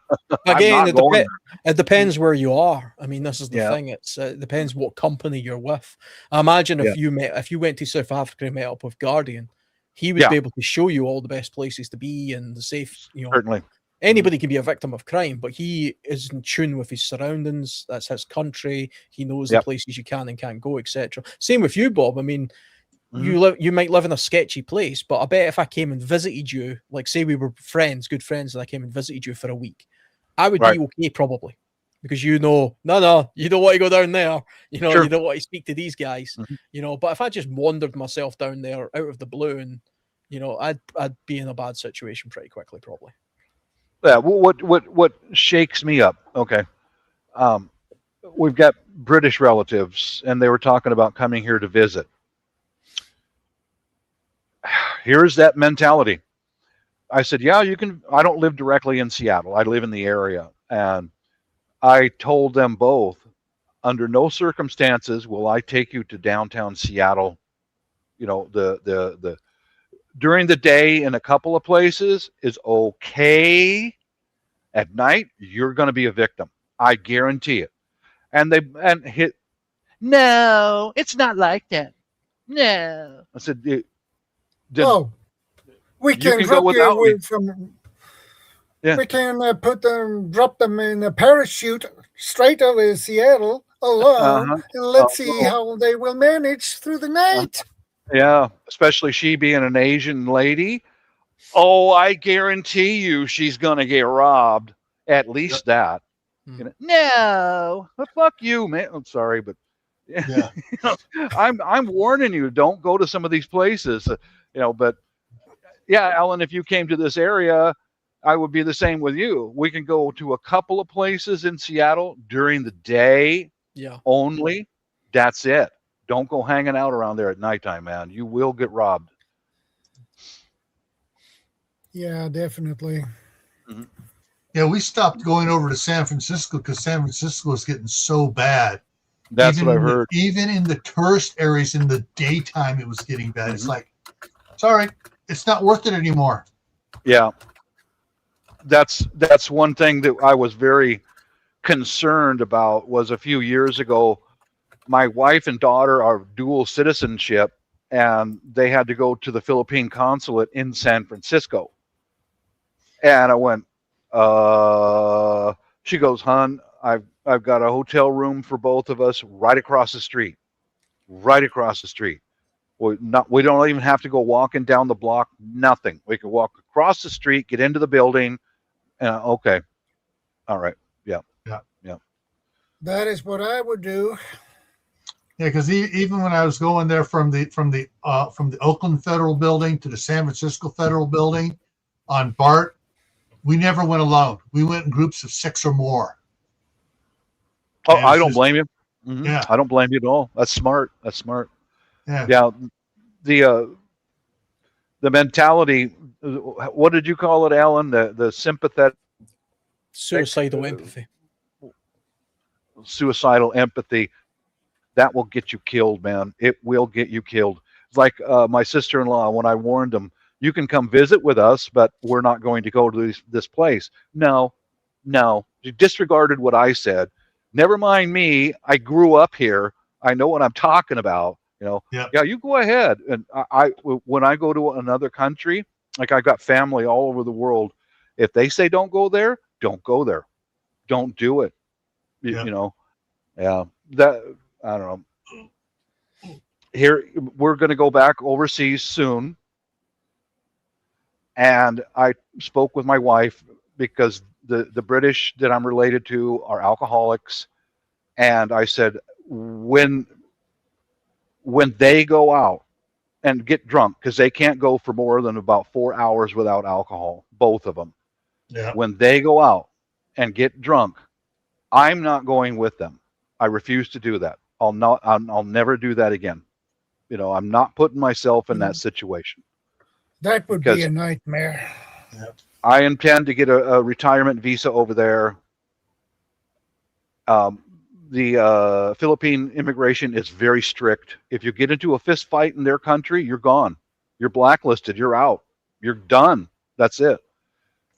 Again, it depends where you are. I mean, this is the thing. It depends what company you're with. I imagine if you went to South Africa and met up with Guardian, he would be able to show you all the best places to be and the safe. You know, certainly. Anybody can be a victim of crime, but he is in tune with his surroundings. That's his country. He knows the places you can and can't go, etc. Same with you, Bob. I mean, you might live in a sketchy place, but I bet if I came and visited you, like say we were good friends, and I came and visited you for a week, I would be okay probably, because you know, no, you don't want to go down there. You know, you don't want to speak to these guys. You know, but if I just wandered myself down there out of the blue, and you know, I'd be in a bad situation pretty quickly, probably. Yeah, what shakes me up? Okay, we've got British relatives, and they were talking about coming here to visit. Here's that mentality. I said, yeah, you can. I don't live directly in Seattle. I live in the area, and I told them both, under no circumstances will I take you to downtown Seattle. You know, the during the day in a couple of places is okay. At night, you're going to be a victim. I guarantee it. No, it's not like that. No. I said, we can drop you from. Yeah. We can drop them in a parachute straight over Seattle alone, and let's see how they will manage through the night. Yeah, especially she being an Asian lady. Oh, I guarantee you she's going to get robbed. At least that. You know, no, fuck you, man. I'm sorry, but you know, I'm warning you, don't go to some of these places. You know, but yeah, Alan, if you came to this area, I would be the same with you. We can go to a couple of places in Seattle during the day only. That's it. Don't go hanging out around there at nighttime, man. You will get robbed. Yeah, definitely. Yeah, we stopped going over to San Francisco because San Francisco is getting so bad. That's what I've heard. Even in the tourist areas in the daytime, it was getting bad. It's like, sorry, it's not worth it anymore. Yeah. That's one thing that I was very concerned about was a few years ago. My wife and daughter are dual citizenship, and they had to go to the Philippine consulate in San Francisco. And I went, she goes, hon, I've got a hotel room for both of us right across the street. Right across the street. We don't even have to go walking down the block, nothing. We can walk across the street, get into the building, and okay. All right. Yeah. Yeah. Yeah. That is what I would do. Yeah, because even when I was going there from the Oakland Federal Building to the San Francisco Federal Building on BART, we never went alone. We went in groups of 6 or more. Oh, And it I was don't just- blame you. Mhm. Yeah. I don't blame you at all. That's smart. That's smart. Yeah. Yeah. The mentality, what did you call it, Alan? The sympathetic, Suicidal empathy. suicidal empathy, that will get you killed, man. It will get you killed. It's like my sister-in-law, when I warned them, you can come visit with us, but we're not going to go to this place. No. You disregarded what I said. Never mind me. I grew up here. I know what I'm talking about. Yeah, you go ahead. And when I go to another country, like I've got family all over the world, if they say don't go there, don't go there. Don't do it. Yeah. Yeah. That, I don't know. Here, we're going to go back overseas soon. And I spoke with my wife because the British that I'm related to are alcoholics. And I said, when they go out and get drunk, because they can't go for more than about 4 hours without alcohol, both of them. Yeah. When they go out and get drunk, I'm not going with them. I refuse to do that. I'll never do that again. I'm not putting myself in that situation. That would Because be a nightmare. I intend to get a retirement visa over there. The Philippine immigration is very strict. If you get into a fist fight in their country, you're gone. You're blacklisted. You're out. You're done. That's it.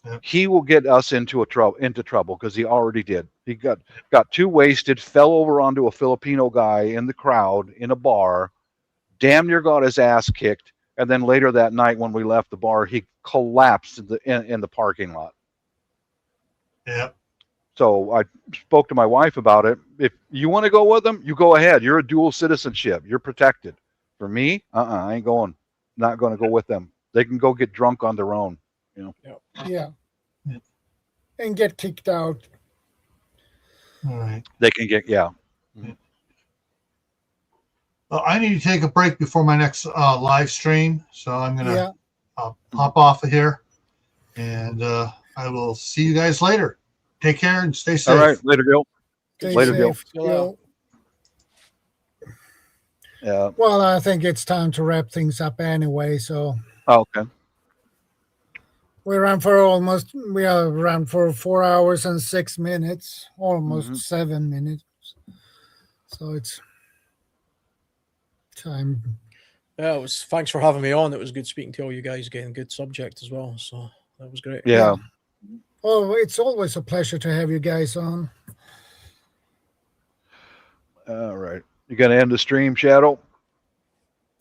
Yep. He will get us into trouble because he already did. He got too wasted, fell over onto a Filipino guy in the crowd in a bar, damn near got his ass kicked, and then later that night when we left the bar, he collapsed in the parking lot. Yeah. So I spoke to my wife about it. If you want to go with them, you go ahead. You're a dual citizenship. You're protected. For me, I ain't going. Not going to go with them. They can go get drunk on their own. Yeah. And get kicked out. All right. They can get, yeah. Well, I need to take a break before my next live stream, so I'm gonna Yeah. hop off of here, and I will see you guys later. Take care and stay safe. All right, later, Gil. Stay Later, Gil. safe, Gil. Yeah. Well, I think it's time to wrap things up anyway. So Oh, okay. we are around for 4 hours and 6 minutes, almost 7 minutes. So it's time. Yeah, thanks for having me on. It was good speaking to all you guys, getting good subject as well. So that was great. Yeah. Oh, it's always a pleasure to have you guys on. All right. You going to end the stream, Shadow?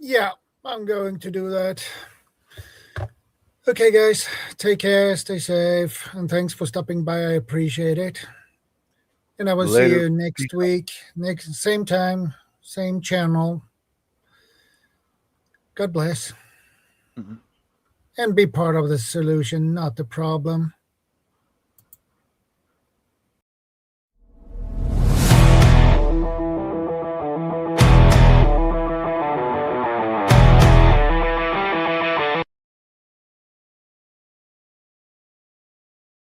Yeah, I'm going to do that. Okay, guys, take care, stay safe, and thanks for stopping by. I appreciate it. And I will see Later. you next week, same time, same channel. God bless. Mhm. And be part of the solution, not the problem.